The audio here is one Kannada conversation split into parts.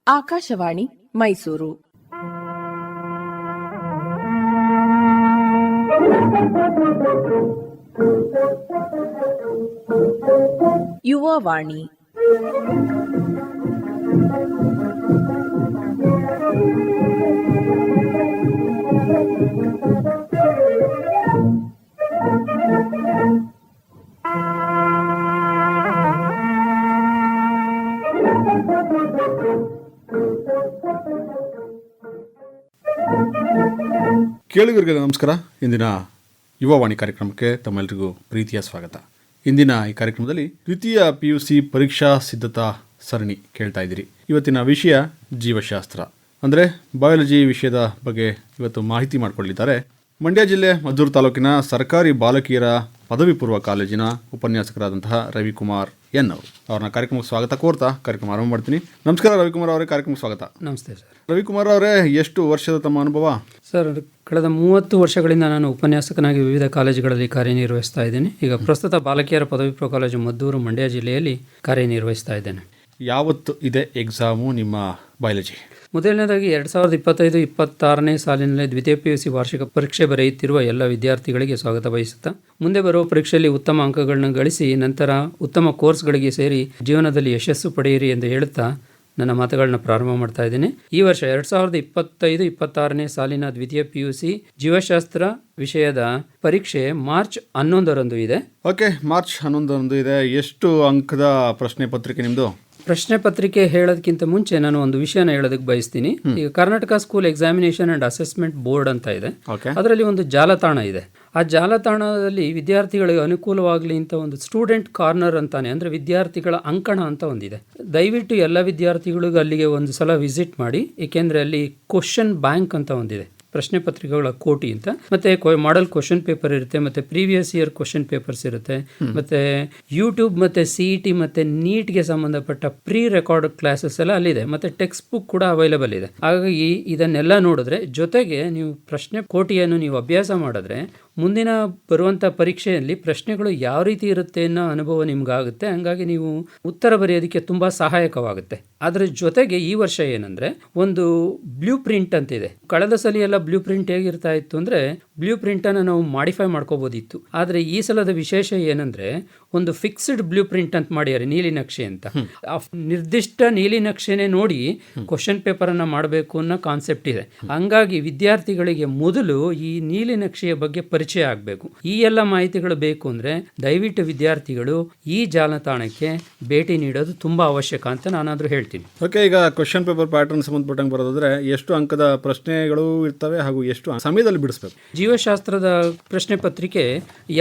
ಆಕಾಶವಾಣಿ ಮೈಸೂರು. ಯುವವಾಣಿ. ಕೇಳುಗರಿಗೆ ನಮಸ್ಕಾರ. ಇಂದಿನ ಯುವವಾಣಿ ಕಾರ್ಯಕ್ರಮಕ್ಕೆ ತಮ್ಮೆಲ್ಲರಿಗೂ ಪ್ರೀತಿಯ ಸ್ವಾಗತ. ಇಂದಿನ ಈ ಕಾರ್ಯಕ್ರಮದಲ್ಲಿ ದ್ವಿತೀಯ PUC ಪರೀಕ್ಷಾ ಸಿದ್ಧತಾ ಸರಣಿ ಕೇಳ್ತಾ ಇದ್ದೀರಿ. ಇವತ್ತಿನ ವಿಷಯ ಜೀವಶಾಸ್ತ್ರ ಅಂದರೆ ಬಯಾಲಜಿ ವಿಷಯದ ಬಗ್ಗೆ ಇವತ್ತು ಮಾಹಿತಿ ಮಾಡಿಕೊಳ್ಳಿದ್ದಾರೆ ಮಂಡ್ಯ ಜಿಲ್ಲೆ ಮದ್ದೂರು ತಾಲೂಕಿನ ಸರ್ಕಾರಿ ಬಾಲಕಿಯರ ಪದವಿ ಪೂರ್ವ ಕಾಲೇಜಿನ ಉಪನ್ಯಾಸಕರಾದಂತಹ ರವಿಕುಮಾರ್ ಎನ್ ಅವರು. ಅವ್ರನ್ನ ಕಾರ್ಯಕ್ರಮಕ್ಕೆ ಸ್ವಾಗತ ಕೋರ್ತಾ ಕಾರ್ಯಕ್ರಮ ಆರಂಭ ಮಾಡ್ತೀನಿ. ನಮಸ್ಕಾರ ರವಿಕುಮಾರ್ ಅವರೇ, ಕಾರ್ಯಕ್ರಮಕ್ಕೆ ಸ್ವಾಗತ. ನಮಸ್ತೆ ಸರ್. ರವಿಕುಮಾರ್ ಅವರೇ, ಎಷ್ಟು ವರ್ಷದ ತಮ್ಮ ಅನುಭವ? ಸರ್, ಕಳೆದ 30 ವರ್ಷಗಳಿಂದ ನಾನು ಉಪನ್ಯಾಸಕನಾಗಿ ವಿವಿಧ ಕಾಲೇಜುಗಳಲ್ಲಿ ಕಾರ್ಯನಿರ್ವಹಿಸ್ತಾ ಇದ್ದೇನೆ. ಈಗ ಪ್ರಸ್ತುತ ಬಾಲಕಿಯರ ಪದವಿ ಪೂರ್ವ ಕಾಲೇಜು ಮದ್ದೂರು ಮಂಡ್ಯ ಜಿಲ್ಲೆಯಲ್ಲಿ ಕಾರ್ಯನಿರ್ವಹಿಸ್ತಾ ಇದ್ದೇನೆ. ಯಾವತ್ತು ಇದೆ ಎಕ್ಸಾಮು ನಿಮ್ಮ ಬಯಾಲಜಿ? ಮೊದಲನೇದಾಗಿ 2025-26ನೇ ಸಾಲಿನಲ್ಲಿ ದ್ವಿತೀಯ PUC ವಾರ್ಷಿಕ ಪರೀಕ್ಷೆ ಬರೆಯುತ್ತಿರುವ ಎಲ್ಲ ವಿದ್ಯಾರ್ಥಿಗಳಿಗೆ ಸ್ವಾಗತ ಬಯಸುತ್ತಾ, ಮುಂದೆ ಬರುವ ಪರೀಕ್ಷೆಯಲ್ಲಿ ಉತ್ತಮ ಅಂಕಗಳನ್ನು ಗಳಿಸಿ ನಂತರ ಉತ್ತಮ ಕೋರ್ಸ್ಗಳಿಗೆ ಸೇರಿ ಜೀವನದಲ್ಲಿ ಯಶಸ್ಸು ಪಡೆಯಿರಿ ಎಂದು ಹೇಳುತ್ತಾ ನನ್ನ ಮಾತುಗಳನ್ನ ಪ್ರಾರಂಭ ಮಾಡ್ತಾ ಇದ್ದೇನೆ. ಈ ವರ್ಷ 2025-26ನೇ ಸಾಲಿನ ದ್ವಿತೀಯ PUC ಜೀವಶಾಸ್ತ್ರ ವಿಷಯದ ಪರೀಕ್ಷೆ ಮಾರ್ಚ್ 11ರಂದು ಇದೆ. ಓಕೆ, ಮಾರ್ಚ್ 11ರಂದು ಇದೆ. ಎಷ್ಟು ಅಂಕದ ಪ್ರಶ್ನೆ ಪತ್ರಿಕೆ ನಿಮ್ಮದು? ಪ್ರಶ್ನೆ ಪತ್ರಿಕೆ ಹೇಳೋದಕ್ಕಿಂತ ಮುಂಚೆ ನಾನು ಒಂದು ವಿಷಯನ ಹೇಳೋದಕ್ಕೆ ಬಯಸ್ತೀನಿ. ಈಗ Karnataka school examination and assessment board ಅಂತ ಇದೆ. ಅದರಲ್ಲಿ ಒಂದು ಜಾಲತಾಣ ಇದೆ. ಆ ಜಾಲತಾಣದಲ್ಲಿ ವಿದ್ಯಾರ್ಥಿಗಳಿಗೆ ಅನುಕೂಲವಾಗಲಿ ಅಂತ ಒಂದು ಸ್ಟೂಡೆಂಟ್ ಕಾರ್ನರ್ ಅಂತಾನೆ, ಅಂದರೆ ವಿದ್ಯಾರ್ಥಿಗಳ ಅಂಕಣ ಅಂತ ಒಂದಿದೆ. ದಯವಿಟ್ಟು ಎಲ್ಲ ವಿದ್ಯಾರ್ಥಿಗಳಿಗೂ ಅಲ್ಲಿಗೆ ಒಂದು ಸಲ ವಿಸಿಟ್ ಮಾಡಿ, ಏಕೆಂದರೆ ಅಲ್ಲಿ ಕ್ವಶನ್ ಬ್ಯಾಂಕ್ ಅಂತ ಒಂದಿದೆ, ಪ್ರಶ್ನೆ ಪತ್ರಿಕೆಗಳ ಕೋಟಿ ಅಂತ. ಮತ್ತೆ ಮಾಡೆಲ್ ಕ್ವಶನ್ ಪೇಪರ್ ಇರುತ್ತೆ, ಮತ್ತೆ ಪ್ರೀವಿಯಸ್ ಇಯರ್ ಕ್ವಶನ್ ಪೇಪರ್ಸ್ ಇರುತ್ತೆ, ಮತ್ತೆ ಯೂಟ್ಯೂಬ್ ಮತ್ತೆ CET ಮತ್ತೆ ನೀಟ್ಗೆ ಸಂಬಂಧಪಟ್ಟ ಪ್ರೀ ರೆಕಾರ್ಡ್ ಕ್ಲಾಸಸ್ ಎಲ್ಲ ಅಲ್ಲಿದೆ, ಮತ್ತೆ ಟೆಕ್ಸ್ಟ್ ಬುಕ್ ಕೂಡ ಅವೈಲೇಬಲ್ ಇದೆ. ಹಾಗಾಗಿ ಇದನ್ನೆಲ್ಲ ನೋಡಿದ್ರೆ, ಜೊತೆಗೆ ನೀವು ಪ್ರಶ್ನೆ ಕೋಟಿಯನ್ನು ನೀವು ಅಭ್ಯಾಸ ಮಾಡಿದ್ರೆ ಮುಂದಿನ ಬರುವಂಥ ಪರೀಕ್ಷೆಯಲ್ಲಿ ಪ್ರಶ್ನೆಗಳು ಯಾವ ರೀತಿ ಇರುತ್ತೆ ಅನ್ನೋ ಅನುಭವ ನಿಮ್ಗಾಗುತ್ತೆ. ಹಂಗಾಗಿ ನೀವು ಉತ್ತರ ಬರೆಯೋದಕ್ಕೆ ತುಂಬ ಸಹಾಯಕವಾಗುತ್ತೆ. ಅದರ ಜೊತೆಗೆ ಈ ವರ್ಷ ಏನಂದರೆ ಒಂದು ಬ್ಲೂ ಪ್ರಿಂಟ್ ಅಂತಿದೆ. ಕಳೆದ ಸಲ ಎಲ್ಲ ಬ್ಲೂ ಪ್ರಿಂಟ್ ಹೇಗಿರ್ತಾ ಇತ್ತು ಅಂದರೆ, ಬ್ಲೂ ಪ್ರಿಂಟನ್ನು ನಾವು ಮಾಡಿಫೈ ಮಾಡ್ಕೋಬೋದಿತ್ತು. ಆದರೆ ಈ ಸಲದ ವಿಶೇಷ ಏನಂದರೆ, ಒಂದು ಫಿಕ್ಸ್ಡ್ ಬ್ಲೂ ಪ್ರಿಂಟ್ ಅಂತ ಮಾಡ್ಯಾರೆ, ನೀಲಿ ನಕ್ಷೆ ಅಂತ. ಆ ನಿರ್ದಿಷ್ಟ ನೀಲಿ ನಕ್ಷೆನೇ ನೋಡಿ ಕ್ವಶನ್ ಪೇಪರನ್ನು ಮಾಡಬೇಕು ಅನ್ನೋ ಕಾನ್ಸೆಪ್ಟ್ ಇದೆ. ಹಂಗಾಗಿ ವಿದ್ಯಾರ್ಥಿಗಳಿಗೆ ಮೊದಲು ಈ ನೀಲಿ ನಕ್ಷೆಯ ಬಗ್ಗೆ ಪರಿಚಯ ಆಗಬೇಕು. ಈ ಎಲ್ಲ ಮಾಹಿತಿಗಳು ಬೇಕು ಅಂದರೆ ದಯವಿಟ್ಟು ವಿದ್ಯಾರ್ಥಿಗಳು ಈ ಜಾಲತಾಣಕ್ಕೆ ಭೇಟಿ ನೀಡೋದು ತುಂಬ ಅವಶ್ಯಕ ಅಂತ ನಾನಾದರೂ ಹೇಳ್ತೀನಿ. ಓಕೆ, ಈಗ ಕ್ವಶನ್ ಪೇಪರ್ ಪ್ಯಾಟರ್ನ್ ಸಂಬಂಧಪಟ್ಟಂಗೆ ಬರೋದಾದ್ರೆ ಎಷ್ಟು ಅಂಕದ ಪ್ರಶ್ನೆಗಳು ಇರ್ತವೆ ಹಾಗೂ ಎಷ್ಟು ಸಮಯದಲ್ಲಿ ಬಿಡಿಸ್ಬೇಕು? ಜೀವಶಾಸ್ತ್ರದ ಪ್ರಶ್ನೆ ಪತ್ರಿಕೆ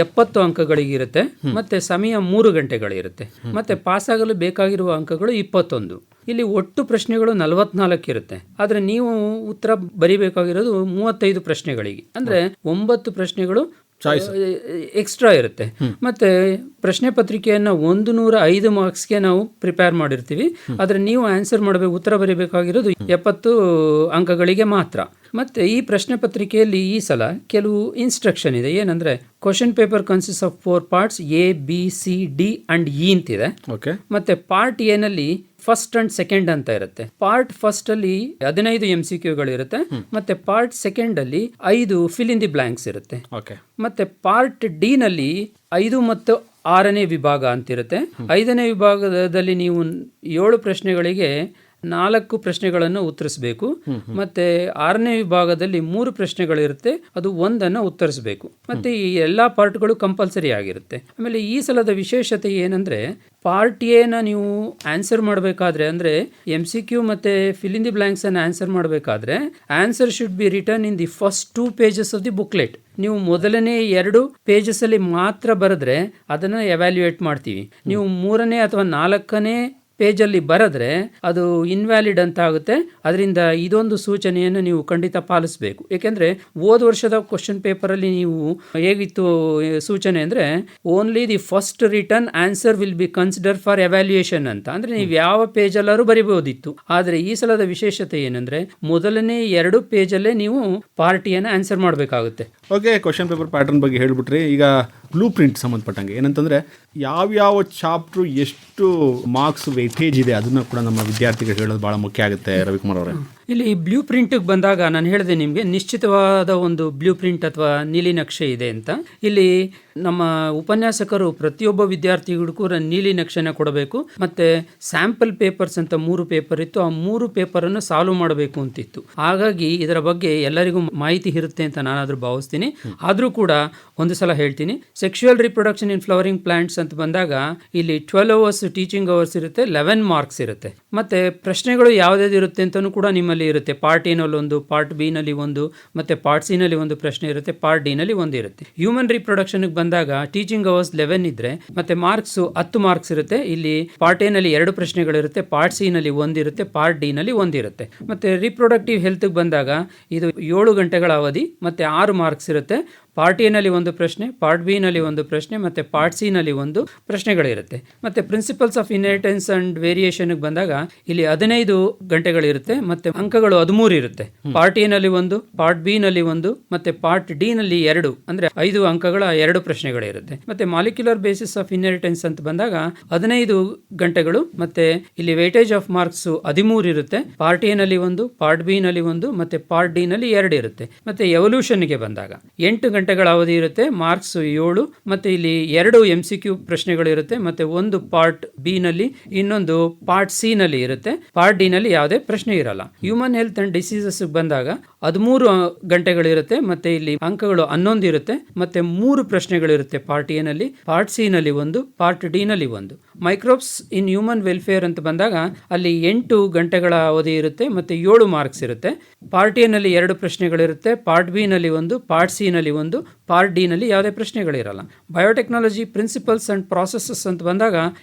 70 ಅಂಕಗಳಿಗಿರುತ್ತೆ, ಮತ್ತೆ ಸಮಯ 3 ಗಂಟೆಗಳಿರುತ್ತೆ, ಮತ್ತೆ ಪಾಸಾಗಲು ಬೇಕಾಗಿರುವ ಅಂಕಗಳು 21. ಇಲ್ಲಿ ಒಟ್ಟು ಪ್ರಶ್ನೆಗಳು 44 ಇರುತ್ತೆ. ಆದರೆ ನೀವು ಉತ್ತರ ಬರಿಬೇಕಾಗಿರೋದು 35 ಪ್ರಶ್ನೆಗಳಿಗೆ, ಅಂದರೆ 9 ಪ್ರಶ್ನೆಗಳು ಎಕ್ಸ್ಟ್ರಾ ಇರುತ್ತೆ. ಮತ್ತೆ ಪ್ರಶ್ನೆ ಪತ್ರಿಕೆಯನ್ನು 105 ಮಾರ್ಕ್ಸ್ಗೆ ನಾವು ಪ್ರಿಪೇರ್ ಮಾಡಿರ್ತೀವಿ. ಆದರೆ ನೀವು ಆನ್ಸರ್ ಮಾಡಬೇಕು, ಉತ್ತರ ಬರೀಬೇಕಾಗಿರೋದು 70 ಅಂಕಗಳಿಗೆ ಮಾತ್ರ. ಮತ್ತೆ ಈ ಪ್ರಶ್ನೆ ಪತ್ರಿಕೆಯಲ್ಲಿ ಈ ಸಲ ಕೆಲವು ಇನ್ಸ್ಟ್ರಕ್ಷನ್ ಇದೆ. ಏನಂದ್ರೆ, question paper consist of 4 parts, A, B, C, D and E ಅಂತಿದೆ. ಮತ್ತೆ ಪಾರ್ಟ್ A ನಲ್ಲಿ ಫಸ್ಟ್ ಅಂಡ್ ಸೆಕೆಂಡ್ ಅಂತ ಇರುತ್ತೆ. ಪಾರ್ಟ್ ಫಸ್ಟ್ ಅಲ್ಲಿ 15 MCQಗಳು ಇರುತ್ತೆ, ಮತ್ತೆ ಪಾರ್ಟ್ ಸೆಕೆಂಡ್ ಅಲ್ಲಿ 5 ಫಿಲ್ ಇನ್ ದಿ ಬ್ಲಾಂಕ್ಸ್ ಇರುತ್ತೆ. ಮತ್ತೆ ಪಾರ್ಟ್ D ನಲ್ಲಿ 5 ಮತ್ತು 6ನೇ ವಿಭಾಗ ಅಂತಿರುತ್ತೆ. 5ನೇ ವಿಭಾಗದಲ್ಲಿ ನೀವು 7 ಪ್ರಶ್ನೆಗಳಿಗೆ 4 ಪ್ರಶ್ನೆಗಳನ್ನು ಉತ್ತರಿಸಬೇಕು. ಮತ್ತೆ 6ನೇ ವಿಭಾಗದಲ್ಲಿ 3 ಪ್ರಶ್ನೆಗಳಿರುತ್ತೆ, ಅದು 1ಅನ್ನು ಉತ್ತರಿಸಬೇಕು. ಮತ್ತೆ ಈ ಎಲ್ಲಾ ಪಾರ್ಟ್ಗಳು ಕಂಪಲ್ಸರಿ ಆಗಿರುತ್ತೆ. ಆಮೇಲೆ ಈ ಸಲದ ವಿಶೇಷತೆ ಏನಂದ್ರೆ, ಪಾರ್ಟ್ ಎನ ನೀವು ಆನ್ಸರ್ ಮಾಡಬೇಕಾದ್ರೆ, ಅಂದರೆ MCQ ಮತ್ತು ಫಿಲ್ ಇನ್ ದಿ ಬ್ಲಾಂಕ್ಸ್ ಅನ್ನು ಆನ್ಸರ್ ಮಾಡಬೇಕಾದ್ರೆ, answer should be return in the first 2 pages of the booklet. ನೀವು ಮೊದಲನೇ 2 pages ಅಲ್ಲಿ ಮಾತ್ರ ಬರೆದ್ರೆ ಅದನ್ನು ಎವ್ಯಾಲ್ಯೂಯೇಟ್ ಮಾಡ್ತೀವಿ. ನೀವು 3ನೇ ಅಥವಾ 4ನೇ ಪೇಜಲ್ಲಿ ಬರೆದ್ರೆ ಅದು ಇನ್ವ್ಯಾಲಿಡ್ ಅಂತ ಆಗುತ್ತೆ. ಅದರಿಂದ ಇದೊಂದು ಸೂಚನೆಯನ್ನು ನೀವು ಖಂಡಿತ ಪಾಲಿಸಬೇಕು. ಏಕೆಂದರೆ ಹೋದ ವರ್ಷದ ಕ್ವಶನ್ ಪೇಪರಲ್ಲಿ ನೀವು ಹೇಗಿತ್ತು ಸೂಚನೆ ಅಂದರೆ, only the first return answer will be consider for evaluation ಅಂತ. ಅಂದರೆ ನೀವು ಯಾವ ಪೇಜಲ್ಲಾದ್ರೂ ಬರಿಬೋದಿತ್ತು. ಆದರೆ ಈ ಸಲದ ವಿಶೇಷತೆ ಏನಂದರೆ, ಮೊದಲನೇ 2 ಪೇಜಲ್ಲೇ ನೀವು ಪಾರ್ಟಿಯನ್ನು ಆನ್ಸರ್ ಮಾಡಬೇಕಾಗುತ್ತೆ. ಓಕೆ, ಕ್ವಶನ್ ಪೇಪರ್ ಪ್ಯಾಟರ್ನ್ ಬಗ್ಗೆ ಹೇಳಿಬಿಟ್ರಿ. ಈಗ ಬ್ಲೂ ಪ್ರಿಂಟ್ ಸಂಬಂಧಪಟ್ಟಂಗೆ ಏನಂತಂದರೆ, ಯಾವ್ಯಾವ ಚಾಪ್ಟ್ರು ಎಷ್ಟು ಮಾರ್ಕ್ಸ್ ವೆಯ್ಟೇಜ್ ಇದೆ ಅದನ್ನು ಕೂಡ ನಮ್ಮ ವಿದ್ಯಾರ್ಥಿಗಳು ಹೇಳೋದು ಭಾಳ ಮುಖ್ಯ ಆಗುತ್ತೆ ರವಿಕುಮಾರ್ ಅವರೇ. ಇಲ್ಲಿ ಬ್ಲೂ ಪ್ರಿಂಟ್ಗೆ ಬಂದಾಗ ನಾನು ಹೇಳಿದೆ ನಿಮಗೆ ನಿಶ್ಚಿತವಾದ ಒಂದು ಬ್ಲೂ ಪ್ರಿಂಟ್ ಅಥವಾ ನೀಲಿನಕ್ಷೆ ಇದೆ ಅಂತ. ಇಲ್ಲಿ ನಮ್ಮ ಉಪನ್ಯಾಸಕರು ಪ್ರತಿಯೊಬ್ಬ ವಿದ್ಯಾರ್ಥಿಗಳಿಗೂ ಕೂಡ ನೀಲಿನಕ್ಷೆನ ಕೊಡಬೇಕು, ಮತ್ತು ಸ್ಯಾಂಪಲ್ ಪೇಪರ್ಸ್ ಅಂತ 3 ಪೇಪರ್ ಇತ್ತು, ಆ 3 ಪೇಪರನ್ನು ಸಾಲ್ವ್ ಮಾಡಬೇಕು ಅಂತಿತ್ತು. ಹಾಗಾಗಿ ಇದರ ಬಗ್ಗೆ ಎಲ್ಲರಿಗೂ ಮಾಹಿತಿ ಇರುತ್ತೆ ಅಂತ ನಾನಾದರೂ ಭಾವಿಸ್ತೀನಿ. ಆದರೂ ಕೂಡ ಒಂದು ಸಲ ಹೇಳ್ತೀನಿ, ಸೆಕ್ಷುವಲ್ ರಿಪ್ರೊಡಕ್ಷನ್ ಇನ್ ಫ್ಲವರಿಂಗ್ ಪ್ಲಾಂಟ್ಸ್ ಅಂತ ಬಂದಾಗ ಇಲ್ಲಿ 12 ಅವರ್ಸ್ ಟೀಚಿಂಗ್ ಅವರ್ಸ್ ಇರುತ್ತೆ, 11 ಮಾರ್ಕ್ಸ್ ಇರುತ್ತೆ. ಮತ್ತು ಪ್ರಶ್ನೆಗಳು ಯಾವುದ್ಯಾವ್ದು ಇರುತ್ತೆ ಅಂತಲೂ ಕೂಡ ನಿಮ್ಮಲ್ಲಿ ಇರುತ್ತೆ. ಪಾರ್ಟ್ ಎನಲ್ಲಿ ಒಂದು, ಪಾರ್ಟ್ ಬಿ ನಲ್ಲಿ ಒಂದು, ಮತ್ತು ಪಾರ್ಟ್ ಸಿ ನಲ್ಲಿ ಒಂದು ಪ್ರಶ್ನೆ ಇರುತ್ತೆ, ಪಾರ್ಟ್ ಡಿ ನಲ್ಲಿ ಒಂದು ಇರುತ್ತೆ. ಹ್ಯೂಮನ್ ರಿಪ್ರೊಡಕ್ಷನ್ಗೆ ಬಂದಾಗ ಟೀಚಿಂಗ್ ಅವರ್ಸ್ 11 ಇದ್ರೆ ಮತ್ತೆ ಮಾರ್ಕ್ಸ್ 10 ಮಾರ್ಕ್ಸ್ ಇರುತ್ತೆ. ಇಲ್ಲಿ ಪಾರ್ಟ್ ಎ ನಲ್ಲಿ 2 ಪ್ರಶ್ನೆಗಳಿರುತ್ತೆ, ಪಾರ್ಟ್ ಸಿ ನಲ್ಲಿ 1 ಇರುತ್ತೆ, ಪಾರ್ಟ್ ಡಿ ನಲ್ಲಿ 1 ಇರುತ್ತೆ. ಮತ್ತೆ ರಿಪ್ರೊಡಕ್ಟಿವ್ ಹೆಲ್ತ್ಗೆ ಬಂದಾಗ ಇದು 7 ಗಂಟೆಗಳ ಅವಧಿ ಮತ್ತೆ 6 ಮಾರ್ಕ್ಸ್ ಇರುತ್ತೆ. ಪಾರ್ಟ್ ಎ ನಲ್ಲಿ 1 ಪ್ರಶ್ನೆ, ಪಾರ್ಟ್ ಬಿ ನಲ್ಲಿ 1 ಪ್ರಶ್ನೆ, ಮತ್ತೆ ಪಾರ್ಟ್ ಸಿ ನಲ್ಲಿ 1 ಪ್ರಶ್ನೆಗಳಿರುತ್ತೆ. ಮತ್ತೆ ಪ್ರಿನ್ಸಿಪಲ್ಸ್ ಆಫ್ ಇನ್ಹೆರಿಟೆನ್ಸ್ ಅಂಡ್ ವೇರಿಯೇಷನ್ಗೆ ಬಂದಾಗ ಇಲ್ಲಿ 15 ಗಂಟೆಗಳಿರುತ್ತೆ, ಮತ್ತೆ ಅಂಕಗಳು 13 ಇರುತ್ತೆ. ಪಾರ್ಟ್ ಎ ನಲ್ಲಿ 1, ಪಾರ್ಟ್ ಬಿ ನಲ್ಲಿ 1, ಮತ್ತೆ ಪಾರ್ಟ್ ಡಿ ನಲ್ಲಿ 2, ಅಂದ್ರೆ 5 ಅಂಕಗಳ 2 ಪ್ರಶ್ನೆಗಳಿರುತ್ತೆ. ಮತ್ತೆ ಮಾಲಿಕ್ಯುಲರ್ ಬೇಸಿಸ್ ಆಫ್ ಇನ್ಹೆರಿಟೆನ್ಸ್ ಅಂತ ಬಂದಾಗ 15 ಗಂಟೆಗಳು, ಮತ್ತೆ ಇಲ್ಲಿ ವೇಟೇಜ್ ಆಫ್ ಮಾರ್ಕ್ಸ್ 13 ಇರುತ್ತೆ. ಪಾರ್ಟ್ ಎ ನಲ್ಲಿ 1, ಪಾರ್ಟ್ ಬಿ ನಲ್ಲಿ 1, ಮತ್ತೆ ಪಾರ್ಟ್ ಡಿ ನಲ್ಲಿ 2 ಇರುತ್ತೆ. ಮತ್ತೆ ಎವಲ್ಯೂಷನ್ಗೆ ಬಂದಾಗ 8 ಗಂಟೆಗಳ ಅವಧಿ ಇರುತ್ತೆ, ಮಾರ್ಕ್ಸ್ 7, ಮತ್ತೆ ಇಲ್ಲಿ 2 MCQ ಪ್ರಶ್ನೆಗಳಿರುತ್ತೆ, ಮತ್ತೆ 1 ಪಾರ್ಟ್ ಬಿ ನಲ್ಲಿ, ಇನ್ನೊಂದು ಪಾರ್ಟ್ ಸಿ ನಲ್ಲಿ ಇರುತ್ತೆ. ಪಾರ್ಟ್ ಡಿ ನಲ್ಲಿ ಯಾವುದೇ ಪ್ರಶ್ನೆ ಇರಲ್ಲ. ಹ್ಯೂಮನ್ ಹೆಲ್ತ್ ಅಂಡ್ ಡಿಸೀಸಸ್ ಬಂದಾಗ 13 ಗಂಟೆಗಳಿರುತ್ತೆ, ಮತ್ತೆ ಇಲ್ಲಿ ಅಂಕಗಳು 11 ಇರುತ್ತೆ, ಮತ್ತೆ 3 ಪ್ರಶ್ನೆಗಳಿರುತ್ತೆ. ಪಾರ್ಟ್ ಎ ನಲ್ಲಿ, ಪಾರ್ಟ್ ಸಿ ನಲ್ಲಿ 1, ಪಾರ್ಟ್ ಡಿ ನಲ್ಲಿ 1. ಮೈಕ್ರೋಬ್ಸ್ ಇನ್ ಹ್ಯೂಮನ್ ವೆಲ್ಫೇರ್ ಅಂತ ಬಂದಾಗ ಅಲ್ಲಿ 8 ಗಂಟೆಗಳ ಅವಧಿ ಇರುತ್ತೆ, ಮತ್ತೆ 7 ಮಾರ್ಕ್ಸ್ ಇರುತ್ತೆ. ಪಾರ್ಟ್ ಎ ನಲ್ಲಿ 2 ಪ್ರಶ್ನೆಗಳಿರುತ್ತೆ, ಪಾರ್ಟ್ ಬಿ ನಲ್ಲಿ 1, ಪಾರ್ಟ್ ಸಿ ನಲ್ಲಿ 1, ಪಾರ್ಟ್ ಡಿ ನಲ್ಲಿ ಯಾವುದೇ ಪ್ರಶ್ನೆಗಳಿರಲ್ಲ. ಬಯೋಟೆಕ್ನಾಲಜಿ ಪ್ರಿನ್ಸಿಪಲ್ಸ್ ಅಂಡ್ ಪ್ರಾಸೆಸಸ್ ಅಂತ ಬಂದಾಗ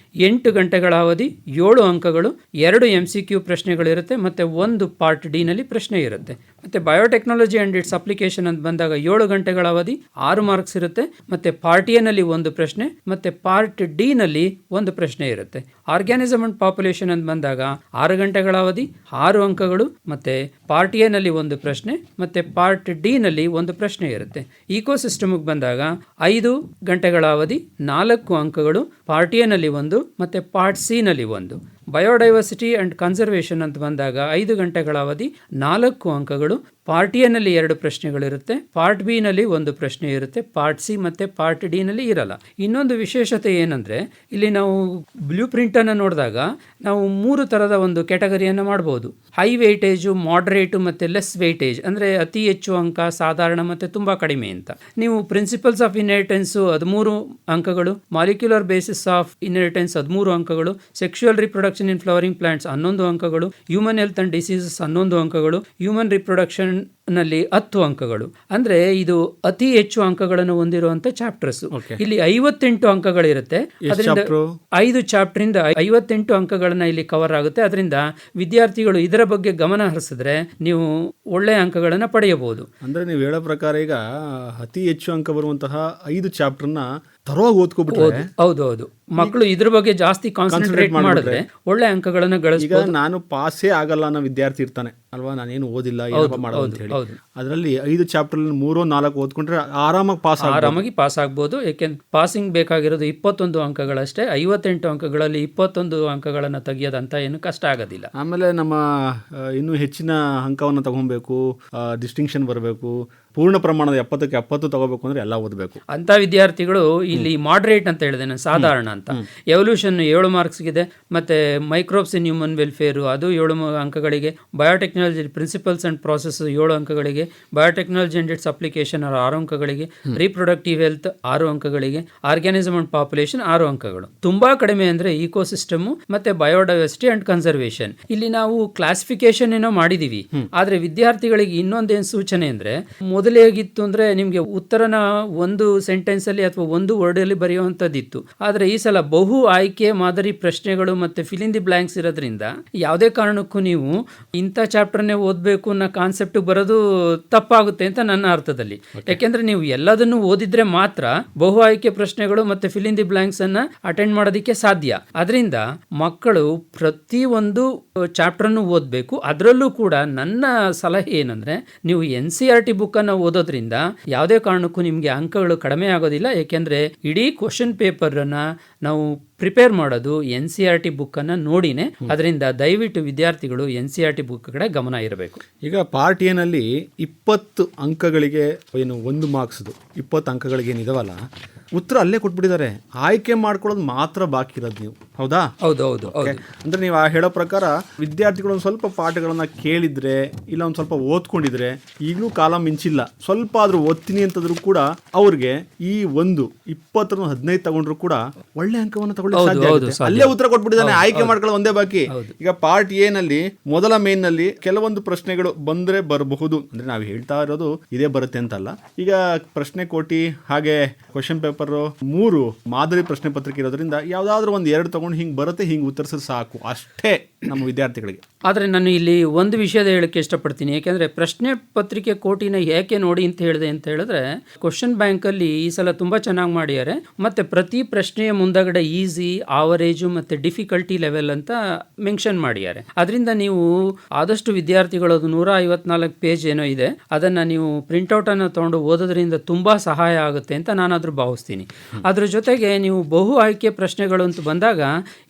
8 ಗಂಟೆಗಳ ಅವಧಿ, 7 ಅಂಕಗಳು, 2 MCQ ಪ್ರಶ್ನೆಗಳಿರುತ್ತೆ, ಮತ್ತೆ 1 ಪಾರ್ಟ್ ಡಿ ನಲ್ಲಿ ಪ್ರಶ್ನೆ ಇರುತ್ತೆ. ಮತ್ತೆ ಬಯೋಟೆಕ್ನಾಲಜಿ ಅಂಡ್ ಇಟ್ಸ್ ಅಪ್ಲಿಕೇಶನ್ ಅಂತ ಬಂದಾಗ 7 ಗಂಟೆಗಳ ಅವಧಿ, 6 ಮಾರ್ಕ್ಸ್ ಇರುತ್ತೆ, ಮತ್ತೆ ಪಾರ್ಟ್ ಎ ನಲ್ಲಿ 1 ಪ್ರಶ್ನೆ, ಮತ್ತೆ ಪಾರ್ಟ್ ಡಿ ನಲ್ಲಿ 1 ಪ್ರಶ್ನೆ ಇರುತ್ತೆ. ಆರ್ಗ್ಯಾನಿಸಮ್ ಅಂಡ್ ಪಾಪ್ಯುಲೇಷನ್ ಅಂತ ಬಂದಾಗ 6 ಗಂಟೆಗಳ ಅವಧಿ, 6 ಅಂಕಗಳು, ಮತ್ತೆ ಪಾರ್ಟ್ ಎ ನಲ್ಲಿ 1 ಪ್ರಶ್ನೆ, ಮತ್ತೆ ಪಾರ್ಟ್ ಡಿ ನಲ್ಲಿ 1 ಪ್ರಶ್ನೆ ಇರುತ್ತೆ. ಇಕೋಸಿಸ್ಟಮ್ಗೆ ಬಂದಾಗ 5 ಗಂಟೆಗಳ ಅವಧಿ, 4 ಅಂಕಗಳು, ಪಾರ್ಟ್ ಎ ನಲ್ಲಿ 1, ಮತ್ತೆ ಪಾರ್ಟ್ ಸಿ ನಲ್ಲಿ 1. ಬಯೋಡೈವರ್ಸಿಟಿ ಅಂಡ್ ಕನ್ಸರ್ವೇಷನ್ ಅಂತ ಬಂದಾಗ 5 ಗಂಟೆಗಳ ಅವಧಿ, 4 ಅಂಕಗಳು, ಪಾರ್ಟ್ ಎ ನಲ್ಲಿ 2 ಪ್ರಶ್ನೆಗಳಿರುತ್ತೆ, ಪಾರ್ಟ್ ಬಿ ನಲ್ಲಿ 1 ಪ್ರಶ್ನೆ ಇರುತ್ತೆ, ಪಾರ್ಟ್ ಸಿ ಮತ್ತೆ ಪಾರ್ಟ್ ಡಿ ನಲ್ಲಿ ಇರಲ್ಲ. ಇನ್ನೊಂದು ವಿಶೇಷತೆ ಏನಂದ್ರೆ ಇಲ್ಲಿ ನಾವು ಬ್ಲೂ ಪ್ರಿಂಟ್ ಅನ್ನು ನೋಡಿದಾಗ ನಾವು 3 ತರದ ಒಂದು ಕ್ಯಾಟಗರಿಯನ್ನು ಮಾಡಬಹುದು. ಹೈ ವೇಟೇಜು, ಮಾಡರೇಟು ಮತ್ತೆ ಲೆಸ್ ವೇಟೇಜ್, ಅಂದ್ರೆ ಅತಿ ಹೆಚ್ಚು ಅಂಕ, ಸಾಧಾರಣ ಮತ್ತೆ ತುಂಬಾ ಕಡಿಮೆ ಅಂತ. ನೀವು ಪ್ರಿನ್ಸಿಪಲ್ಸ್ ಆಫ್ ಇನ್ಹೆರಿಟೆನ್ಸ್ 13 ಅಂಕಗಳು, ಮಾಲಿಕ್ಯುಲರ್ ಬೇಸಿಸ್ ಆಫ್ ಇನ್ಹೆರಿಟೆನ್ಸ್ 13 ಅಂಕಗಳು, ಸೆಕ್ಷುವಲ್ ರಿಪ್ರೊಡಕ್ಷನ್ ಇನ್ ಫ್ಲವರಿಂಗ್ ಪ್ಲಾಂಟ್ಸ್ 11 ಅಂಕಗಳು, ಹ್ಯೂಮನ್ ಹೆಲ್ತ್ ಅಂಡ್ ಡಿಸೀಸಸ್ 11 ಅಂಕಗಳು, ಹ್ಯೂಮನ್ ರಿಪ್ರೊಡಕ್ಷನ್ ನಲ್ಲಿ 10 ಅಂಕಗಳು. ಅಂದ್ರೆ ಇದು ಅತಿ ಹೆಚ್ಚು ಅಂಕಗಳನ್ನು ಹೊಂದಿರುವಂತ ಚಾಪ್ಟರ್ಸ್. ಇಲ್ಲಿ 58 ಅಂಕಗಳಿರುತ್ತೆ. ಅದರಿಂದ 5 ಚಾಪ್ಟರ್ ಇಂದ 58 ಅಂಕಗಳನ್ನ ಇಲ್ಲಿ ಕವರ್ ಆಗುತ್ತೆ. ಅದರಿಂದ ವಿದ್ಯಾರ್ಥಿಗಳು ಇದರ ಬಗ್ಗೆ ಗಮನ ಹರಿಸಿದ್ರೆ ನೀವು ಒಳ್ಳೆಯ ಅಂಕಗಳನ್ನ ಪಡೆಯಬಹುದು. ಅಂದ್ರೆ ನೀವು ಹೇಳೋ ಪ್ರಕಾರ ಈಗ ಅತಿ ಹೆಚ್ಚು ಅಂಕ ಬರುವಂತಹ 5 ಚಾಪ್ಟರ್ನ ತರವಾಗಿ ಓದ್ಕೊಬಿಟ್ರೆ, ಹೌದು, ಮಕ್ಕಳು ಇದ್ರ ಬಗ್ಗೆ ಜಾಸ್ತಿ ಕಾನ್ಸಂಟ್ರೇಟ್ ಮಾಡಿದ್ರೆ ಒಳ್ಳೆ ಅಂಕಗಳನ್ನ ಗಳಿಸಬಹುದು. ಈಗ ನಾನು ಪಾಸೇ ಆಗಲ್ಲ ಅನ್ನೋ ವಿದ್ಯಾರ್ಥಿ ಇರ್ತಾನೆ ಅಲ್ವಾ, ನಾನೇನು ಓದಿಲ್ಲ, ಏನಪ್ಪ ಮಾಡೋದು ಅಂತ ಹೇಳಿ. ಅದರಲ್ಲಿ 5 ಚಾಪ್ಟರ್ 3-4 ಓದ್ಕೊಂಡ್ರೆ ಆರಾಮಾಗಿ ಪಾಸ್ ಆಗ್ಬೋದು. ಯಾಕೆಂದ್ರೆ ಪಾಸಿಂಗ್ ಬೇಕಾಗಿರೋದು 21 ಅಂಕಗಳಷ್ಟೇ. 58 ಅಂಕಗಳಲ್ಲಿ 21 ಅಂಕಗಳನ್ನ ತೆಗಿಯೋದಂತ ಏನು ಕಷ್ಟ ಆಗೋದಿಲ್ಲ. ಆಮೇಲೆ ನಮ್ಮ ಇನ್ನೂ ಹೆಚ್ಚಿನ ಅಂಕವನ್ನು ತಗೊಬೇಕು, ಡಿಸ್ಟಿಂಕ್ಷನ್ ಬರಬೇಕು, ಪೂರ್ಣ ಪ್ರಮಾಣದ 70ಕ್ಕೆ 70 ತಗೋಬೇಕು ಅಂದ್ರೆ ಎಲ್ಲ ಓದಬೇಕು. ಅಂತ ವಿದ್ಯಾರ್ಥಿಗಳು ಇಲ್ಲಿ ಮಾಡರೇಟ್ ಅಂತ ಹೇಳಿದೆ ನಾನು, ಸಾಧಾರಣ ಅಂತ. ಎವಲ್ಯೂಷನ್ 7 ಮಾರ್ಕ್ಸ್ಗಿದೆ, ಮತ್ತೆ ಮೈಕ್ರೋಬ್ಸ್ ಇನ್ ಹ್ಯೂಮನ್ ವೆಲ್ಫೇರ್ ಅದು 7 ಅಂಕಗಳಿಗೆ, ಬಯೋಟೆಕ್ನಾಲಜಿ ಪ್ರಿನ್ಸಿಪಲ್ಸ್ ಅಂಡ್ ಪ್ರಾಸೆಸ್ 7 ಅಂಕಗಳಿಗೆ, ಬಯೋಟೆಕ್ನಾಲಜಿ ಅಂಡ್ ಇಟ್ಸ್ ಅಪ್ಲಿಕೇಶನ್ 6 ಅಂಕಗಳಿಗೆ, ರೀಪ್ರೊಡಕ್ಟಿವ್ ಹೆಲ್ತ್ 6 ಅಂಕಗಳಿಗೆ, ಆರ್ಗ್ಯಾನಿಸಮ್ ಅಂಡ್ ಪಾಪ್ಯುಲೇಷನ್ 6 ಅಂಕಗಳು. ತುಂಬಾ ಕಡಿಮೆ ಅಂದ್ರೆ ಇಕೋಸಿಸ್ಟಮ್ ಮತ್ತೆ ಬಯೋಡೈವರ್ಸಿಟಿ ಅಂಡ್ ಕನ್ಸರ್ವೇಷನ್. ಇಲ್ಲಿ ನಾವು ಕ್ಲಾಸಿಫಿಕೇಶನ್ ಏನೋ ಮಾಡಿದೀವಿ, ಆದ್ರೆ ವಿದ್ಯಾರ್ಥಿಗಳಿಗೆ ಇನ್ನೊಂದೇನು ಸೂಚನೆ ಅಂದ್ರೆ, ಮೊದಲೇಗಿತ್ತು ಅಂದ್ರೆ ನಿಮ್ಗೆ ಉತ್ತರನ ಒಂದು ಸೆಂಟೆನ್ಸ್ ಅಲ್ಲಿ ಅಥವಾ ಒಂದು ವರ್ಡ್ ಅಲ್ಲಿ ಬರೆಯುವಂತದ್ದಿತ್ತು. ಆದ್ರೆ ಈ ಸಲ ಬಹು ಆಯ್ಕೆ ಮಾದರಿ ಪ್ರಶ್ನೆಗಳು ಮತ್ತೆ ಫಿಲ್ ಇನ್ ದಿ ಬ್ಲಾಂಕ್ಸ್ ಇರೋದ್ರಿಂದ ಯಾವುದೇ ಕಾರಣಕ್ಕೂ ನೀವು ಇಂಥ ಚಾಪ್ಟರ್ನೇ ಓದಬೇಕು ಅನ್ನೋ ಕಾನ್ಸೆಪ್ಟ್ ಬರೋದು ತಪ್ಪಾಗುತ್ತೆ ಅಂತ ನನ್ನ ಅರ್ಥದಲ್ಲಿ. ಯಾಕೆಂದ್ರೆ ನೀವು ಎಲ್ಲದನ್ನು ಓದಿದ್ರೆ ಮಾತ್ರ ಬಹು ಆಯ್ಕೆ ಪ್ರಶ್ನೆಗಳು ಮತ್ತೆ ಫಿಲ್ ಇನ್ ದಿ ಬ್ಲಾಂಕ್ಸ್ ಅನ್ನ ಅಟೆಂಡ್ ಮಾಡೋದಕ್ಕೆ ಸಾಧ್ಯ. ಅದರಿಂದ ಮಕ್ಕಳು ಪ್ರತಿಯೊಂದು ಚಾಪ್ಟರ್ ಅನ್ನು ಓದಬೇಕು. ಅದರಲ್ಲೂ ಕೂಡ ನನ್ನ ಸಲಹೆ ಏನಂದ್ರೆ, ನೀವು NCERT ಬುಕ್ ಅನ್ನು ಓದೋದ್ರಿಂದ ಯಾವುದೇ ಕಾರಣಕ್ಕೂ ನಿಮ್ಗೆ ಅಂಕಗಳು ಕಡಿಮೆ ಆಗೋದಿಲ್ಲ. ಯಾಕೆಂದ್ರೆ ಇಡೀ ಕ್ವಶನ್ ಪೇಪರ್ ಅನ್ನ ನಾವು ಪ್ರಿಪೇರ್ ಮಾಡೋದು NCERT ಬುಕ್ಕನ್ನು ನೋಡಿನೇ. ಅದರಿಂದ ದಯವಿಟ್ಟು ವಿದ್ಯಾರ್ಥಿಗಳು NCERT ಬುಕ್ ಕಡೆ ಗಮನ ಇರಬೇಕು. ಈಗ ಪಾರ್ಟ್ ಎನಲ್ಲಿ 20 ಅಂಕಗಳಿಗೆ ಏನು 1 ಮಾರ್ಕ್ಸ್ದು 20 ಅಂಕಗಳಿಗೆ ಏನಿದಾವಲ್ಲ, ಉತ್ತರ ಅಲ್ಲೇ ಕೊಟ್ಬಿಟ್ಟಿದ್ದಾರೆ. ಆಯ್ಕೆ ಮಾಡ್ಕೊಳ್ಳೋದು ಮಾತ್ರ ಬಾಕಿ ಇರೋದು ನೀವು. ಹೌದಾ? ಹೌದು. ಅಂದ್ರೆ ನೀವು ಹೇಳೋ ಪ್ರಕಾರ ವಿದ್ಯಾರ್ಥಿಗಳು ಒಂದು ಸ್ವಲ್ಪ ಪಾಠಗಳನ್ನ ಕೇಳಿದ್ರೆ ಇಲ್ಲ ಒಂದು ಸ್ವಲ್ಪ ಓದ್ಕೊಂಡಿದ್ರೆ, ಈಗಲೂ ಕಾಲ ಮಿಂಚಿಲ್ಲ, ಸ್ವಲ್ಪ ಆದ್ರೂ ಓದ್ತೀನಿ ಅಂತಂದ್ರು ಕೂಡ ಅವ್ರಿಗೆ ಈ 20-15 ತಗೊಂಡ್ರು ಕೂಡ ಒಳ್ಳೆ ಅಂಕವನ್ನು ತಗೊಳ್ಳೋಕೆ ಸಾಧ್ಯ ಆಗುತ್ತೆ. ಅಲ್ಲೇ ಉತ್ತರ ಕೊಟ್ಬಿಟ್ಟಿದ್ದಾನೆ, ಆಯ್ಕೆ ಮಾಡ್ಕೊಳ್ಳೋದು ಒಂದೇ ಬಾಕಿ. ಈಗ ಪಾರ್ಟ್ ಎ ನಲ್ಲಿ ಮೊದಲ ಮೇನ್ ನಲ್ಲಿ ಕೆಲವೊಂದು ಪ್ರಶ್ನೆಗಳು ಬಂದ್ರೆ ಬರಬಹುದು, ಅಂದ್ರೆ ನಾವು ಹೇಳ್ತಾ ಇರೋದು ಇದೇ ಬರುತ್ತೆ ಅಂತಲ್ಲ. ಈಗ ಪ್ರಶ್ನೆ ಕೋಟಿ ಹಾಗೆ ಕ್ವಶನ್ ಪೇಪರ್ 3 ಮಾದರಿ ಪ್ರಶ್ನೆ ಪತ್ರಿಕೆ ಇರೋದ್ರಿಂದ ಯಾವ್ದಾದ್ರು ಒಂದು 2 ತಗೊಂಡು ಹಿಂಗೆ ಬರುತ್ತೆ, ಹಿಂಗೆ ಉತ್ತರಿಸಿದ್ರೆ ಸಾಕು, ಅಷ್ಟೇ ನಮ್ಮ ವಿದ್ಯಾರ್ಥಿಗಳಿಗೆ. ಆದರೆ ನಾನು ಇಲ್ಲಿ ಒಂದು ವಿಷಯದ ಹೇಳಕ್ಕೆ ಇಷ್ಟಪಡ್ತೀನಿ. ಯಾಕೆಂದರೆ ಪ್ರಶ್ನೆ ಪತ್ರಿಕೆ ಕೋಟಿನ ಏಕೆ ನೋಡಿ ಅಂತ ಹೇಳಿದೆ ಅಂತ ಹೇಳಿದ್ರೆ, ಕ್ವಶನ್ ಬ್ಯಾಂಕಲ್ಲಿ ಈ ಸಲ ತುಂಬ ಚೆನ್ನಾಗಿ ಮಾಡಿದ್ದಾರೆ. ಮತ್ತು ಪ್ರತಿ ಪ್ರಶ್ನೆಯ ಮುಂದಗಡೆ ಈಸಿ, ಆವರೇಜು ಮತ್ತು ಡಿಫಿಕಲ್ಟಿ ಲೆವೆಲ್ ಅಂತ ಮೆನ್ಷನ್ ಮಾಡಿದ್ದಾರೆ. ಅದರಿಂದ ನೀವು ಆದಷ್ಟು ವಿದ್ಯಾರ್ಥಿಗಳು ಅದು 154 ಪೇಜ್ ಏನೋ ಇದೆ, ಅದನ್ನು ನೀವು ಪ್ರಿಂಟೌಟನ್ನು ತೊಗೊಂಡು ಓದೋದ್ರಿಂದ ತುಂಬ ಸಹಾಯ ಆಗುತ್ತೆ ಅಂತ ನಾನಾದರೂ ಭಾವಿಸ್ತೀನಿ. ಅದ್ರ ಜೊತೆಗೆ ನೀವು ಬಹು ಆಯ್ಕೆ ಪ್ರಶ್ನೆಗಳು ಅಂತ ಬಂದಾಗ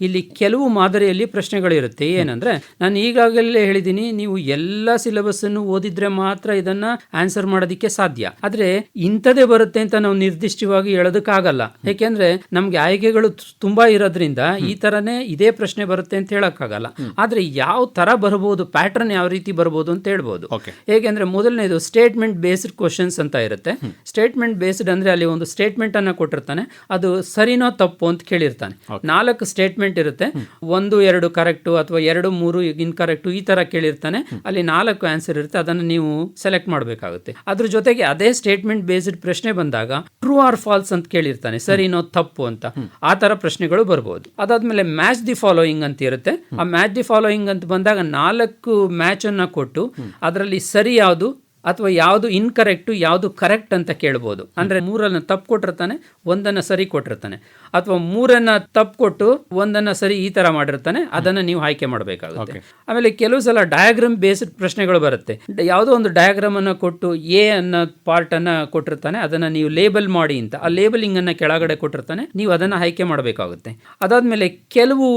ಇಲ್ಲಿ ಕೆಲವು ಮಾದರಿಯಲ್ಲಿ ಪ್ರಶ್ನೆಗಳಿರುತ್ತೆ. ಏನಂದರೆ, ನಾನು ಈಗಾಗಲೇ ಹೇಳಿದ್ದೀನಿ, ನೀವು ಎಲ್ಲ ಸಿಲೆಬಸ್ಸನ್ನು ಓದಿದ್ರೆ ಮಾತ್ರ ಇದನ್ನು ಆನ್ಸರ್ ಮಾಡೋದಕ್ಕೆ ಸಾಧ್ಯ. ಆದರೆ ಇಂಥದೇ ಬರುತ್ತೆ ಅಂತ ನಾವು ನಿರ್ದಿಷ್ಟವಾಗಿ ಹೇಳೋದಕ್ಕಾಗಲ್ಲ. ಯಾಕೆಂದರೆ ನಮಗೆ ಆಯ್ಕೆಗಳು ತುಂಬ ಇರೋದ್ರಿಂದ ಈ ಥರನೇ ಇದೇ ಪ್ರಶ್ನೆ ಬರುತ್ತೆ ಅಂತ ಹೇಳೋಕ್ಕಾಗಲ್ಲ. ಆದರೆ ಯಾವ ಥರ ಬರ್ಬೋದು, ಪ್ಯಾಟರ್ನ್ ಯಾವ ರೀತಿ ಬರ್ಬೋದು ಅಂತ ಹೇಳ್ಬೋದು. ಹೇಗೆಂದರೆ, ಮೊದಲನೇದು ಸ್ಟೇಟ್ಮೆಂಟ್ ಬೇಸ್ಡ್ ಕ್ವಶನ್ಸ್ ಅಂತ ಇರುತ್ತೆ. ಸ್ಟೇಟ್ಮೆಂಟ್ ಬೇಸ್ಡ್ ಅಂದರೆ ಅಲ್ಲಿ ಒಂದು ಸ್ಟೇಟ್ಮೆಂಟ್ ಅನ್ನು ಕೊಟ್ಟಿರ್ತಾನೆ, ಅದು ಸರಿನೋ ತಪ್ಪು ಅಂತ ಕೇಳಿರ್ತಾನೆ. 4 ಸ್ಟೇಟ್ಮೆಂಟ್ ಇರುತ್ತೆ, 1, 2 ಕರೆಕ್ಟು ಅಥವಾ 2, 3 ಇನ್ಕರೆಕ್ಟು, ಈ ತರ ಕೇಳಿರ್ತಾನೆ. ಅಲ್ಲಿ 4 ಆನ್ಸರ್ ಇರುತ್ತೆ, ಅದನ್ನು ನೀವು ಸೆಲೆಕ್ಟ್ ಮಾಡಬೇಕಾಗುತ್ತೆ. ಅದ್ರ ಜೊತೆಗೆ ಅದೇ ಸ್ಟೇಟ್ಮೆಂಟ್ ಬೇಸ್ಡ್ ಪ್ರಶ್ನೆ ಬಂದಾಗ ಟ್ರೂ ಆರ್ ಫಾಲ್ಸ್ ಅಂತ ಕೇಳಿರ್ತಾನೆ, ಸರಿನೋ ತಪ್ಪು ಅಂತ. ಆ ತರ ಪ್ರಶ್ನೆಗಳು ಬರ್ಬೋದು. ಅದಾದ್ಮೇಲೆ ಮ್ಯಾಚ್ ದಿ ಫಾಲೋಯಿಂಗ್ ಅಂತ ಇರುತ್ತೆ. ಆ ಮ್ಯಾಚ್ ದಿ ಫಾಲೋಯಿಂಗ್ ಅಂತ ಬಂದಾಗ 4 ಮ್ಯಾಚ್ ಅನ್ನ ಕೊಟ್ಟು ಅದರಲ್ಲಿ ಸರಿ ಯಾವುದು ಅಥವಾ ಯಾವುದು ಇನ್ಕರೆಕ್ಟು ಯಾವುದು ಕರೆಕ್ಟ್ ಅಂತ ಕೇಳ್ಬೋದು. ಅಂದರೆ 3 ತಪ್ಪು ಕೊಟ್ಟಿರ್ತಾನೆ, 1 ಸರಿ ಕೊಟ್ಟಿರ್ತಾನೆ, ಅಥವಾ 3 ತಪ್ಪು ಕೊಟ್ಟು 1 ಸರಿ, ಈ ಥರ ಮಾಡಿರ್ತಾನೆ. ಅದನ್ನು ನೀವು ಆಯ್ಕೆ ಮಾಡಬೇಕಾಗುತ್ತೆ. ಆಮೇಲೆ ಕೆಲವು ಸಲ ಡಯಾಗ್ರಾಮ್ ಬೇಸ್ಡ್ ಪ್ರಶ್ನೆಗಳು ಬರುತ್ತೆ. ಯಾವುದೋ ಒಂದು ಡಯಾಗ್ರಾಮ್ ಅನ್ನು ಕೊಟ್ಟು ಎ ಅನ್ನೋ ಪಾರ್ಟ್ ಅನ್ನು ಕೊಟ್ಟಿರ್ತಾನೆ, ಅದನ್ನು ನೀವು ಲೇಬಲ್ ಮಾಡಿ ಅಂತ, ಆ ಲೇಬಲಿಂಗ್ ಅನ್ನು ಕೆಳಗಡೆ ಕೊಟ್ಟಿರ್ತಾನೆ, ನೀವು ಅದನ್ನು ಆಯ್ಕೆ ಮಾಡಬೇಕಾಗುತ್ತೆ. ಅದಾದಮೇಲೆ ಕೆಲವು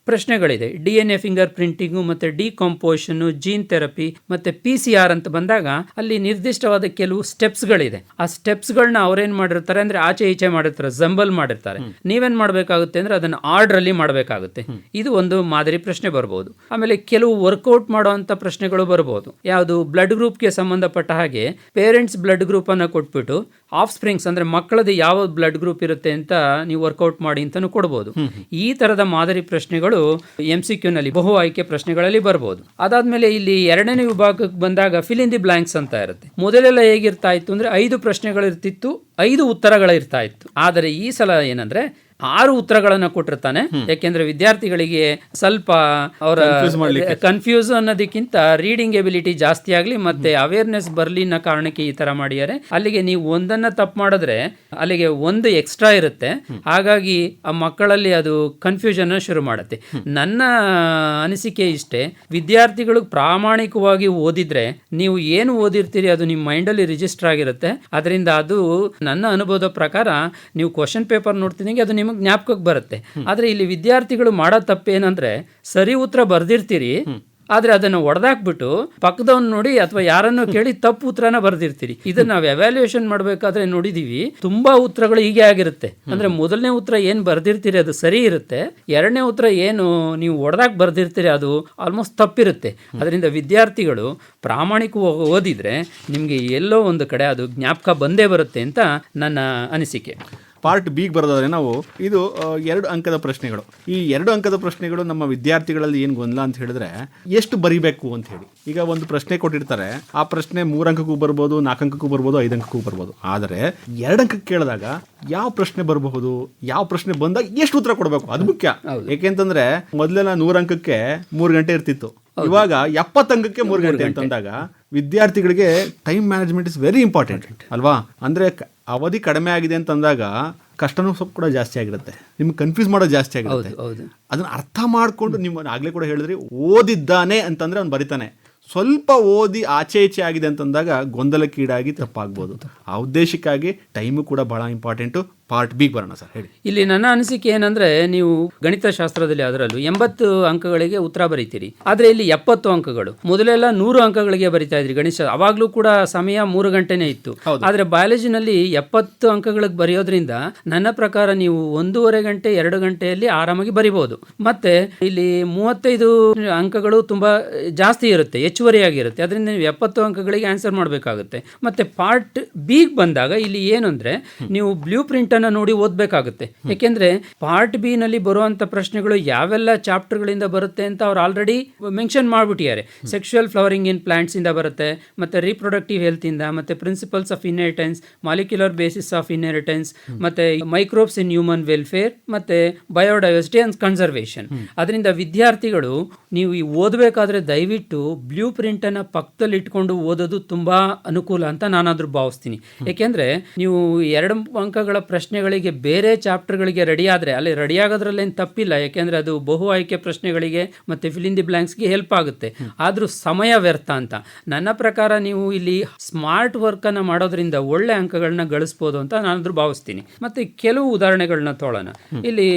ಪ್ರಶ್ನೆಗಳಿದೆ, DNA ಫಿಂಗರ್ ಪ್ರಿಂಟಿಂಗು ಮತ್ತು ಡಿಕಾಂಪೋಷನ್ನು, ಜೀನ್ ಥೆರಪಿ ಮತ್ತು PCR ಅಂತ ಬಂದಾಗ ಅಲ್ಲಿ ನಿರ್ದಿಷ್ಟವಾದ ಕೆಲವು ಸ್ಟೆಪ್ಸ್ಗಳಿದೆ. ಆ ಸ್ಟೆಪ್ಸ್ಗಳನ್ನ ಅವ್ರೇನು ಮಾಡಿರ್ತಾರೆ ಅಂದರೆ ಆಚೆ ಈಚೆ ಮಾಡಿರ್ತಾರೆ, ಜಂಬಲ್ ಮಾಡಿರ್ತಾರೆ. ನೀವೇನು ಮಾಡಬೇಕಾಗುತ್ತೆ ಅಂದರೆ ಅದನ್ನು ಆರ್ಡ್ರಲ್ಲಿ ಮಾಡಬೇಕಾಗುತ್ತೆ. ಇದು ಒಂದು ಮಾದರಿ ಪ್ರಶ್ನೆ ಬರ್ಬೋದು. ಆಮೇಲೆ ಕೆಲವು ವರ್ಕೌಟ್ ಮಾಡುವಂಥ ಪ್ರಶ್ನೆಗಳು ಬರ್ಬೋದು. ಯಾವುದು ಬ್ಲಡ್ ಗ್ರೂಪ್ಗೆ ಸಂಬಂಧಪಟ್ಟ ಹಾಗೆ ಪೇರೆಂಟ್ಸ್ ಬ್ಲಡ್ ಗ್ರೂಪನ್ನು ಕೊಟ್ಬಿಟ್ಟು ಆಫ್ ಸ್ಪ್ರಿಂಗ್ಸ್ ಅಂದರೆ ಮಕ್ಕಳದ್ದು ಯಾವ ಬ್ಲಡ್ ಗ್ರೂಪ್ ಇರುತ್ತೆ ಅಂತ ನೀವು ವರ್ಕೌಟ್ ಮಾಡಿ ಅಂತಲೂ ಕೊಡ್ಬೋದು. ಈ ಥರದ ಮಾದರಿ ಪ್ರಶ್ನೆಗಳು MCQ ನಲ್ಲಿ ಬಹು ಆಯ್ಕೆ ಪ್ರಶ್ನೆಗಳಲ್ಲಿ ಬರ್ಬೋದು. ಅದಾದ್ಮೇಲೆ ಇಲ್ಲಿ 2ನೇ ವಿಭಾಗಕ್ಕೆ ಬಂದಾಗ ಫಿಲ್ ಇನ್ ದಿ ಬ್ಲಾಂಕ್ಸ್ ಅಂತ ಇರುತ್ತೆ. ಮೊದಲೆಲ್ಲ ಹೇಗಿರ್ತಾ ಇತ್ತು ಅಂದ್ರೆ 5 ಪ್ರಶ್ನೆಗಳಿರ್ತಿತ್ತು, 5 ಉತ್ತರಗಳಿರ್ತಾ ಇತ್ತು. ಆದರೆ ಈ ಸಲ ಏನಂದ್ರೆ 6 ಉತ್ತರಗಳನ್ನು ಕೊಟ್ಟಿರ್ತಾನೆ. ಯಾಕೆಂದ್ರೆ ವಿದ್ಯಾರ್ಥಿಗಳಿಗೆ ಸ್ವಲ್ಪ ಅವರ ಕನ್ಫ್ಯೂಸ್ ಅನ್ನೋದಕ್ಕಿಂತ ರೀಡಿಂಗ್ ಎಬಿಲಿಟಿ ಜಾಸ್ತಿ ಆಗಲಿ ಮತ್ತೆ ಅವೇರ್ನೆಸ್ ಬರಲಿ ಅನ್ನೋ ಕಾರಣಕ್ಕೆ ಈ ತರ ಮಾಡಿದ್ದಾರೆ. ಅಲ್ಲಿಗೆ ನೀವು 1 ತಪ್ಪು ಮಾಡಿದ್ರೆ ಅಲ್ಲಿಗೆ 1 ಎಕ್ಸ್ಟ್ರಾ ಇರುತ್ತೆ. ಹಾಗಾಗಿ ಆ ಮಕ್ಕಳಲ್ಲಿ ಅದು ಕನ್ಫ್ಯೂಷನ್ ಶುರು ಮಾಡುತ್ತೆ. ನನ್ನ ಅನಿಸಿಕೆ ಇಷ್ಟೇ, ವಿದ್ಯಾರ್ಥಿಗಳು ಪ್ರಾಮಾಣಿಕವಾಗಿ ಓದಿದ್ರೆ ನೀವು ಏನು ಓದಿರ್ತೀರಿ ಅದು ನಿಮ್ಮ ಮೈಂಡಲ್ಲಿ ರಿಜಿಸ್ಟರ್ ಆಗಿರುತ್ತೆ. ಅದರಿಂದ ಅದು ನನ್ನ ಅನುಭವದ ಪ್ರಕಾರ ನೀವು ಕ್ವಶನ್ ಪೇಪರ್ ನೋಡ್ತಿದ್ದಂಗೆ ಅದು ನಿಮಗೆ ಜ್ಞಾಪಕಕ್ಕೆ ಬರುತ್ತೆ. ಆದರೆ ಇಲ್ಲಿ ವಿದ್ಯಾರ್ಥಿಗಳು ಮಾಡೋ ತಪ್ಪೇನಂದ್ರೆ ಸರಿ ಉತ್ತರ ಬರ್ದಿರ್ತೀರಿ, ಆದರೆ ಅದನ್ನು ಒಡೆದಾಕ್ಬಿಟ್ಟು ಪಕ್ಕದವನ್ನ ನೋಡಿ ಅಥವಾ ಯಾರನ್ನೋ ಕೇಳಿ ತಪ್ಪು ಉತ್ತರನ ಬರ್ದಿರ್ತೀರಿ. ಇದನ್ನ ನಾವು ಎವ್ಯಾಲ್ಯೂಯೇಷನ್ ಮಾಡಬೇಕಾದ್ರೆ ನೋಡಿದೀವಿ, ತುಂಬಾ ಉತ್ತರಗಳು ಹೀಗೆ ಆಗಿರುತ್ತೆ. ಅಂದ್ರೆ ಮೊದಲನೇ ಉತ್ತರ ಏನು ಬರ್ದಿರ್ತೀರಿ ಅದು ಸರಿ ಇರುತ್ತೆ, 2ನೇ ಉತ್ತರ ಏನು ನೀವು ಒಡೆದಾಕ್ ಬರ್ದಿರ್ತೀರಿ ಅದು ಆಲ್ಮೋಸ್ಟ್ ತಪ್ಪಿರುತ್ತೆ. ಅದರಿಂದ ವಿದ್ಯಾರ್ಥಿಗಳು ಪ್ರಾಮಾಣಿಕವಾಗಿ ಓದಿದ್ರೆ ನಿಮಗೆ ಎಲ್ಲೋ ಒಂದು ಕಡೆ ಅದು ಜ್ಞಾಪಕ ಬಂದೇ ಬರುತ್ತೆ ಅಂತ ನನ್ನ ಅನಿಸಿಕೆ. ಪಾರ್ಟ್ ಬಿಗೆ ಬರೋದಾದ್ರೆ ನಾವು ಇದು 2 ಅಂಕದ ಪ್ರಶ್ನೆಗಳು. ಈ 2 ಅಂಕದ ಪ್ರಶ್ನೆಗಳು ನಮ್ಮ ವಿದ್ಯಾರ್ಥಿಗಳಲ್ಲಿ ಏನು ಗೊಂದಲ ಅಂತ ಹೇಳಿದ್ರೆ ಎಷ್ಟು ಬರಿಬೇಕು ಅಂತ ಹೇಳಿ. ಈಗ ಒಂದು ಪ್ರಶ್ನೆ ಕೊಟ್ಟಿರ್ತಾರೆ, ಆ ಪ್ರಶ್ನೆ 3 ಅಂಕಕ್ಕೂ ಬರ್ಬೋದು, 4 ಅಂಕಕ್ಕೂ ಬರ್ಬೋದು, 5 ಅಂಕಕ್ಕೂ ಬರ್ಬೋದು. ಆದರೆ 2 ಅಂಕಕ್ಕೆ ಕೇಳಿದಾಗ ಯಾವ ಪ್ರಶ್ನೆ ಬರಬಹುದು, ಯಾವ ಪ್ರಶ್ನೆ ಬಂದಾಗ ಎಷ್ಟು ಉತ್ತರ ಕೊಡಬೇಕು ಅದು ಮುಖ್ಯ. ಯಾಕೆಂತಂದ್ರೆ ಮೊದಲೆಲ್ಲ 100 ಅಂಕಕ್ಕೆ 3 ಗಂಟೆ ಇರ್ತಿತ್ತು, ಇವಾಗ 70 ಅಂಕಕ್ಕೆ 3 ಗಂಟೆ ಅಂತಂದಾಗ ವಿದ್ಯಾರ್ಥಿಗಳಿಗೆ time management is very important ಅಲ್ವಾ. ಅಂದ್ರೆ ಅವಧಿ ಕಡಿಮೆ ಆಗಿದೆ ಅಂತಂದಾಗ ಕಷ್ಟನೂ ಸ್ವಲ್ಪ ಕೂಡ ಜಾಸ್ತಿ ಆಗಿರುತ್ತೆ, ನಿಮ್ಗೆ ಕನ್ಫ್ಯೂಸ್ ಮಾಡೋದು ಜಾಸ್ತಿ ಆಗಿರುತ್ತೆ. ಅದನ್ನ ಅರ್ಥ ಮಾಡ್ಕೊಂಡು ನಿಮ್ಮ ಆಗ್ಲೇ ಕೂಡ ಹೇಳಿದ್ರಿ, ಓದಿದ್ದಾನೆ ಅಂತಂದ್ರೆ ಅವ್ನು ಬರಿತಾನೆ. ಸ್ವಲ್ಪ ಓದಿ ಆಚೆ ಈಚೆ ಆಗಿದೆ ಅಂತಂದಾಗ ಗೊಂದಲಕ್ಕೀಡಾಗಿ ತಪ್ಪಾಗ್ಬೋದು. ಆ ಉದ್ದೇಶಕ್ಕಾಗಿ ಟೈಮು ಕೂಡ ಬಹಳ ಇಂಪಾರ್ಟೆಂಟು, ಪಾರ್ಟ್ ಬಿಗೆ ಬರೋಣ ಸರ್, ಹೇಳಿ. ಇಲ್ಲಿ ನನ್ನ ಅನಿಸಿಕೆ ಏನಂದ್ರೆ, ನೀವು ಗಣಿತಶಾಸ್ತ್ರದಲ್ಲಿ ಅದರಲ್ಲೂ 80 ಅಂಕಗಳಿಗೆ ಉತ್ತರ ಬರೀತೀರಿ, ಆದ್ರೆ ಇಲ್ಲಿ 70 ಅಂಕಗಳು. ಮೊದಲೆಲ್ಲ 100 ಅಂಕಗಳಿಗೆ ಬರಿತಾ ಇದ್ರಿ ಗಣಿತ, ಅವಾಗ್ಲೂ ಕೂಡ ಸಮಯ 3 ಗಂಟೆನೇ ಇತ್ತು. ಆದ್ರೆ ಬಯಾಲಜಿನಲ್ಲಿ 70 ಅಂಕಗಳಿಗೆ ಬರೆಯೋದ್ರಿಂದ ನನ್ನ ಪ್ರಕಾರ ನೀವು 1.5 ಗಂಟೆ 2 ಗಂಟೆಯಲ್ಲಿ ಆರಾಮಾಗಿ ಬರಿಬಹುದು. ಮತ್ತೆ ಇಲ್ಲಿ 35 ಅಂಕಗಳು ತುಂಬಾ ಜಾಸ್ತಿ ಇರುತ್ತೆ, ಹೆಚ್ಚುವರಿಯಾಗಿರುತ್ತೆ. ಅದರಿಂದ ನೀವು 70 ಅಂಕಗಳಿಗೆ ಆನ್ಸರ್ ಮಾಡಬೇಕಾಗುತ್ತೆ. ಮತ್ತೆ ಪಾರ್ಟ್ ಬಿಗ್ ಬಂದಾಗ ಇಲ್ಲಿ ಏನು ಅಂದ್ರೆ, ನೀವು ಬ್ಲೂ ಪ್ರಿಂಟ್ ಅನ್ನ ನೋಡಿ ಓದಬೇಕಾಗುತ್ತೆ. ಯಾಕೆಂದ್ರೆ ಪಾರ್ಟ್ ಬಿ ನಲ್ಲಿ ಬರುವಂತ ಪ್ರಶ್ನೆಗಳು ಯಾವೆಲ್ಲ ಚಾಪ್ಟರ್ ಗಳಿಂದ ಬರುತ್ತೆ ಅಂತ ಅವ್ರು ಆಲ್ರೆಡಿ ಮೆನ್ಷನ್ ಮಾಡ್ಬಿಟ್ಟಿದ್ದಾರೆ. ಸೆಕ್ಸುವಲ್ ಫ್ಲವರಿಂಗ್ ಇನ್ ಪ್ಲಾಂಟ್ಸ್ ಇಂದ ಬರುತ್ತೆ, ಮತ್ತೆ ರೀಪ್ರೊಡಕ್ಟಿವ್ ಹೆಲ್ತ್ ಇಂದ, ಮತ್ತೆ principles of inheritance, molecular basis of inheritance, ಮತ್ತೆ ಮೈಕ್ರೋಬ್ಸ್ ಇನ್ ಹ್ಯೂಮನ್ ವೆಲ್ಫೇರ್, ಮತ್ತೆ ಬಯೋಡೈವರ್ಸಿಟಿ ಅಂಡ್ ಕನ್ಸರ್ವೇಷನ್. ಅದರಿಂದ ವಿದ್ಯಾರ್ಥಿಗಳು ನೀವು ಈ ಓದಬೇಕಾದ್ರೆ ದಯವಿಟ್ಟು ಬ್ಲೂ ಪ್ರಿಂಟ್ ಅನ್ನ ಪಕ್ಕದಲ್ಲಿ ಇಟ್ಕೊಂಡು ಓದೋದು ತುಂಬಾ ಅನುಕೂಲ ಅಂತ ನಾನಾದ್ರೂ ಭಾವಿಸ್ತೀನಿ. ಯಾಕೆಂದ್ರೆ ನೀವು 2 ಅಂಕಗಳ ಪ್ರಶ್ನೆಗಳಿಗೆ ಬೇರೆ ಚಾಪ್ಟರ್ಗಳಿಗೆ ರೆಡಿ ಆದರೆ ಅಲ್ಲಿ ರೆಡಿ ಆಗೋದ್ರಲ್ಲೇನು ತಪ್ಪಿಲ್ಲ, ಯಾಕೆಂದರೆ ಅದು ಬಹು ಆಯ್ಕೆ ಪ್ರಶ್ನೆಗಳಿಗೆ ಮತ್ತು ಫಿಲ್ ಇನ್ ದಿ ಬ್ಲ್ಯಾಂಕ್ಸ್ಗೆ ಹೆಲ್ಪ್ ಆಗುತ್ತೆ. ಆದರೂ ಸಮಯ ವ್ಯರ್ಥ ಅಂತ ನನ್ನ ಪ್ರಕಾರ. ನೀವು ಇಲ್ಲಿ ಸ್ಮಾರ್ಟ್ ವರ್ಕನ್ನು ಮಾಡೋದ್ರಿಂದ ಒಳ್ಳೆ ಅಂಕಗಳನ್ನ ಗಳಿಸ್ಬೋದು ಅಂತ ನಾನಾದ್ರೂ ಭಾವಿಸ್ತೀನಿ. ಮತ್ತು ಕೆಲವು ಉದಾಹರಣೆಗಳನ್ನ ತೊಗೊಳ್ಳೋಣ. ಇಲ್ಲಿ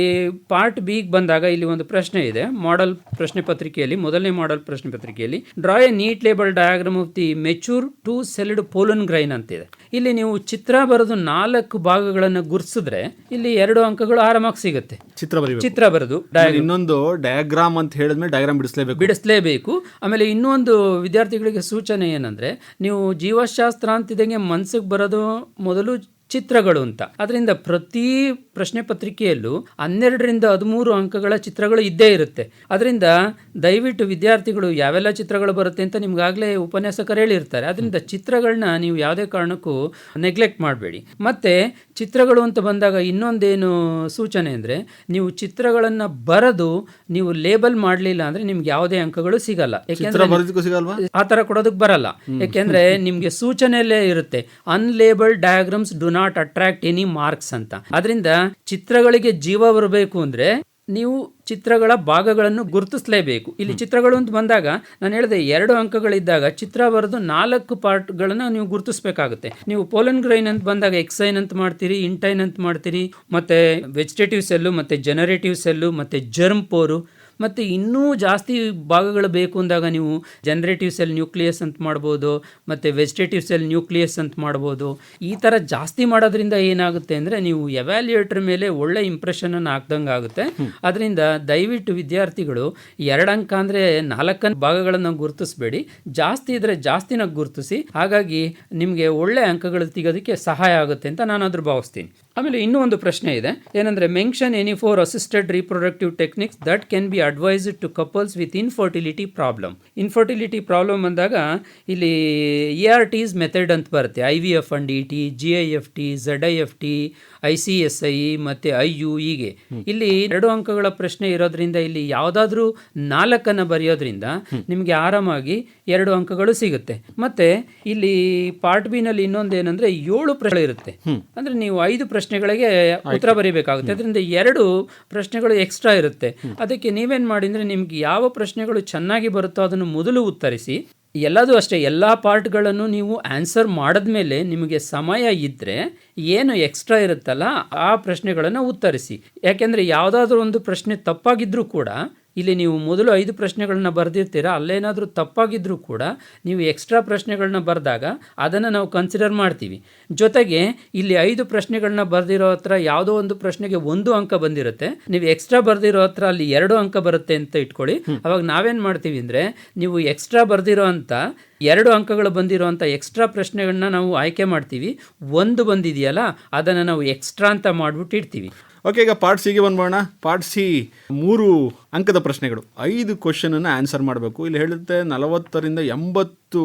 ಪಾರ್ಟ್ ಬಿಗೆ ಬಂದಾಗ ಇಲ್ಲಿ ಒಂದು ಪ್ರಶ್ನೆ ಇದೆ ಮಾಡೆಲ್ ಪ್ರಶ್ನೆ ಪತ್ರಿಕೆಯಲ್ಲಿ, ಮೊದಲನೇ ಮಾಡೆಲ್ ಪ್ರಶ್ನೆ ಪತ್ರಿಕೆಯಲ್ಲಿ draw a neat label diagram of the mature 2 celled pollen grain ಅಂತಿದೆ. ಇಲ್ಲಿ ನೀವು ಚಿತ್ರ ಬರೆದು 4 ಭಾಗಗಳನ್ನು ಗುರ್ಸಿದ್ರೆ ಇಲ್ಲಿ 2 ಅಂಕಗಳು ಆರಾಮಾಗಿ ಸಿಗುತ್ತೆ. ಚಿತ್ರ ಬರೆದು ಇನ್ನೊಂದು ಡಯಾಗ್ರಾಮ್ ಅಂತ ಹೇಳಿದ್ಮೇಲೆ ಡಯಾಗ್ರಾಮ್ ಬಿಡಿಸಲೇಬೇಕು. ಆಮೇಲೆ ಇನ್ನೊಂದು ವಿದ್ಯಾರ್ಥಿಗಳಿಗೆ ಸೂಚನೆ ಏನಂದ್ರೆ, ನೀವು ಜೀವಶಾಸ್ತ್ರ ಅಂತಿದ್ದಂಗೆ ಮನ್ಸಿಗೆ ಬರೋದು ಮೊದಲು ಚಿತ್ರಗಳು ಅಂತ. ಅದರಿಂದ ಪ್ರತಿ ಪ್ರಶ್ನೆ ಪತ್ರಿಕೆಯಲ್ಲೂ 12ರಿಂದ 13 ಅಂಕಗಳ ಚಿತ್ರಗಳು ಇದ್ದೇ ಇರುತ್ತೆ. ಅದರಿಂದ ದಯವಿಟ್ಟು ವಿದ್ಯಾರ್ಥಿಗಳು ಯಾವೆಲ್ಲ ಚಿತ್ರಗಳು ಬರುತ್ತೆ ಅಂತ ನಿಮ್ಗಾಗಲೇ ಉಪನ್ಯಾಸಕರು ಹೇಳಿರ್ತಾರೆ. ಅದರಿಂದ ಚಿತ್ರಗಳನ್ನ ನೀವು ಯಾವುದೇ ಕಾರಣಕ್ಕೂ ನೆಗ್ಲೆಕ್ಟ್ ಮಾಡಬೇಡಿ. ಮತ್ತು ಚಿತ್ರಗಳು ಅಂತ ಬಂದಾಗ ಇನ್ನೊಂದೇನು ಸೂಚನೆ ಅಂದರೆ, ನೀವು ಚಿತ್ರಗಳನ್ನು ಬರೆದು ನೀವು ಲೇಬಲ್ ಮಾಡಲಿಲ್ಲ ಅಂದರೆ ನಿಮ್ಗೆ ಯಾವುದೇ ಅಂಕಗಳು ಸಿಗಲ್ಲ. ಯಾಕೆಂದರೆ ಆ ಥರ ಕೊಡೋದಕ್ಕೆ ಬರಲ್ಲ. ಯಾಕೆಂದರೆ ನಿಮಗೆ ಸೂಚನೆಯಲ್ಲೇ ಇರುತ್ತೆ unlabelled diagrams do not attract any marks ಅಂತ. ಅದರಿಂದ ಚಿತ್ರಗಳಿಗೆ ಜೀವ ಬರಬೇಕು ಅಂದರೆ ನೀವು ಚಿತ್ರಗಳ ಭಾಗಗಳನ್ನು ಗುರುತಿಸಲೇಬೇಕು. ಇಲ್ಲಿ ಚಿತ್ರಗಳು ಅಂತ ಬಂದಾಗ ನಾನು ಹೇಳಿದೆ 2 ಅಂಕಗಳಿದ್ದಾಗ ಚಿತ್ರ ಬರೆದು 4 ಪಾರ್ಟ್ಗಳನ್ನು ನೀವು ಗುರುತಿಸಬೇಕಾಗುತ್ತೆ. ನೀವು ಪೋಲನ್ ಗ್ರೈನ್ ಅಂತ ಬಂದಾಗ ಎಕ್ಸೈನ್ ಅಂತ ಮಾಡ್ತೀರಿ, ಇಂಟೈನ್ ಅಂತ ಮಾಡ್ತೀರಿ, ಮತ್ತೆ ವೆಜಿಟೇಟಿವ್ ಸೆಲ್ಲು, ಮತ್ತೆ ಜನರೇಟಿವ್ ಸೆಲ್ಲು, ಮತ್ತೆ ಜರ್ಮ್ ಪೋರು, ಮತ್ತು ಇನ್ನೂ ಜಾಸ್ತಿ ಭಾಗಗಳು ಬೇಕು ಅಂದಾಗ ನೀವು ಜನರೇಟಿವ್ ಸೆಲ್ ನ್ಯೂಕ್ಲಿಯಸ್ ಅಂತ ಮಾಡ್ಬೋದು, ಮತ್ತು ವೆಜಿಟೇಟಿವ್ ಸೆಲ್ ನ್ಯೂಕ್ಲಿಯಸ್ ಅಂತ ಮಾಡ್ಬೋದು. ಈ ಥರ ಜಾಸ್ತಿ ಮಾಡೋದ್ರಿಂದ ಏನಾಗುತ್ತೆ ಅಂದರೆ ನೀವು ಎವ್ಯಾಲ್ಯೂಯೇಟರ್ ಮೇಲೆ ಒಳ್ಳೆ ಇಂಪ್ರೆಷನನ್ನು ಹಾಕ್ದಂಗೆ ಆಗುತ್ತೆ. ಅದರಿಂದ ದಯವಿಟ್ಟು ವಿದ್ಯಾರ್ಥಿಗಳು 2 ಅಂಕ ಅಂದರೆ 4 ಭಾಗಗಳನ್ನು ಗುರುತಿಸಬೇಡಿ, ಜಾಸ್ತಿ ಇದ್ದರೆ ಜಾಸ್ತಿನ ಗುರುತಿಸಿ. ಹಾಗಾಗಿ ನಿಮಗೆ ಒಳ್ಳೆ ಅಂಕಗಳು ತೆಗೋದಕ್ಕೆ ಸಹಾಯ ಆಗುತ್ತೆ ಅಂತ ನಾನಾದರೂ ಭಾವಿಸ್ತೀನಿ. ಆಮೇಲೆ ಇನ್ನೂ ಒಂದು ಪ್ರಶ್ನೆ ಇದೆ, ಏನಂದರೆ mention any 4 assisted reproductive techniques that can be advised to couples with infertility problem. Infertility problem ಅಂದಾಗ ಇಲ್ಲಿ ERT's ಮೆಥಡ್ ಅಂತ ಬರುತ್ತೆ. IVF and ET, GIFT, ZIFT, ICSI ಮತ್ತು IU. ಹೀಗೆ ಇಲ್ಲಿ 2 ಅಂಕಗಳ ಪ್ರಶ್ನೆ ಇರೋದ್ರಿಂದ ಇಲ್ಲಿ ಯಾವುದಾದ್ರೂ 4 ಬರೆಯೋದ್ರಿಂದ ನಿಮಗೆ ಆರಾಮಾಗಿ 2 ಅಂಕಗಳು ಸಿಗುತ್ತೆ. ಮತ್ತೆ ಇಲ್ಲಿ ಪಾರ್ಟ್ ಬಿ ನಲ್ಲಿ ಇನ್ನೊಂದೇನೆಂದ್ರೆ 7 ಪ್ರಶ್ನೆ ಇರುತ್ತೆ. ಅಂದ್ರೆ ನೀವು 5 ಪ್ರಶ್ನೆಗಳಿಗೆ ಉತ್ತರ ಬರೀಬೇಕಾಗುತ್ತೆ. ಅದರಿಂದ 2 ಪ್ರಶ್ನೆಗಳು ಎಕ್ಸ್ಟ್ರಾ ಇರುತ್ತೆ. ಅದಕ್ಕೆ ನೀವೇನ್ ಮಾಡಿ ಅಂದ್ರೆ, ನಿಮ್ಗೆ ಯಾವ ಪ್ರಶ್ನೆಗಳು ಚೆನ್ನಾಗಿ ಬರುತ್ತೋ ಅದನ್ನು ಮೊದಲು ಉತ್ತರಿಸಿ. ಎಲ್ಲದೂ ಅಷ್ಟೇ, ಎಲ್ಲ ಪಾರ್ಟ್ಗಳನ್ನು ನೀವು ಆನ್ಸರ್ ಮಾಡಿದ್ಮೇಲೆ ನಿಮಗೆ ಸಮಯ ಇದ್ದರೆ ಏನು ಎಕ್ಸ್ಟ್ರಾ ಇರುತ್ತಲ್ಲ ಆ ಪ್ರಶ್ನೆಗಳನ್ನು ಉತ್ತರಿಸಿ. ಯಾಕೆಂದರೆ ಯಾವುದಾದ್ರೂ ಒಂದು ಪ್ರಶ್ನೆ ತಪ್ಪಾಗಿದ್ರೂ ಕೂಡ ಇಲ್ಲಿ ನೀವು ಮೊದಲು 5 ಪ್ರಶ್ನೆಗಳನ್ನ ಬರೆದಿರ್ತೀರ, ಅಲ್ಲೇನಾದರೂ ತಪ್ಪಾಗಿದ್ರೂ ಕೂಡ ನೀವು ಎಕ್ಸ್ಟ್ರಾ ಪ್ರಶ್ನೆಗಳನ್ನ ಬರೆದಾಗ ಅದನ್ನು ನಾವು ಕನ್ಸಿಡರ್ ಮಾಡ್ತೀವಿ. ಜೊತೆಗೆ ಇಲ್ಲಿ 5 ಪ್ರಶ್ನೆಗಳನ್ನ ಬರೆದಿರೋ ಹತ್ರ ಯಾವುದೋ ಒಂದು ಪ್ರಶ್ನೆಗೆ 1 ಅಂಕ ಬಂದಿರುತ್ತೆ, ನೀವು ಎಕ್ಸ್ಟ್ರಾ ಬರೆದಿರೋ ಹತ್ರ ಅಲ್ಲಿ 2 ಅಂಕ ಬರುತ್ತೆ ಅಂತ ಇಟ್ಕೊಳ್ಳಿ. ಅವಾಗ ನಾವೇನು ಮಾಡ್ತೀವಿ ಅಂದರೆ, ನೀವು ಎಕ್ಸ್ಟ್ರಾ ಬರೆದಿರೋ ಅಂಥ 2 ಅಂಕಗಳು ಬಂದಿರೋ ಅಂಥ ಎಕ್ಸ್ಟ್ರಾ ಪ್ರಶ್ನೆಗಳನ್ನ ನಾವು ಆಯ್ಕೆ ಮಾಡ್ತೀವಿ. 1 ಬಂದಿದೆಯಲ್ಲ ಅದನ್ನು ನಾವು ಎಕ್ಸ್ಟ್ರಾ ಅಂತ ಮಾಡಿಬಿಟ್ಟು ಇಡ್ತೀವಿ. ಓಕೆ, ಈಗ ಪಾರ್ಟ್ ಸಿಗೆ ಬಂದ್ಬೋಣ. ಪಾರ್ಟ್ ಸಿ 3 ಅಂಕದ ಪ್ರಶ್ನೆಗಳು, 5 ಕ್ವಶನನ್ನು ಆನ್ಸರ್ ಮಾಡಬೇಕು. ಇಲ್ಲಿ ಹೇಳುತ್ತೆ 40ರಿಂದ 80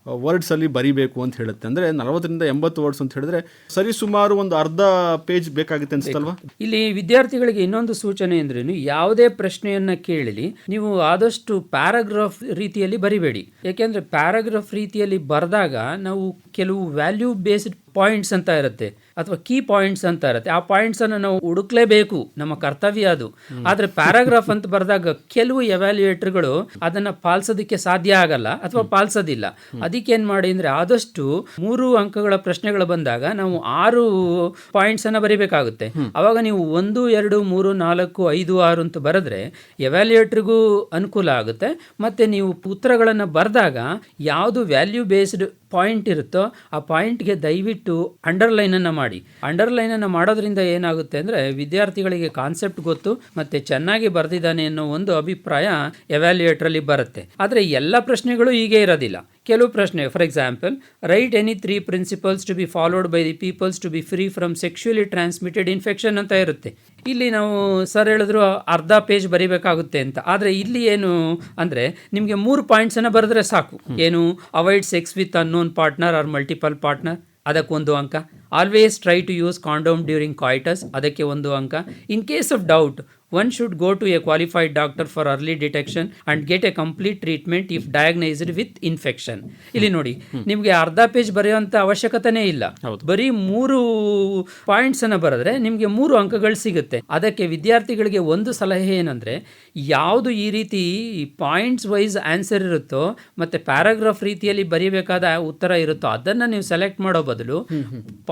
ವರ್ಡ್ಸಲ್ಲಿ ಬರೀಬೇಕು ಅಂತ ಹೇಳುತ್ತೆ. ಅಂದರೆ 40ರಿಂದ 80 ವರ್ಡ್ಸ್ ಅಂತ ಹೇಳಿದ್ರೆ ಸರಿ ಸುಮಾರು ಒಂದು ಅರ್ಧ ಪೇಜ್ ಬೇಕಾಗುತ್ತೆ ಅನ್ಸುತ್ತಲ್ವಾ? ಇಲ್ಲಿ ವಿದ್ಯಾರ್ಥಿಗಳಿಗೆ ಇನ್ನೊಂದು ಸೂಚನೆ ಅಂದ್ರೆ, ಯಾವುದೇ ಪ್ರಶ್ನೆಯನ್ನ ಕೇಳಲಿ ನೀವು ಆದಷ್ಟು ಪ್ಯಾರಾಗ್ರಾಫ್ ರೀತಿಯಲ್ಲಿ ಬರಿಬೇಡಿ. ಯಾಕೆಂದ್ರೆ ಪ್ಯಾರಾಗ್ರಾಫ್ ರೀತಿಯಲ್ಲಿ ಬರೆದಾಗ ನಾವು ಕೆಲವು ವ್ಯಾಲ್ಯೂ ಬೇಸ್ಡ್ ಪಾಯಿಂಟ್ಸ್ ಅಂತ ಇರುತ್ತೆ ಅಥವಾ ಕೀ ಪಾಯಿಂಟ್ಸ್ ಅಂತ ಇರುತ್ತೆ. ಆ ಪಾಯಿಂಟ್ಸನ್ನು ನಾವು ಹುಡುಕ್ಲೇಬೇಕು, ನಮ್ಮ ಕರ್ತವ್ಯ ಅದು. ಆದರೆ ಪ್ಯಾರಾಗ್ರಾಫ್ ಅಂತ ಬರೆದಾಗ ಕೆಲವು ಎವ್ಯಾಲ್ಯೂಯೇಟರ್ಗಳು ಅದನ್ನು ಪಾಲಿಸೋದಕ್ಕೆ ಸಾಧ್ಯ ಆಗಲ್ಲ ಅಥವಾ ಪಾಲಿಸೋದಿಲ್ಲ. ಅದಕ್ಕೇನು ಮಾಡಿ ಅಂದರೆ ಆದಷ್ಟು 3 ಅಂಕಗಳ ಪ್ರಶ್ನೆಗಳು ಬಂದಾಗ ನಾವು 6 ಪಾಯಿಂಟ್ಸನ್ನು ಬರೀಬೇಕಾಗುತ್ತೆ. ಆವಾಗ ನೀವು 1, 2, 3, 4, 5, 6 ಅಂತ ಬರೆದ್ರೆ ಎವ್ಯಾಲ್ಯೂಯೇಟರ್ಗೂ ಅನುಕೂಲ ಆಗುತ್ತೆ. ಮತ್ತು ನೀವು ಉತ್ತರಗಳನ್ನು ಬರೆದಾಗ ಯಾವುದು ವ್ಯಾಲ್ಯೂ ಬೇಸ್ಡ್ ಪಾಯಿಂಟ್ ಇರುತ್ತೋ ಆ ಪಾಯಿಂಟ್ಗೆ ದಯವಿಟ್ಟು ಅಂಡರ್ಲೈನನ್ನು ಮಾಡಿ. ಅಂಡರ್ಲೈನನ್ನು ಮಾಡೋದ್ರಿಂದ ಏನಾಗುತ್ತೆ ಅಂದರೆ ವಿದ್ಯಾರ್ಥಿಗಳಿಗೆ ಕಾನ್ಸೆಪ್ಟ್ ಗೊತ್ತು ಮತ್ತು ಚೆನ್ನಾಗಿ ಬರೆದಿದ್ದಾನೆ ಅನ್ನೋ ಒಂದು ಅಭಿಪ್ರಾಯ ಎವ್ಯಾಲ್ಯೂಯೇಟ್ರಲ್ಲಿ ಬರುತ್ತೆ. ಆದರೆ ಎಲ್ಲ ಪ್ರಶ್ನೆಗಳು ಹೀಗೆ ಇರೋದಿಲ್ಲ. ಕೆಲವು ಪ್ರಶ್ನೆ, for example, write any 3 principles to be followed by the peoples to be free from sexually transmitted infection ಅಂತ ಇರುತ್ತೆ. ಇಲ್ಲಿ ನಾವು ಸರ್ ಹೇಳಿದ್ರು ಅರ್ಧ ಪೇಜ್ ಬರೀಬೇಕಾಗುತ್ತೆ ಅಂತ. ಆದರೆ ಇಲ್ಲಿ ಏನು ಅಂದರೆ ನಿಮಗೆ 3 ಪಾಯಿಂಟ್ಸನ್ನು ಬರೆದ್ರೆ ಸಾಕು. ಏನು, avoid sex with unknown partner or multiple partner, ಅದಕ್ಕೊಂದು ಅಂಕ. Always try to use condom during coitus, ಅದಕ್ಕೆ 1 ಅಂಕ. In case of doubt one should go to a qualified doctor for early detection and get a complete treatment if diagnosed with infection. ಇಲ್ಲಿ ನೋಡಿ, ನಿಮಗೆ ಅರ್ಧ ಪೇಜ್ ಬರೆಯುವಂಥ ಅವಶ್ಯಕತೆನೇ ಇಲ್ಲ. ಬರೀ 3 ಪಾಯಿಂಟ್ಸ್ ಅನ್ನು ಬರೆದ್ರೆ ನಿಮಗೆ 3 ಅಂಕಗಳು ಸಿಗುತ್ತೆ. ಅದಕ್ಕೆ ವಿದ್ಯಾರ್ಥಿಗಳಿಗೆ ಒಂದು ಸಲಹೆ ಏನಂದ್ರೆ, ಯಾವುದು ಈ ರೀತಿ ಪಾಯಿಂಟ್ಸ್ ವೈಸ್ ಆನ್ಸರ್ ಇರುತ್ತೋ ಮತ್ತೆ ಪ್ಯಾರಾಗ್ರಾಫ್ ರೀತಿಯಲ್ಲಿ ಬರೀಬೇಕಾದ ಉತ್ತರ ಇರುತ್ತೋ ಅದನ್ನ ನೀವು ಸೆಲೆಕ್ಟ್ ಮಾಡೋ ಬದಲು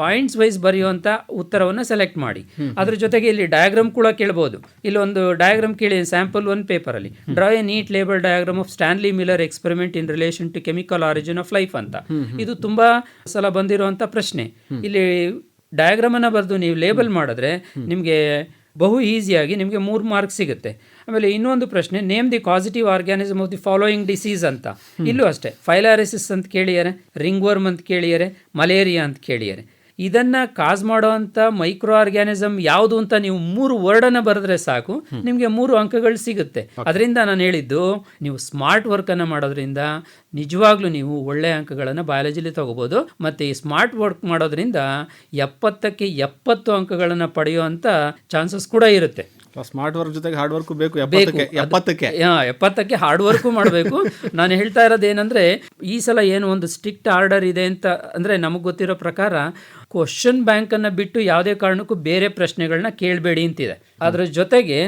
ಪಾಯಿಂಟ್ಸ್ ವೈಸ್ ಬರೆಯುವಂಥ ಉತ್ತರವನ್ನು ಸೆಲೆಕ್ಟ್ ಮಾಡಿ. ಅದ್ರ ಜೊತೆಗೆ ಇಲ್ಲಿ ಡಯಾಗ್ರಾಮ್ ಕೂಡ ಕೇಳ್ಬೋದು. ಇಲ್ಲೊಂದು ಡಯಾಗ್ರಾಮ್ ಕೇಳಿ, ಸ್ಯಾಂಪಲ್ 1 ಪೇಪರಲ್ಲಿ draw a neat label diagram of Stanley Miller experiment in relation to chemical origin of life ಅಂತ. ಇದು ತುಂಬಾ ಸಲ ಬಂದಿರುವಂಥ ಪ್ರಶ್ನೆ. ಇಲ್ಲಿ ಡಯಾಗ್ರಾಮ್ ಅನ್ನ ಬರೆದು ನೀವು ಲೇಬಲ್ ಮಾಡಿದ್ರೆ ನಿಮಗೆ ಬಹು ಈಸಿಯಾಗಿ ನಿಮಗೆ 3 ಮಾರ್ಕ್ಸ್ ಸಿಗುತ್ತೆ. ಆಮೇಲೆ ಇನ್ನೊಂದು ಪ್ರಶ್ನೆ, name the causative organism of the following disease ಅಂತ. ಇಲ್ಲೂ ಅಷ್ಟೇ ಫೈಲಾರಿಸಿಸ್ ಅಂತ ಕೇಳಿದ್ದಾರೆ, ರಿಂಗ್ ವರ್ಮ್ ಅಂತ ಕೇಳಿದ್ದಾರೆ, ಮಲೇರಿಯಾ ಅಂತ ಕೇಳಿದ್ದಾರೆ. ಇದನ್ನು ಕಾಸ್ ಮಾಡೋವಂಥ ಮೈಕ್ರೋ ಆರ್ಗ್ಯಾನಿಸಮ್ ಯಾವುದು ಅಂತ ನೀವು 3 ವರ್ಡನ್ನು ಬರೆದ್ರೆ ಸಾಕು, ನಿಮಗೆ 3 ಅಂಕಗಳು ಸಿಗುತ್ತೆ. ಅದರಿಂದ ನಾನು ಹೇಳಿದ್ದು, ನೀವು ಸ್ಮಾರ್ಟ್ ವರ್ಕನ್ನು ಮಾಡೋದ್ರಿಂದ ನಿಜವಾಗ್ಲೂ ನೀವು ಒಳ್ಳೆಯ ಅಂಕಗಳನ್ನು ಬಯಾಲಜಿಲಿ ತಗೋಬೋದು. ಮತ್ತು ಈ ಸ್ಮಾರ್ಟ್ ವರ್ಕ್ ಮಾಡೋದ್ರಿಂದ 70ಕ್ಕೆ 70 ಅಂಕಗಳನ್ನು ಪಡೆಯುವಂಥ ಚಾನ್ಸಸ್ ಕೂಡ ಇರುತ್ತೆ. ಸ್ಮಾರ್ಟ್ ವರ್ಕ್ ಜೊತೆಗೆ ಹಾರ್ಡ್ ವರ್ಕ್ ಬೇಕು. 70ಕ್ಕೆ ಹಾರ್ಡ್ ವರ್ಕು ಮಾಡಬೇಕು. ನಾನು ಹೇಳ್ತಾ ಇರೋದು ಏನಂದ್ರೆ, ಈ ಸಲ ಏನು ಒಂದು ಸ್ಟ್ರಿಕ್ಟ್ ಆರ್ಡರ್ ಇದೆ ಅಂತ ಅಂದರೆ, ನಮಗೆ ಗೊತ್ತಿರೋ ಪ್ರಕಾರ ಕ್ವಶನ್ ಬ್ಯಾಂಕನ್ನು ಬಿಟ್ಟು ಯಾವುದೇ ಕಾರಣಕ್ಕೂ ಬೇರೆ ಪ್ರಶ್ನೆಗಳನ್ನ ಕೇಳಬೇಡಿ ಅಂತಿದೆ. ಅದರ ಜೊತೆಗೆ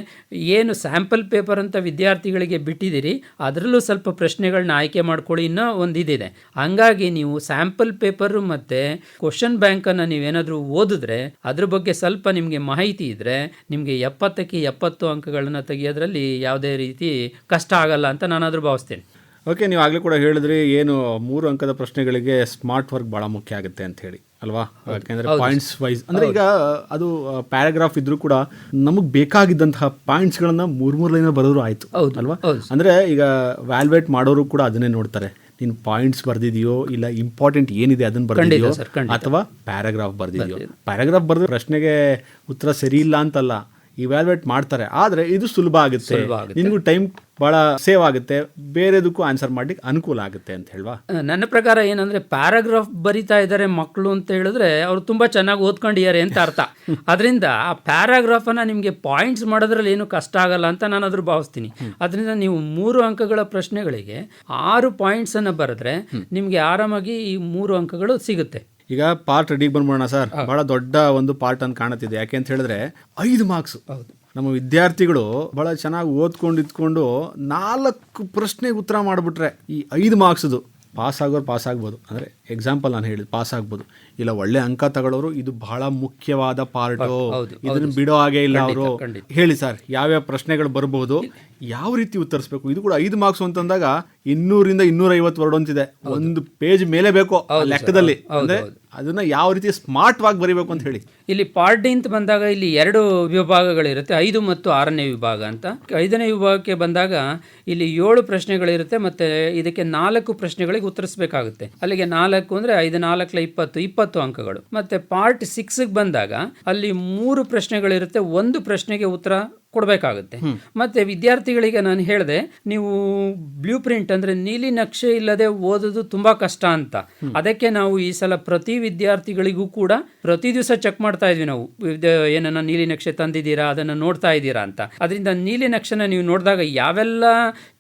ಏನು ಸ್ಯಾಂಪಲ್ ಪೇಪರ್ ಅಂತ ವಿದ್ಯಾರ್ಥಿಗಳಿಗೆ ಬಿಟ್ಟಿದ್ದೀರಿ ಅದರಲ್ಲೂ ಸ್ವಲ್ಪ ಪ್ರಶ್ನೆಗಳನ್ನ ಆಯ್ಕೆ ಮಾಡ್ಕೊಳ್ಳಿ ಇನ್ನೂ ಒಂದು ಇದಿದೆ. ಹಂಗಾಗಿ ನೀವು ಸ್ಯಾಂಪಲ್ ಪೇಪರು ಮತ್ತು ಕ್ವಶನ್ ಬ್ಯಾಂಕನ್ನು ನೀವೇನಾದರೂ ಓದಿದ್ರೆ ಅದ್ರ ಬಗ್ಗೆ ಸ್ವಲ್ಪ ನಿಮಗೆ ಮಾಹಿತಿ ಇದ್ದರೆ ನಿಮಗೆ 70ಕ್ಕೆ 70 ಅಂಕಗಳನ್ನು ತೆಗೆಯೋದ್ರಲ್ಲಿ ಯಾವುದೇ ರೀತಿ ಕಷ್ಟ ಆಗಲ್ಲ ಅಂತ ನಾನಾದರೂ ಭಾವಿಸ್ತೇನೆ. ಓಕೆ, ನೀವು ಆಗಲೇ ಕೂಡ ಹೇಳಿದ್ರಿ ಏನು 3 ಅಂಕದ ಪ್ರಶ್ನೆಗಳಿಗೆ ಸ್ಮಾರ್ಟ್ ವರ್ಕ್ ಭಾಳ ಮುಖ್ಯ ಆಗುತ್ತೆ ಅಂತ ಹೇಳಿ ಅಲ್ವಾ? ಯಾಕೆಂದರೆ ಪಾಯಿಂಟ್ಸ್ ವೈಸ್ ಅಂದರೆ ಈಗ ಅದು ಪ್ಯಾರಾಗ್ರಾಫ್ ಇದ್ರೂ ಕೂಡ ನಮಗೆ ಬೇಕಾಗಿದ್ದಂತಹ ಪಾಯಿಂಟ್ಸ್ಗಳನ್ನ 3 ಲೈನ್ ಬರೋರು ಆಯಿತು ಅಲ್ವಾ? ಅಂದರೆ ಈಗ ವ್ಯಾಲ್ಯೂಯೇಟ್ ಮಾಡೋರು ಕೂಡ ಅದನ್ನೇ ನೋಡ್ತಾರೆ, ನೀನು ಪಾಯಿಂಟ್ಸ್ ಬರ್ದಿದೆಯೋ ಇಲ್ಲ ಇಂಪಾರ್ಟೆಂಟ್ ಏನಿದೆ ಅದನ್ನು ಬರ್ದಿದೆಯೋ ಅಥವಾ ಪ್ಯಾರಾಗ್ರಾಫ್ ಬರ್ದಿದೆಯೋ. ಪ್ಯಾರಾಗ್ರಾಫ್ ಬರೆದ ಪ್ರಶ್ನೆಗೆ ಉತ್ತರ ಸರಿ ಇಲ್ಲ ಅಂತಲ್ಲ, ಇವ್ಯಾಲ್ಯೂಯೇಟ್ ಮಾಡ್ತಾರೆ. ಆದರೆ ಇದು ಸುಲಭ ಆಗುತ್ತೆ, ನಿನಗೂ ಟೈಮ್ ಭಾಳ ಸೇವ್ ಆಗುತ್ತೆ, ಬೇರೆದಕ್ಕೂ ಆನ್ಸರ್ ಮಾಡ್ಲಿಕ್ಕೆ ಅನುಕೂಲ ಆಗುತ್ತೆ ಅಂತ ಹೇಳ್ವಾ? ನನ್ನ ಪ್ರಕಾರ ಏನಂದರೆ, ಪ್ಯಾರಾಗ್ರಾಫ್ ಬರಿತಾ ಇದ್ದಾರೆ ಮಕ್ಕಳು ಅಂತ ಹೇಳಿದ್ರೆ ಅವರು ತುಂಬ ಚೆನ್ನಾಗಿ ಓದ್ಕೊಂಡಿದ್ದಾರೆ ಅಂತ ಅರ್ಥ. ಅದರಿಂದ ಆ ಪ್ಯಾರಾಗ್ರಾಫನ್ನು ನಿಮಗೆ ಪಾಯಿಂಟ್ಸ್ ಮಾಡೋದ್ರಲ್ಲಿ ಏನು ಕಷ್ಟ ಆಗಲ್ಲ ಅಂತ ನಾನು ಅದ್ರ ಭಾವಿಸ್ತೀನಿ. ಅದರಿಂದ ನೀವು 3 ಅಂಕಗಳ ಪ್ರಶ್ನೆಗಳಿಗೆ 6 ಪಾಯಿಂಟ್ಸನ್ನು ಬರೆದ್ರೆ ನಿಮಗೆ ಆರಾಮಾಗಿ ಈ 3 ಅಂಕಗಳು ಸಿಗುತ್ತೆ. ಈಗ ಪಾರ್ಟ್ ರೆಡಿಗೆ ಬಂದ್ಬಿಡೋಣ ಸರ್. ಬಹಳ ದೊಡ್ಡ ಒಂದು ಪಾರ್ಟ್ ಅಂತ ಕಾಣುತ್ತಿದೆ. ಯಾಕೆ ಅಂತ ಹೇಳಿದ್ರೆ 5 ಮಾರ್ಕ್ಸ್. ನಮ್ಮ ವಿದ್ಯಾರ್ಥಿಗಳು ಬಹಳ ಚೆನ್ನಾಗಿ ಓದ್ಕೊಂಡು ಇದ್ಕೊಂಡು 4 ಪ್ರಶ್ನೆಗೆ ಉತ್ತರ ಮಾಡಿಬಿಟ್ರೆ ಈ 5 ಮಾರ್ಕ್ಸ್ದು ಪಾಸ್ ಆಗೋರು ಪಾಸ್ ಆಗ್ಬೋದು. ಅಂದರೆ ಎಕ್ಸಾಂಪಲ್ ನಾನು ಹೇಳಿದ್ದು ಪಾಸ್ ಆಗ್ಬೋದು, ಇಲ್ಲ ಒಳ್ಳೆ ಅಂಕ ತಗೊಳ್ಳೋರು ಇದು ಬಹಳ ಮುಖ್ಯವಾದ ಪಾರ್ಟು, ಇದನ್ನು ಬಿಡೋ ಹಾಗೆ ಇಲ್ಲ ಅವರು. ಹೇಳಿ ಸರ್, ಯಾವ್ಯಾವ ಪ್ರಶ್ನೆಗಳು ಬರಬಹುದು, ಯಾವ ರೀತಿ ಉತ್ತರಿಸಬೇಕು? ಇದು ಕೂಡ 5 ಮಾರ್ಕ್ಸ್ ಅಂತಂದಾಗ 200ರಿಂದ 250 ವರ್ಡ್ ಅಂತಿದೆ, ಒಂದು ಪೇಜ್ ಮೇಲೆ ಬೇಕು ಲೆಕ್ಕದಲ್ಲಿ. ಅಂದ್ರೆ ಅದನ್ನ ಯಾವ ರೀತಿ ಸ್ಮಾರ್ಟ್ ವಾಗಿ ಬರೀಬೇಕು ಅಂತ ಹೇಳಿ. ಇಲ್ಲಿ ಪಾರ್ಟ್ ಡಿ ಅಂತ ಬಂದಾಗ ಇಲ್ಲಿ 2 ವಿಭಾಗಗಳಿರುತ್ತೆ, 5 ಮತ್ತು 6ನೇ ವಿಭಾಗ ಅಂತ. 5ನೇ ವಿಭಾಗಕ್ಕೆ ಬಂದಾಗ ಇಲ್ಲಿ 7 ಪ್ರಶ್ನೆಗಳಿರುತ್ತೆ ಮತ್ತೆ ಇದಕ್ಕೆ 4 ಪ್ರಶ್ನೆಗಳಿಗೆ ಉತ್ತರಿಸಬೇಕಾಗುತ್ತೆ. ಅಲ್ಲಿಗೆ 4 ಅಂದ್ರೆ 5 4 20 ಅಂಕಗಳು. ಮತ್ತೆ ಪಾರ್ಟ್ 6ಗೆ ಬಂದಾಗ ಅಲ್ಲಿ 3 ಪ್ರಶ್ನೆಗಳಿರುತ್ತೆ, ಒಂದು ಪ್ರಶ್ನೆಗೆ ಉತ್ತರ ಕೊಡಬೇಕಾಗುತ್ತೆ. ಮತ್ತು ವಿದ್ಯಾರ್ಥಿಗಳಿಗೆ ನಾನು ಹೇಳಿದೆ, ನೀವು ಬ್ಲೂ ಪ್ರಿಂಟ್ ಅಂದರೆ ನೀಲಿ ನಕ್ಷೆ ಇಲ್ಲದೆ ಓದೋದು ತುಂಬ ಕಷ್ಟ ಅಂತ. ಅದಕ್ಕೆ ನಾವು ಈ ಸಲ ಪ್ರತಿ ವಿದ್ಯಾರ್ಥಿಗಳಿಗೂ ಕೂಡ ಪ್ರತಿ ದಿವಸ ಚೆಕ್ ಮಾಡ್ತಾ ಇದ್ವಿ ನಾವು, ಏನನ್ನ ನೀಲಿ ನಕ್ಷೆ ತಂದಿದ್ದೀರಾ, ಅದನ್ನು ನೋಡ್ತಾ ಇದ್ದೀರಾ ಅಂತ. ಅದರಿಂದ ನೀಲಿ ನಕ್ಷೆನ ನೀವು ನೋಡಿದಾಗ ಯಾವೆಲ್ಲ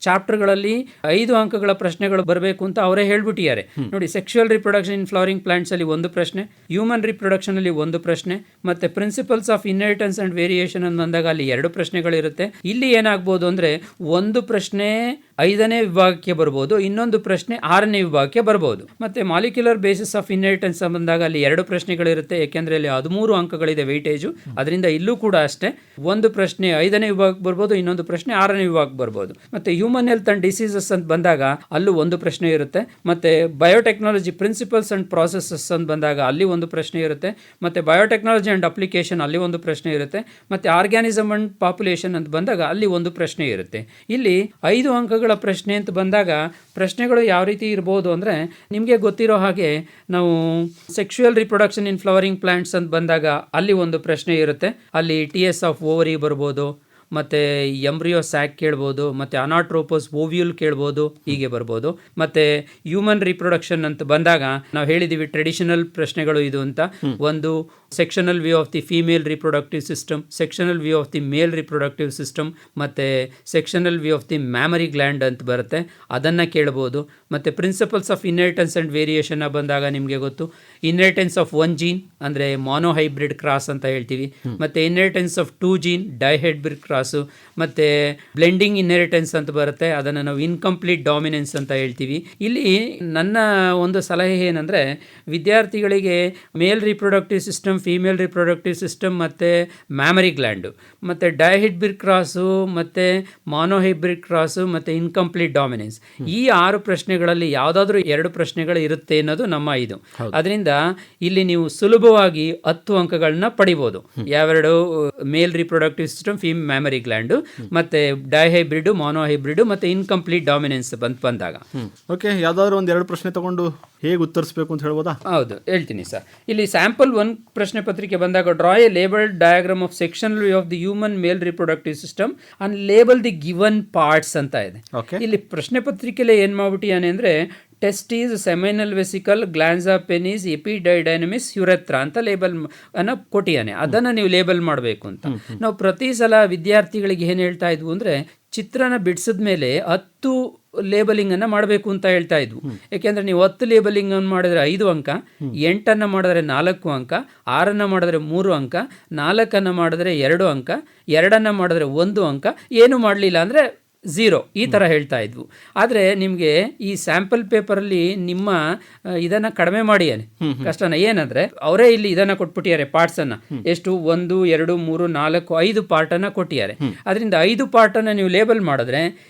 ಚಾಪ್ಟರ್ಗಳಲ್ಲಿ 5 ಅಂಕಗಳ ಪ್ರಶ್ನೆಗಳು ಬರಬೇಕು ಅಂತ ಅವರೇ ಹೇಳ್ಬಿಟ್ಟಿದ್ದಾರೆ ನೋಡಿ. ಸೆಕ್ಷುವಲ್ ರಿಪ್ರೊಡಕ್ಷನ್ ಇನ್ ಫ್ಲವರಿಂಗ್ ಪ್ಲಾಂಟ್ಸ್ ಅಲ್ಲಿ 1 ಪ್ರಶ್ನೆ, ಹ್ಯೂಮನ್ ರಿಪ್ರೊಡಕ್ಷನ್ ಅಲ್ಲಿ 1 ಪ್ರಶ್ನೆ, ಮತ್ತೆ principles of inheritance and variation ಅಂತ ಬಂದಾಗ ಅಲ್ಲಿ 2 ಪ್ರಶ್ನೆಗಳಿರುತ್ತೆ. ಇಲ್ಲಿ ಏನಾಗ್ಬೋದು ಅಂದರೆ ಒಂದು ಪ್ರಶ್ನೆ 5ನೇ ವಿಭಾಗಕ್ಕೆ ಬರ್ಬೋದು, ಇನ್ನೊಂದು ಪ್ರಶ್ನೆ 6ನೇ ವಿಭಾಗಕ್ಕೆ ಬರ್ಬೋದು. ಮತ್ತೆ ಮಾಲಿಕ್ಯುಲರ್ ಬೇಸಿಸ್ ಆಫ್ ಇನ್ಹೆರಿಟೆನ್ಸ್ ಬಂದಾಗ ಅಲ್ಲಿ 2 ಪ್ರಶ್ನೆಗಳಿರುತ್ತೆ, ಯಾಕೆಂದ್ರೆ ಅಲ್ಲಿ 13 ಅಂಕಗಳಿದೆ ವೆಯ್ಟೇಜು. ಅದರಿಂದ ಇಲ್ಲೂ ಕೂಡ ಅಷ್ಟೇ, ಒಂದು ಪ್ರಶ್ನೆ 5ನೇ ವಿಭಾಗಕ್ಕೆ ಬರ್ಬೋದು, ಇನ್ನೊಂದು ಪ್ರಶ್ನೆ 6ನೇ ವಿಭಾಗಕ್ಕೆ ಬರ್ಬೋದು. ಮತ್ತೆ ಹ್ಯೂಮನ್ ಹೆಲ್ತ್ ಅಂಡ್ ಡಿಸೀಸಸ್ ಅಂತ ಬಂದಾಗ ಅಲ್ಲೂ 1 ಪ್ರಶ್ನೆ ಇರುತ್ತೆ. ಮತ್ತೆ ಬಯೋಟೆಕ್ನಾಲಜಿ ಪ್ರಿನ್ಸಿಪಲ್ಸ್ ಅಂಡ್ ಪ್ರಾಸೆಸಸ್ ಅಂತ ಬಂದಾಗ ಅಲ್ಲಿ 1 ಪ್ರಶ್ನೆ ಇರುತ್ತೆ. ಮತ್ತೆ ಬಯೋಟೆಕ್ನಾಲಜಿ ಅಂಡ್ ಅಪ್ಲಿಕೇಶನ್ ಅಲ್ಲಿ 1 ಪ್ರಶ್ನೆ ಇರುತ್ತೆ. ಮತ್ತೆ ಆರ್ಗ್ಯಾನಿಸಮ್ ಅಂಡ್ ಪಾಪ್ಯುಲೇಷನ್ ಅಂತ ಬಂದಾಗ ಅಲ್ಲಿ 1 ಪ್ರಶ್ನೆ ಇರುತ್ತೆ. ಇಲ್ಲಿ 5 ಅಂಕಗಳ ಪ್ರಶ್ನೆ ಅಂತ ಬಂದಾಗ ಪ್ರಶ್ನೆಗಳು ಯಾವ ರೀತಿ ಇರ್ಬೋದು ಅಂದರೆ, ನಿಮಗೆ ಗೊತ್ತಿರೋ ಹಾಗೆ ನಾವು ಸೆಕ್ಷುವಲ್ ರಿಪ್ರೊಡಕ್ಷನ್ ಇನ್ ಫ್ಲವರಿಂಗ್ ಪ್ಲಾಂಟ್ಸ್ ಅಂತ ಬಂದಾಗ ಅಲ್ಲಿ 1 ಪ್ರಶ್ನೆ ಇರುತ್ತೆ. ಅಲ್ಲಿ TS ಆಫ್ ಓವರಿ ಬರ್ಬೋದು, ಮತ್ತು ಎಂಬ್ರಿಯೋ ಸ್ಯಾಕ್ ಕೇಳ್ಬೋದು, ಮತ್ತು ಅನಾಟ್ರೋಪಸ್ ಓವ್ಯೂಲ್ ಕೇಳ್ಬೋದು, ಹೀಗೆ ಬರ್ಬೋದು. ಮತ್ತು ಹ್ಯೂಮನ್ ರಿಪ್ರೊಡಕ್ಷನ್ ಅಂತ ಬಂದಾಗ ನಾವು ಹೇಳಿದ್ದೀವಿ ಟ್ರೆಡಿಷನಲ್ ಪ್ರಶ್ನೆಗಳು ಇದು ಅಂತ. ಒಂದು sectional view of the female reproductive system, sectional view of the male reproductive system, ಮತ್ತು sectional view of the mammary gland ಅಂತ ಬರುತ್ತೆ, ಅದನ್ನು ಕೇಳ್ಬೋದು. ಮತ್ತು principles of inheritance and variation ಬಂದಾಗ ನಿಮಗೆ ಗೊತ್ತು, ಇನ್ಹೆರಿಟೆನ್ಸ್ ಆಫ್ 1 ಜೀನ್ ಅಂದರೆ ಮಾನೋಹೈಬ್ರಿಡ್ ಕ್ರಾಸ್ ಅಂತ ಹೇಳ್ತೀವಿ, ಮತ್ತು inheritance of 2 gene dihybrid cross, ಮತ್ತು ಬ್ಲೆಂಡಿಂಗ್ ಇನ್ಹೆರಿಟೆನ್ಸ್ ಅಂತ ಬರುತ್ತೆ, ಅದನ್ನು ನಾವು ಇನ್ಕಂಪ್ಲೀಟ್ ಡಾಮಿನೆನ್ಸ್ ಅಂತ ಹೇಳ್ತೀವಿ. ಇಲ್ಲಿ ನನ್ನ ಒಂದು ಸಲಹೆ ಏನಂದರೆ, ವಿದ್ಯಾರ್ಥಿಗಳಿಗೆ ಮೇಲ್ reproductive system, female reproductive system, ಮತ್ತು ಮ್ಯಾಮರಿ ಗ್ಲ್ಯಾಂಡು, ಮತ್ತು ಡೈಹೈಬ್ರಿಡ್ ಕ್ರಾಸು, ಮತ್ತು ಮಾನೋಹೈಬ್ರಿಡ್ ಕ್ರಾಸು, ಮತ್ತು ಇನ್ಕಂಪ್ಲೀಟ್ ಡಾಮಿನೆನ್ಸ್, ಈ 6 ಪ್ರಶ್ನೆಗಳಲ್ಲಿ ಯಾವುದಾದ್ರೂ 2 ಪ್ರಶ್ನೆಗಳು ಇರುತ್ತೆ ಅನ್ನೋದು ನಮ್ಮ ಇದು. ಅದರಿಂದ ಇಲ್ಲಿ ನೀವು ಸುಲಭವಾಗಿ 10 ಅಂಕಗಳನ್ನ ಪಡಿಬೋದು. ಯಾವೆರಡು male reproductive system, mammary gland, ಮತ್ತೆ ಡೈಹೈಬ್ರಿಡ್, ಮಾನೋಹೈಬ್ರಿಡ್, ಮತ್ತೆ ಇನ್ಕಂಪ್ಲೀಟ್ ಡಾಮಿನೆನ್ಸ್ ಬಂದಾಗ. ಓಕೆ, ಯಾವ್ದಾದ್ರು 1-2 ಪ್ರಶ್ನೆ ತಗೊಂಡು ಹೇಗೆ ಉತ್ತರಿಸಬೇಕು ಅಂತ ಹೇಳ್ಬೋದಾ? ಹೌದು, ಹೇಳ್ತೀನಿ ಸರ್. ಇಲ್ಲಿ ಸ್ಯಾಂಪಲ್ 1 ಪ್ರಶ್ನೆ ಪತ್ರಿಕೆ ಬಂದಾಗ draw A labelled diagram of sectional view of the human mail reproductive system and label the given parts ಅಂತ ಇದೆ. ಇಲ್ಲಿ ಪ್ರಶ್ನೆ ಪತ್ರಿಕೆಯಲ್ಲಿ ಏನ್ ಮಾಡ್ಬಿಟ್ಟಿಯಾನೆ ಅಂದ್ರೆ, testes, seminal vesicle, Glanza penis, ಎಪಿಡೈಡೈನಮಿಸ್, ಯುರೆತ್ರಾ ಅಂತ ಲೇಬಲ್ ಅನ್ನ ಕೊಟ್ಟಿಯಾನೆ. ಅದನ್ನು ನೀವು ಲೇಬಲ್ ಮಾಡಬೇಕು ಅಂತ. ನಾವು ಪ್ರತಿ ಸಲ ವಿದ್ಯಾರ್ಥಿಗಳಿಗೆ ಏನು ಹೇಳ್ತಾ ಇದ್ವು ಅಂದರೆ, ಚಿತ್ರನ ಬಿಡಿಸಿದ ಮೇಲೆ 10 ಲೇಬಲಿಂಗ್ ಅನ್ನು ಮಾಡಬೇಕು ಅಂತ ಹೇಳ್ತಾ ಇದ್ವು. ಯಾಕೆಂದ್ರೆ ನೀವು 10 ಲೇಬಲಿಂಗ್ ಅನ್ನು ಮಾಡಿದ್ರೆ 5 ಅಂಕ, 8 ಮಾಡಿದ್ರೆ 4 ಅಂಕ, 6 ಮಾಡಿದ್ರೆ 3 ಅಂಕ, 4 ಮಾಡಿದ್ರೆ 2 ಅಂಕ, 2 ಮಾಡಿದ್ರೆ 1 ಅಂಕ, ಏನು ಮಾಡಲಿಲ್ಲ ಅಂದರೆ 0, ಈ ಥರ ಹೇಳ್ತಾ ಇದ್ವು. ಆದರೆ ನಿಮಗೆ ಈ ಸ್ಯಾಂಪಲ್ ಪೇಪರಲ್ಲಿ ನಿಮ್ಮ ಇದನ್ನು ಕಡಿಮೆ ಮಾಡಿಯಾನೆ ಕಷ್ಟನ. ಏನಂದರೆ ಅವರೇ ಇಲ್ಲಿ ಇದನ್ನು ಕೊಟ್ಬಿಟ್ಟಿದ್ದಾರೆ, ಪಾರ್ಟ್ಸನ್ನು ಎಷ್ಟು 1, 2, 3, 4, 5 ಪಾರ್ಟನ್ನು ಕೊಟ್ಟಿದ್ದಾರೆ. ಅದರಿಂದ 5 ಪಾರ್ಟನ್ನು ನೀವು ಲೇಬಲ್ ಮಾಡಿದ್ರೆ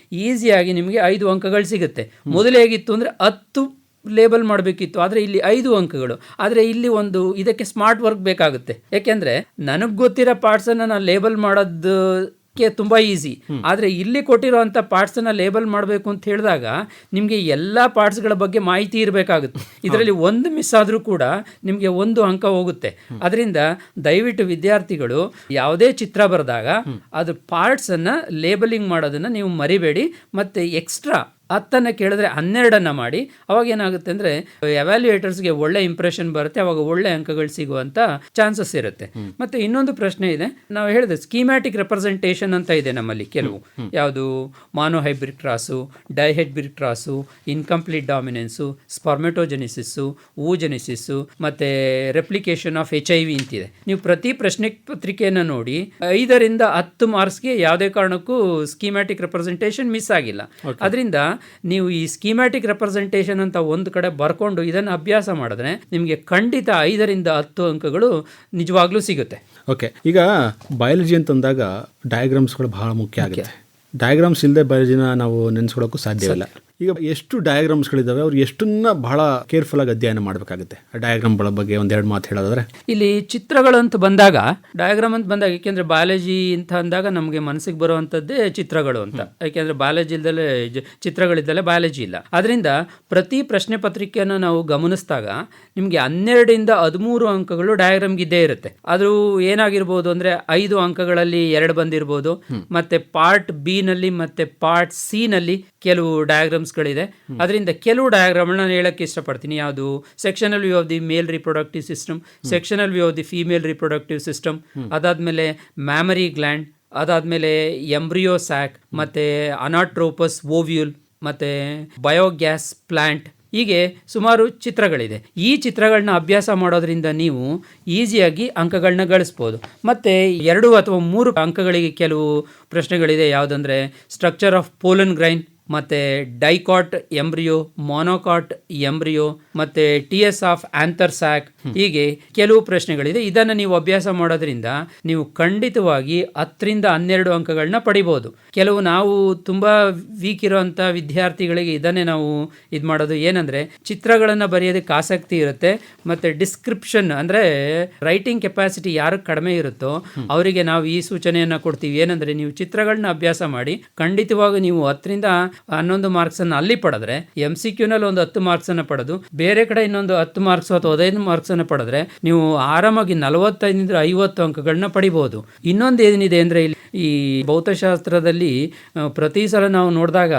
ಈಸಿಯಾಗಿ ನಿಮಗೆ 5 ಅಂಕಗಳು ಸಿಗುತ್ತೆ. ಮೊದಲು ಹೇಗಿತ್ತು ಅಂದರೆ 10 ಲೇಬಲ್ ಮಾಡಬೇಕಿತ್ತು, ಆದರೆ ಇಲ್ಲಿ 5 ಅಂಕಗಳು. ಆದರೆ ಇಲ್ಲಿ ಒಂದು ಇದಕ್ಕೆ ಸ್ಮಾರ್ಟ್ ವರ್ಕ್ ಬೇಕಾಗುತ್ತೆ. ಯಾಕೆಂದರೆ ನನಗೆ ಗೊತ್ತಿರೋ ಪಾರ್ಟ್ಸನ್ನು ನಾನು ಲೇಬಲ್ ಮಾಡೋದು ತುಂಬಾ ಈಸಿ. ಆದರೆ ಇಲ್ಲಿ ಕೊಟ್ಟಿರುವಂಥ ಪಾರ್ಟ್ಸನ್ನು ಲೇಬಲ್ ಮಾಡಬೇಕು ಅಂತ ಹೇಳಿದಾಗ ನಿಮಗೆ ಎಲ್ಲ ಪಾರ್ಟ್ಸ್ಗಳ ಬಗ್ಗೆ ಮಾಹಿತಿ ಇರಬೇಕಾಗುತ್ತೆ. ಇದರಲ್ಲಿ ಒಂದು ಮಿಸ್ ಆದರೂ ಕೂಡ ನಿಮಗೆ 1 ಅಂಕ ಹೋಗುತ್ತೆ. ಅದರಿಂದ ದಯವಿಟ್ಟು ವಿದ್ಯಾರ್ಥಿಗಳು ಯಾವುದೇ ಚಿತ್ರ ಬರೆದಾಗ ಅದು ಪಾರ್ಟ್ಸನ್ನು ಲೇಬಲಿಂಗ್ ಮಾಡೋದನ್ನು ನೀವು ಮರಿಬೇಡಿ. ಮತ್ತು ಎಕ್ಸ್ಟ್ರಾ 10 ಕೇಳಿದ್ರೆ 12 ಮಾಡಿ. ಅವಾಗ ಏನಾಗುತ್ತೆ ಅಂದರೆ ಎವ್ಯಾಲ್ಯೂಯೇಟರ್ಸ್ಗೆ ಒಳ್ಳೆ ಇಂಪ್ರೆಷನ್ ಬರುತ್ತೆ, ಅವಾಗ ಒಳ್ಳೆ ಅಂಕಗಳು ಸಿಗುವಂಥ ಚಾನ್ಸಸ್ ಇರುತ್ತೆ. ಮತ್ತು ಇನ್ನೊಂದು ಪ್ರಶ್ನೆ ಇದೆ, ನಾವು ಹೇಳಿದೆ ಸ್ಕೀಮ್ಯಾಟಿಕ್ ರೆಪ್ರೆಸೆಂಟೇಷನ್ ಅಂತ ಇದೆ ನಮ್ಮಲ್ಲಿ ಕೆಲವು. ಯಾವುದು ಮಾನೋಹೈಬ್ರಿಡ್ ಕ್ರಾಸು, ಡೈಹೈಬ್ರಿಡ್ ಕ್ರಾಸು, ಇನ್ಕಂಪ್ಲೀಟ್ ಡಾಮಿನೆನ್ಸು, ಸ್ಪರ್ಮೆಟೋಜೆನಿಸಿಸ್ಸು, ಊಜೆನಿಸಿಸ್ಸು, ಮತ್ತು ರೆಪ್ಲಿಕೇಶನ್ ಆಫ್ HIV ಅಂತಿದೆ. ನೀವು ಪ್ರತಿ ಪ್ರಶ್ನೆ ಪತ್ರಿಕೆಯನ್ನು ನೋಡಿ 5ರಿಂದ 10 ಮಾರ್ಕ್ಸ್ಗೆ ಯಾವುದೇ ಕಾರಣಕ್ಕೂ ಸ್ಕೀಮ್ಯಾಟಿಕ್ ರೆಪ್ರೆಸೆಂಟೇಷನ್ ಮಿಸ್ ಆಗಿಲ್ಲ. ಅದರಿಂದ ನೀವು ಈ ಸ್ಕೀಮ್ಯಾಟಿಕ್ ರೆಪ್ರೆಸೆಂಟೇಷನ್ ಅಂತ ಒಂದು ಕಡೆ ಬರ್ಕೊಂಡು ಇದನ್ನು ಅಭ್ಯಾಸ ಮಾಡಿದ್ರೆ ನಿಮಗೆ ಖಂಡಿತ 5ರಿಂದ 10 ಅಂಕಗಳು ನಿಜವಾಗ್ಲೂ ಸಿಗುತ್ತೆ. ಓಕೆ, ಈಗ ಬಯಾಲಜಿ ಅಂತಂದಾಗ ಡಯಾಗ್ರಾಮ್ಸ್ಗಳು ಬಹಳ ಮುಖ್ಯ ಆಗುತ್ತೆ. ಡಯಾಗ್ರಾಮ್ಸ್ ಇಲ್ಲದೆ ಬಯಾಲಜಿನ ನಾವು ನೆನೆಸ್ಕೊಳ್ಳೋಕ್ಕೂ ಸಾಧ್ಯವಿಲ್ಲ. ಈಗ ಎಷ್ಟು ಡಯಾಗ್ರಾಮ್ಸ್ಗಳಿದ್ದಾವೆ, ಅವ್ರು ಎಷ್ಟನ್ನ ಬಹಳ ಕೇರ್ಫುಲ್ ಆಗಿ ಅಧ್ಯಯನ ಮಾಡಬೇಕಾಗುತ್ತೆ? ಆ ಡಯಾಗ್ರಾಮ್ಗಳ ಬಗ್ಗೆ ಒಂದೆರಡು ಮಾತು ಹೇಳೋದಾದ್ರೆ. ಇಲ್ಲಿ ಚಿತ್ರಗಳು ಅಂತ ಬಂದಾಗ, ಡಯಾಗ್ರಾಮ್ ಅಂತ ಬಂದಾಗ, ಏಕೆಂದರೆ ಬಯಾಲಜಿ ಅಂತ ಅಂದಾಗ ನಮಗೆ ಮನಸ್ಸಿಗೆ ಬರುವಂಥದ್ದೇ ಚಿತ್ರಗಳು ಅಂತ. ಯಾಕೆಂದರೆ ಬಯಾಲಜಿ ಇಲ್ದಲೆ ಚಿತ್ರಗಳಿದ್ದಲೆ ಬಯಾಲಜಿ ಇಲ್ಲ. ಅದರಿಂದ ಪ್ರತಿ ಪ್ರಶ್ನೆ ಪತ್ರಿಕೆಯನ್ನು ನಾವು ಗಮನಿಸಿದಾಗ ನಿಮಗೆ 12ರಿಂದ 13 ಅಂಕಗಳು ಡಯಾಗ್ರಾಮ್ಗೆ ಇದ್ದೇ ಇರುತ್ತೆ. ಅದು ಏನಾಗಿರ್ಬೋದು ಅಂದರೆ 5 ಅಂಕಗಳಲ್ಲಿ 2 ಬಂದಿರ್ಬೋದು, ಮತ್ತೆ ಪಾರ್ಟ್ ಬಿ ನಲ್ಲಿ ಮತ್ತೆ ಪಾರ್ಟ್ ಸಿ ನಲ್ಲಿ ಕೆಲವು ಡಯಾಗ್ರಾಮ್ಸ್ಗಳಿದೆ. ಅದರಿಂದ ಕೆಲವು ಡಯಾಗ್ರಾಮ್ನ ನಾನು ಹೇಳಕ್ಕೆ ಇಷ್ಟಪಡ್ತೀನಿ. ಯಾವುದು sectional view of the male reproductive system, sectional view of the female reproductive system, ಅದಾದಮೇಲೆ ಮ್ಯಾಮರಿ ಗ್ಲ್ಯಾಂಡ್, ಅದಾದಮೇಲೆ ಎಂಬ್ರಿಯೋ ಸ್ಯಾಕ್, ಮತ್ತು ಅನಾಟ್ರೋಪಸ್ ಓವ್ಯೂಲ್, ಮತ್ತು ಬಯೋಗ್ಯಾಸ್ ಪ್ಲಾಂಟ್, ಹೀಗೆ ಸುಮಾರು ಚಿತ್ರಗಳಿದೆ. ಈ ಚಿತ್ರಗಳನ್ನ ಅಭ್ಯಾಸ ಮಾಡೋದ್ರಿಂದ ನೀವು ಈಸಿಯಾಗಿ ಅಂಕಗಳನ್ನ ಗಳಿಸ್ಬೋದು. ಮತ್ತು 2 ಅಥವಾ 3 ಅಂಕಗಳಿಗೆ ಕೆಲವು ಪ್ರಶ್ನೆಗಳಿದೆ. ಯಾವುದಂದರೆ ಸ್ಟ್ರಕ್ಚರ್ ಆಫ್ ಪೋಲನ್ ಗ್ರೈನ್, ಮತ್ತು ಡೈಕಾಟ್ ಎಂಬ್ರಿಯೋ, ಮೊನೋಕಾಟ್ ಎಂಬ್ರಿಯೋ, ಮತ್ತು TS ಆಫ್ ಆಂಥರ್ಸ್ಯಾಕ್, ಹೀಗೆ ಕೆಲವು ಪ್ರಶ್ನೆಗಳಿದೆ. ಇದನ್ನು ನೀವು ಅಭ್ಯಾಸ ಮಾಡೋದ್ರಿಂದ ನೀವು ಖಂಡಿತವಾಗಿ 10ರಿಂದ 12 ಅಂಕಗಳನ್ನ ಪಡಿಬೋದು. ಕೆಲವು ನಾವು ತುಂಬ ವೀಕ್ ಇರೋವಂಥ ವಿದ್ಯಾರ್ಥಿಗಳಿಗೆ ಇದನ್ನೇ ನಾವು ಇದು ಮಾಡೋದು. ಏನಂದರೆ ಚಿತ್ರಗಳನ್ನು ಬರೆಯೋದಕ್ಕೆ ಆಸಕ್ತಿ ಇರುತ್ತೆ, ಮತ್ತು ಡಿಸ್ಕ್ರಿಪ್ಷನ್ ಅಂದರೆ ರೈಟಿಂಗ್ ಕೆಪಾಸಿಟಿ ಯಾರು ಕಡಿಮೆ ಇರುತ್ತೋ ಅವರಿಗೆ ನಾವು ಈ ಸೂಚನೆಯನ್ನು ಕೊಡ್ತೀವಿ. ಏನಂದರೆ ನೀವು ಚಿತ್ರಗಳನ್ನ ಅಭ್ಯಾಸ ಮಾಡಿ, ಖಂಡಿತವಾಗಿ ನೀವು 10ರಿಂದ 11 ಮಾರ್ಕ್ಸನ್ನು ಅಲ್ಲಿ ಪಡೆದ್ರೆ, MCQನಲ್ಲಿ ಒಂದು 10 ಮಾರ್ಕ್ಸನ್ನು ಪಡೆದು ಬೇರೆ ಕಡೆ ಇನ್ನೊಂದು 10 ಮಾರ್ಕ್ಸ್ ಅಥವಾ 15 ಮಾರ್ಕ್ಸನ್ನು ಪಡೆದ್ರೆ ನೀವು ಆರಾಮಾಗಿ 45ರಿಂದ 50 ಅಂಕಗಳನ್ನ ಪಡಿಬಹುದು. ಇನ್ನೊಂದು ಏನಿದೆ ಅಂದರೆ, ಈ ಭೌತಶಾಸ್ತ್ರದಲ್ಲಿ ಪ್ರತಿ ಸಲ ನಾವು ನೋಡಿದಾಗ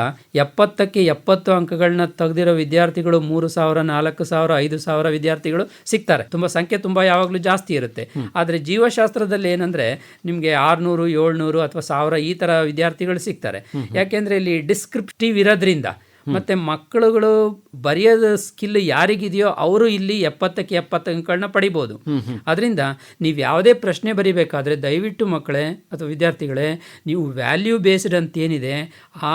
70ಕ್ಕೆ 70 ಅಂಕಗಳನ್ನ ತೆಗೆದಿರೋ ವಿದ್ಯಾರ್ಥಿಗಳು 3,000, 4,000, 5,000 ವಿದ್ಯಾರ್ಥಿಗಳು ಸಿಗ್ತಾರೆ. ತುಂಬ ಸಂಖ್ಯೆ ತುಂಬ ಯಾವಾಗಲೂ ಜಾಸ್ತಿ ಇರುತ್ತೆ. ಆದರೆ ಜೀವಶಾಸ್ತ್ರದಲ್ಲಿ ಏನಂದರೆ ನಿಮಗೆ 600, 700 ಅಥವಾ 1000 ಈ ಥರ ವಿದ್ಯಾರ್ಥಿಗಳು ಸಿಗ್ತಾರೆ. ಯಾಕೆಂದರೆ ಇಲ್ಲಿ ಡಿಸ್ಕ್ರಿಪ್ಟಿವ್ ಇರೋದ್ರಿಂದ, ಮತ್ತು ಮಕ್ಕಳುಗಳು ಬರೆಯೋದು ಸ್ಕಿಲ್ ಯಾರಿಗಿದೆಯೋ ಅವರು ಇಲ್ಲಿ 70ಕ್ಕೆ 70 ಅಂಕಗಳನ್ನ ಪಡಿಬೋದು. ಅದರಿಂದ ನೀವು ಯಾವುದೇ ಪ್ರಶ್ನೆ ಬರಿಬೇಕಾದ್ರೆ ದಯವಿಟ್ಟು ಮಕ್ಕಳೇ ಅಥವಾ ವಿದ್ಯಾರ್ಥಿಗಳೇ, ನೀವು ವ್ಯಾಲ್ಯೂ ಬೇಸ್ಡ್ ಅಂತ ಏನಿದೆ ಆ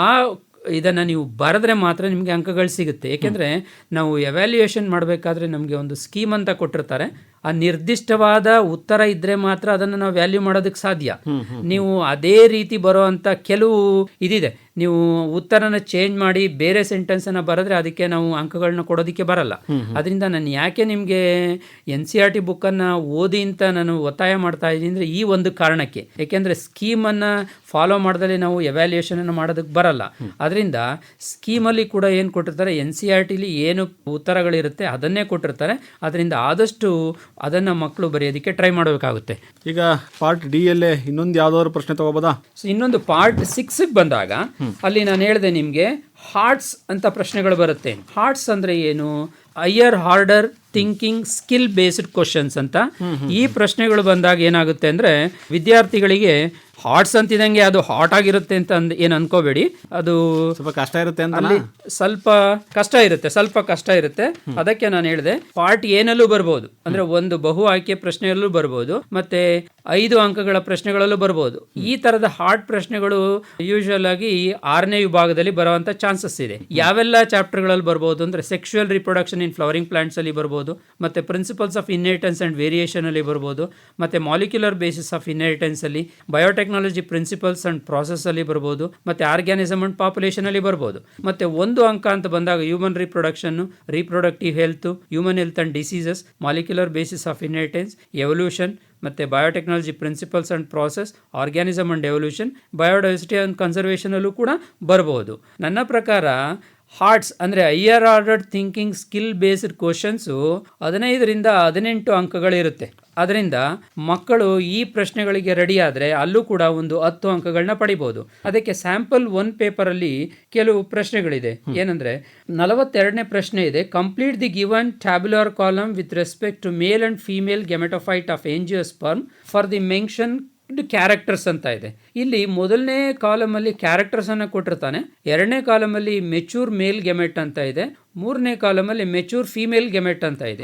ಇದನ್ನು ನೀವು ಬರೆದ್ರೆ ಮಾತ್ರ ನಿಮಗೆ ಅಂಕಗಳು ಸಿಗುತ್ತೆ. ಏಕೆಂದರೆ ನಾವು ಎವ್ಯಾಲ್ಯೂಯೇಷನ್ ಮಾಡಬೇಕಾದ್ರೆ ನಮಗೆ ಒಂದು ಸ್ಕೀಮ್ ಅಂತ ಕೊಟ್ಟಿರ್ತಾರೆ. ಆ ನಿರ್ದಿಷ್ಟವಾದ ಉತ್ತರ ಇದ್ದರೆ ಮಾತ್ರ ಅದನ್ನು ನಾವು ವ್ಯಾಲ್ಯೂ ಮಾಡೋದಕ್ಕೆ ಸಾಧ್ಯ. ನೀವು ಅದೇ ರೀತಿ ಬರೋ ಅಂಥ ಕೆಲವು ಇದಿದೆ, ನೀವು ಉತ್ತರನ ಚೇಂಜ್ ಮಾಡಿ ಬೇರೆ ಸೆಂಟೆನ್ಸನ್ನು ಬರೆದ್ರೆ ಅದಕ್ಕೆ ನಾವು ಅಂಕಗಳನ್ನ ಕೊಡೋದಕ್ಕೆ ಬರಲ್ಲ. ಅದರಿಂದ ನಾನು ಯಾಕೆ ನಿಮಗೆ NCERT ಬುಕ್ಕನ್ನು ಓದಿ ಅಂತ ನಾನು ಒತ್ತಾಯ ಮಾಡ್ತಾ ಇದ್ದೀನಿ ಅಂದರೆ ಈ ಒಂದು ಕಾರಣಕ್ಕೆ. ಏಕೆಂದರೆ ಸ್ಕೀಮನ್ನು ಫಾಲೋ ಮಾಡ್ದಲೇ ನಾವು ಎವ್ಯಾಲ್ಯೂಯೇಷನನ್ನು ಮಾಡೋದಕ್ಕೆ ಬರಲ್ಲ. ಅದರಿಂದ ಸ್ಕೀಮಲ್ಲಿ ಕೂಡ ಏನು ಕೊಟ್ಟಿರ್ತಾರೆ, NCERTಲಿ ಏನು ಉತ್ತರಗಳಿರುತ್ತೆ ಅದನ್ನೇ ಕೊಟ್ಟಿರ್ತಾರೆ. ಅದರಿಂದ ಆದಷ್ಟು ಅದನ್ನು ಮಕ್ಕಳು ಬರೆಯೋದಕ್ಕೆ ಟ್ರೈ ಮಾಡಬೇಕಾಗುತ್ತೆ. ಈಗ ಪಾರ್ಟ್ ಡಿ ಯಲ್ಲೇ ಇನ್ನೊಂದು ಯಾವುದಾದ್ರು ಪ್ರಶ್ನೆ ತಗೋಬೋದಾ? ಸೊ ಇನ್ನೊಂದು ಪಾರ್ಟ್ 6ಗೆ ಬಂದಾಗ ಅಲ್ಲಿ ನಾನು ಹೇಳಿದೆ ನಿಮಗೆ ಹಾರ್ಟ್ಸ್ ಅಂತ ಪ್ರಶ್ನೆಗಳು ಬರುತ್ತೆ. ಹಾರ್ಟ್ಸ್ ಅಂದರೆ ಏನು? Higher order thinking skill based questions ಅಂತ. ಈ ಪ್ರಶ್ನೆಗಳು ಬಂದಾಗ ಏನಾಗುತ್ತೆ ಅಂದರೆ ವಿದ್ಯಾರ್ಥಿಗಳಿಗೆ ಹಾರ್ಟ್ಸ್ ಅಂತಿದಂಗೆ ಅದು ಹಾಟ್ ಆಗಿರುತ್ತೆ ಅಂತ ಏನು ಅನ್ಕೋಬೇಡಿ. ಅದು ಸ್ವಲ್ಪ ಕಷ್ಟ ಇರುತ್ತೆ ಅಂತ. ಅಲ್ಲಿ ಸ್ವಲ್ಪ ಕಷ್ಟ ಇರುತ್ತೆ. ಅದಕ್ಕೆ ನಾನು ಹೇಳಿದೆ ಪಾರ್ಟ್ ಏನಲ್ಲೂ ಬರ್ಬೋದು, ಅಂದ್ರೆ ಒಂದು ಬಹು ಆಯ್ಕೆ ಪ್ರಶ್ನೆಯಲ್ಲೂ ಬರ್ಬೋದು, ಮತ್ತೆ 5 ಅಂಕಗಳ ಪ್ರಶ್ನೆಗಳಲ್ಲೂ ಬರ್ಬೋದು. ಈ ತರದ ಹಾರ್ಟ್ ಪ್ರಶ್ನೆಗಳು ಯೂಶುವಲ್ ಆಗಿ 6ನೇ ವಿಭಾಗದಲ್ಲಿ ಬರುವಂತ ಚಾನ್ಸಸ್ ಇದೆ. ಯಾವೆಲ್ಲ ಚಾಪ್ಟರ್ಗಳಲ್ಲಿ ಬರ್ಬೋದು ಅಂದ್ರೆ ಸೆಕ್ಷುವಲ್ ರಿಪ್ರೊಡಕ್ಷನ್ ಇನ್ ಫ್ಲವರಿಂಗ್ ಪ್ಲಾಂಟ್ಸ್ ಅಲ್ಲಿ ಬರ್ಬೋದು, ಮತ್ತೆ principles of inheritance and variation ಅಲ್ಲಿ ಬರ್ಬೋದು, ಮತ್ತೆ ಮಾಲಿಕ್ಯುಲರ್ ಬೇಸಿಸ್ ಆಫ್ ಇನ್ಹೆರಿಟೆನ್ಸ್ ಅಲ್ಲಿ, ಬಯೋಟೆಕ್ನಾಲಜಿ ಪ್ರಿನ್ಸಿಪಲ್ಸ್ ಅಂಡ್ ಪ್ರಾಸೆಸ್ ಅಲ್ಲಿ ಬರ್ಬೋದು, ಮತ್ತೆ ಆರ್ಗ್ಯಾನಿಸಮ್ ಅಂಡ್ ಪಾಪ್ಯುಲೇಷನ್ ಅಲ್ಲಿ ಬರ್ಬೋದು. ಮತ್ತೆ 1 ಅಂಕ ಅಂತ ಬಂದಾಗ human reproduction, reproductive health, human health and diseases, molecular basis of inheritance, evolution, ಮತ್ತು biotechnology principles and process, organism and evolution, biodiversity and ಕನ್ಸರ್ವೇಷನಲ್ಲೂ ಕೂಡ ಬರ್ಬೋದು. ನನ್ನ ಪ್ರಕಾರ ಹಾರ್ಟ್ಸ್ ಅಂದರೆ higher order thinking skill based questions 15ರಿಂದ 18 ಅಂಕಗಳಿರುತ್ತೆ. ಅದರಿಂದ ಮಕ್ಕಳು ಈ ಪ್ರಶ್ನೆಗಳಿಗೆ ರೆಡಿ ಆದರೆ ಅಲ್ಲೂ ಕೂಡ ಒಂದು 10 ಅಂಕಗಳನ್ನ ಪಡಿಬೋದು. ಅದಕ್ಕೆ ಸ್ಯಾಂಪಲ್ 1 ಪೇಪರಲ್ಲಿ ಕೆಲವು ಪ್ರಶ್ನೆಗಳಿದೆ. ಏನಂದರೆ 42ನೇ ಪ್ರಶ್ನೆ ಇದೆ, complete the given tabular column with respect to male and female gametophyte of angiosperm for the mention characters ಅಂತ ಇದೆ. ಇಲ್ಲಿ ಮೊದಲನೇ ಕಾಲಮಲ್ಲಿ ಕ್ಯಾರೆಕ್ಟರ್ಸ್ ಅನ್ನು ಕೊಟ್ಟಿರ್ತಾನೆ, 2ನೇ ಕಾಲಮಲ್ಲಿ ಮೆಚೂರ್ ಮೇಲ್ ಗೆಮೆಟ್ ಅಂತ ಇದೆ, 3ನೇ ಕಾಲಮಲ್ಲಿ ಮೆಚೂರ್ ಫೀಮೇಲ್ ಗೆಮೆಟ್ ಅಂತ ಇದೆ.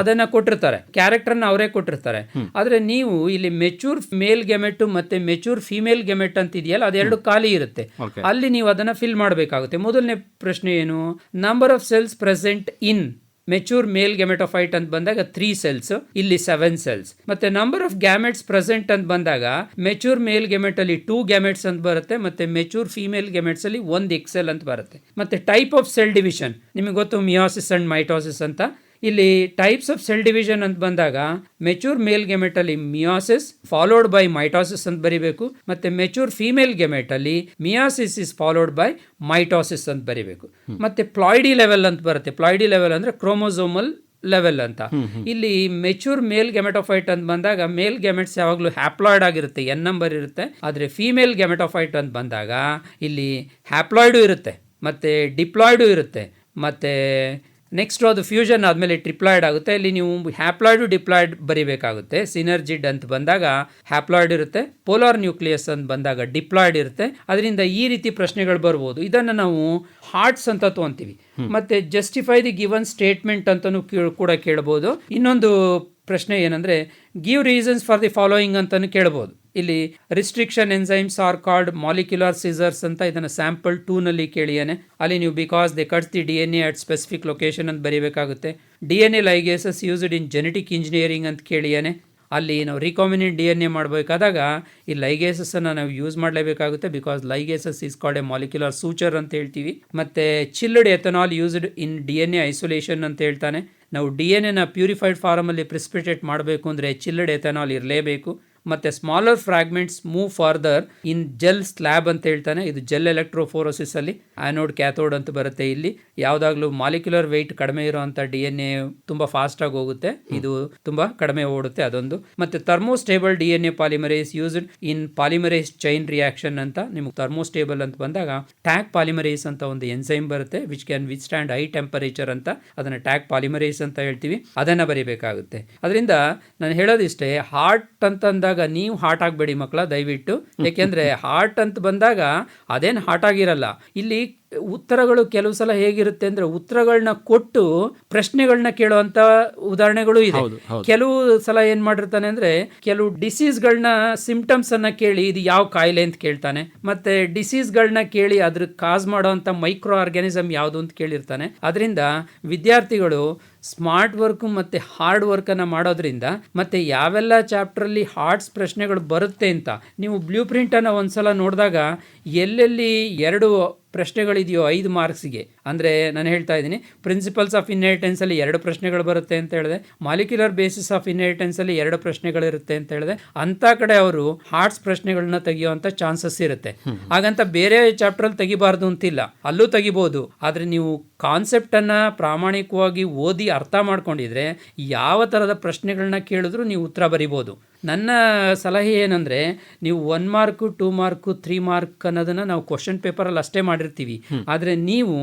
ಅದನ್ನ ಕೊಟ್ಟಿರ್ತಾರೆ, ಕ್ಯಾರೆಕ್ಟರ್ನ ಅವರೇ ಕೊಟ್ಟಿರ್ತಾರೆ. ಆದ್ರೆ ನೀವು ಇಲ್ಲಿ ಮೆಚೂರ್ ಮೇಲ್ ಗೆಮೆಟ್ ಮತ್ತೆ ಮೆಚೂರ್ ಫೀಮೇಲ್ ಗೆಮೆಟ್ ಅಂತ ಇದೆಯಲ್ಲ, ಅದೆರಡು ಖಾಲಿ ಇರುತ್ತೆ. ಅಲ್ಲಿ ನೀವು ಅದನ್ನ ಫಿಲ್ ಮಾಡಬೇಕಾಗುತ್ತೆ. ಮೊದಲನೇ ಪ್ರಶ್ನೆ ಏನು? Number of cells present in mature male gametophyte ಅಂತ ಬಂದಾಗ 3 cells, ಇಲ್ಲಿ 7 cells. ಮತ್ತೆ ನಂಬರ್ ಆಫ್ ಗ್ಯಾಮೆಟ್ಸ್ ಪ್ರೆಸೆಂಟ್ ಅಂತ ಬಂದಾಗ ಮೆಚೂರ್ ಮೇಲ್ ಗೆಮೆಟ್ ಅಲ್ಲಿ 2 ಗ್ಯಾಮೆಟ್ಸ್ ಅಂತ ಬರುತ್ತೆ, ಮತ್ತೆ ಮೆಚೂರ್ ಫೀಮೇಲ್ ಗೆಮೆಟ್ಸ್ ಅಲ್ಲಿ 1 XL ಅಂತ ಬರುತ್ತೆ. ಮತ್ತೆ ಟೈಪ್ ಆಫ್ ಸೆಲ್ ಡಿವಿಷನ್ ನಿಮಗೆ ಗೊತ್ತು, ಮಿಯೋಸಿಸ್ ಅಂಡ್ ಮೈಟೋಸಿಸ್ ಅಂತ. ಇಲ್ಲಿ ಟೈಪ್ಸ್ ಆಫ್ ಸೆಲ್ ಡಿವಿಷನ್ ಅಂತ ಬಂದಾಗ ಮೆಚೂರ್ ಮೇಲ್ ಗೆಮೆಟ್ ಅಲ್ಲಿ ಮಿಯೋಸಿಸ್ ಫಾಲೋಡ್ ಬೈ ಮೈಟೋಸಿಸ್ ಅಂತ ಬರಿಬೇಕು, ಮತ್ತೆ ಮೆಚೂರ್ ಫೀಮೇಲ್ ಗೆಮೆಟ್ ಅಲ್ಲಿ meiosis is followed by mitosis ಅಂತ ಬರಿಬೇಕು. ಮತ್ತೆ ಪ್ಲಾಯ್ಡಿ ಲೆವೆಲ್ ಅಂತ ಬರುತ್ತೆ. ಪ್ಲಾಯ್ಡಿ ಲೆವೆಲ್ ಅಂದ್ರೆ ಕ್ರೋಮೋಸೋಮಲ್ ಲೆವೆಲ್ ಅಂತ. ಇಲ್ಲಿ ಮೆಚೂರ್ ಮೇಲ್ ಗೆಮೆಟೋಫೈಟ್ ಅಂತ ಬಂದಾಗ ಮೇಲ್ ಗೆಮೆಟ್ಸ್ ಯಾವಾಗಲೂ ಹ್ಯಾಪ್ಲಾಯ್ಡ್ ಆಗಿರುತ್ತೆ, N ನಂಬರ್ ಇರುತ್ತೆ. ಆದರೆ ಫೀಮೇಲ್ ಗೆಮೆಟೋಫೈಟ್ ಅಂತ ಬಂದಾಗ ಇಲ್ಲಿ ಹ್ಯಾಪ್ಲಾಯ್ಡು ಇರುತ್ತೆ, ಮತ್ತೆ ಡಿಪ್ಲಾಯ್ಡು ಇರುತ್ತೆ, ಮತ್ತೆ ನೆಕ್ಸ್ಟ್ ಅದು ಫ್ಯೂಷನ್ ಆದಮೇಲೆ ಟ್ರಿಪ್ಲಾಯ್ಡ್ ಆಗುತ್ತೆ. ಇಲ್ಲಿ ನೀವು ಹ್ಯಾಪ್ಲಾಯ್ಡು ಡಿಪ್ಲಾಯ್ಡ್ ಬರಿಬೇಕಾಗುತ್ತೆ. ಸಿನರ್ಜಿಡ್ ಅಂತ ಬಂದಾಗ ಹ್ಯಾಪ್ಲಾಯ್ಡ್ ಇರುತ್ತೆ, ಪೋಲಾರ್ ನ್ಯೂಕ್ಲಿಯಸ್ ಅಂತ ಬಂದಾಗ ಡಿಪ್ಲಾಯ್ಡ್ ಇರುತ್ತೆ. ಅದರಿಂದ ಈ ರೀತಿ ಪ್ರಶ್ನೆಗಳು ಬರ್ಬೋದು. ಇದನ್ನು ನಾವು ಹಾರ್ಟ್ಸ್ ಅಂತ ತೊಗೊಂತೀವಿ. ಮತ್ತೆ ಜಸ್ಟಿಫೈ ದಿ ಗಿವನ್ ಸ್ಟೇಟ್ಮೆಂಟ್ ಅಂತಲೂ ಕೂಡ ಕೇಳ್ಬೋದು. ಇನ್ನೊಂದು ಪ್ರಶ್ನೆ ಏನಂದರೆ give reasons for the following ಅಂತಲೂ ಕೇಳ್ಬೋದು. ಇಲ್ಲಿ restriction enzymes are called molecular scissors ಅಂತ ಇದನ್ನು ಸ್ಯಾಂಪಲ್ 2ನಲ್ಲಿ ಕೇಳಿಯಾನೆ. ಅಲ್ಲಿ ನೀವು because they cuts the DNA at specific location ಅಂತ ಬರೀಬೇಕಾಗುತ್ತೆ. DNA ಲೈಗೇಸಸ್ used in genetic engineering ಅಂತ ಕೇಳಿಯಾನೆ. ಅಲ್ಲಿ ನಾವು ರಿಕಾಮಿನೆಂಟ್ DNA ಮಾಡಬೇಕಾದಾಗ ಈ ಲೈಗೇಸಸ್ಸನ್ನು ನಾವು ಯೂಸ್ ಮಾಡಲೇಬೇಕಾಗುತ್ತೆ, because ligases is called a molecular suture ಅಂತ ಹೇಳ್ತೀವಿ. ಮತ್ತು chilled ethanol used in DNA isolation ಅಂತ ಹೇಳ್ತಾನೆ. ನಾವು DNA ಪ್ಯೂರಿಫೈಡ್ ಫಾರ್ಮಲ್ಲಿ ಪ್ರಿಸಿಪಿಟೇಟ್ ಮಾಡಬೇಕು ಅಂದರೆ ಚಿಲ್ಡ್ ಎಥನಾಲ್ ಇರಲೇಬೇಕು. ಮತ್ತು ಸ್ಮಾಲರ್ ಫ್ರಾಗ್ಮೆಂಟ್ಸ್ ಮೂವ್ ಫಾರ್ದರ್ ಇನ್ ಜೆಲ್ ಸ್ಲ್ಯಾಬ್ ಅಂತ ಹೇಳ್ತಾನೆ. ಇದು ಜೆಲ್ ಎಲೆಕ್ಟ್ರೋಫೋರೋಸಿಸ್ ಅಲ್ಲಿ ಆ್ಯನೋಡ್ ಕ್ಯಾಥೋಡ್ ಅಂತ ಬರುತ್ತೆ. ಇಲ್ಲಿ ಯಾವುದಾಗ್ಲೂ ಮಾಲಿಕ್ಯುಲರ್ ವೆಯ್ಟ್ ಕಡಿಮೆ ಇರೋವಂಥ DNA ತುಂಬ ಫಾಸ್ಟಾಗಿ ಹೋಗುತ್ತೆ, ಇದು ತುಂಬ ಕಡಿಮೆ ಓಡುತ್ತೆ ಅದೊಂದು. ಮತ್ತು thermostable DNA polymerase used in polymerase chain reaction ಅಂತ. ನಿಮಗೆ ಥರ್ಮೋಸ್ಟೇಬಲ್ ಅಂತ ಬಂದಾಗ ಟ್ಯಾಗ್ ಪಾಲಿಮರೇಸ್ ಅಂತ ಒಂದು ಎನ್ಸೈಮ್ ಬರುತ್ತೆ which can withstand high temperature ಅಂತ. ಅದನ್ನು ಟ್ಯಾಗ್ ಪಾಲಿಮರೇಸ್ ಅಂತ ಹೇಳ್ತೀವಿ, ಅದನ್ನು ಬರೀಬೇಕಾಗುತ್ತೆ. ಅದರಿಂದ ನಾನು ಹೇಳೋದಿಷ್ಟೇ, ಹಾರ್ಟ್ ಅಂತಂದಾಗ ನೀವು ಹಾರ್ಟ್ ಆಗಬೇಡಿ ಮಕ್ಕಳ ದಯವಿಟ್ಟು. ಏಕೆಂದರೆ ಹಾರ್ಟ್ ಅಂತ ಬಂದಾಗ ಅದೇನು ಹಾರ್ಟ್ ಆಗಿರಲ್ಲ. ಇಲ್ಲಿ ಉತ್ತರಗಳು ಕೆಲವು ಸಲ ಹೇಗಿರುತ್ತೆ ಅಂದರೆ ಉತ್ತರಗಳನ್ನ ಕೊಟ್ಟು ಪ್ರಶ್ನೆಗಳನ್ನ ಕೇಳುವಂಥ ಉದಾಹರಣೆಗಳು ಇದೆ. ಕೆಲವು ಸಲ ಏನು ಮಾಡಿರ್ತಾನೆ ಅಂದರೆ ಕೆಲವು ಡಿಸೀಸ್ಗಳನ್ನ ಸಿಂಪ್ಟಮ್ಸ್ ಅನ್ನ ಕೇಳಿ ಇದು ಯಾವ ಕಾಯಿಲೆ ಅಂತ ಕೇಳ್ತಾನೆ, ಮತ್ತೆ ಡಿಸೀಸ್ಗಳನ್ನ ಕೇಳಿ ಅದ್ರ ಕಾಸ್ ಮಾಡೋವಂಥ ಮೈಕ್ರೋ ಆರ್ಗ್ಯಾನಿಸಮ್ ಯಾವುದು ಅಂತ ಕೇಳಿರ್ತಾನೆ. ಅದರಿಂದ ವಿದ್ಯಾರ್ಥಿಗಳು ಸ್ಮಾರ್ಟ್ ವರ್ಕ್ ಮತ್ತು ಹಾರ್ಡ್ ವರ್ಕನ್ನು ಮಾಡೋದ್ರಿಂದ ಮತ್ತು ಯಾವೆಲ್ಲ ಚಾಪ್ಟ್ರಲ್ಲಿ ಹಾರ್ಟ್ಸ್ ಪ್ರಶ್ನೆಗಳು ಬರುತ್ತೆ ಅಂತ ನೀವು ಬ್ಲೂ ಪ್ರಿಂಟನ್ನು ಒಂದ್ಸಲ ನೋಡಿದಾಗ ಎಲ್ಲೆಲ್ಲಿ 2 ಪ್ರಶ್ನೆಗಳಿದೆಯೋ 5 ಮಾರ್ಕ್ಸಿಗೆ, ಅಂದರೆ ನಾನು ಹೇಳ್ತಾ ಇದ್ದೀನಿ ಪ್ರಿನ್ಸಿಪಲ್ಸ್ ಆಫ್ ಇನ್ಹೆರಿಟೆನ್ಸಲ್ಲಿ 2 ಪ್ರಶ್ನೆಗಳು ಬರುತ್ತೆ ಅಂತ ಹೇಳಿದೆ, ಮಾಲಿಕ್ಯುಲರ್ ಬೇಸಿಸ್ ಆಫ್ ಇನ್ಹೆರಿಟೆನ್ಸಲ್ಲಿ 2 ಪ್ರಶ್ನೆಗಳಿರುತ್ತೆ ಅಂತ ಹೇಳಿದೆ. ಅಂಥ ಕಡೆ ಅವರು ಹಾರ್ಟ್ಸ್ ಪ್ರಶ್ನೆಗಳನ್ನ ತೆಗೆಯುವಂಥ ಚಾನ್ಸಸ್ ಇರುತ್ತೆ. ಹಾಗಂತ ಬೇರೆ ಚಾಪ್ಟ್ರಲ್ಲಿ ತೆಗಿಬಾರ್ದು ಅಂತಿಲ್ಲ, ಅಲ್ಲೂ ತೆಗಿಬೋದು. ಆದರೆ ನೀವು ಕಾನ್ಸೆಪ್ಟನ್ನು ಪ್ರಾಮಾಣಿಕವಾಗಿ ಓದಿ ಅರ್ಥ ಮಾಡ್ಕೊಂಡಿದ್ರೆ ಯಾವ ಥರದ ಪ್ರಶ್ನೆಗಳನ್ನ ಕೇಳಿದ್ರು ನೀವು ಉತ್ತರ ಬರಿಬೋದು. ನನ್ನ ಸಲಹೆ ಏನಂದರೆ ನೀವು 1 ಮಾರ್ಕು 2 ಮಾರ್ಕು 3 ಮಾರ್ಕ್ ಅನ್ನೋದನ್ನು ನಾವು ಕ್ವಶನ್ ಪೇಪರಲ್ಲಿ ಅಷ್ಟೇ ಮಾಡಿರ್ತೀವಿ. ಆದರೆ ನೀವು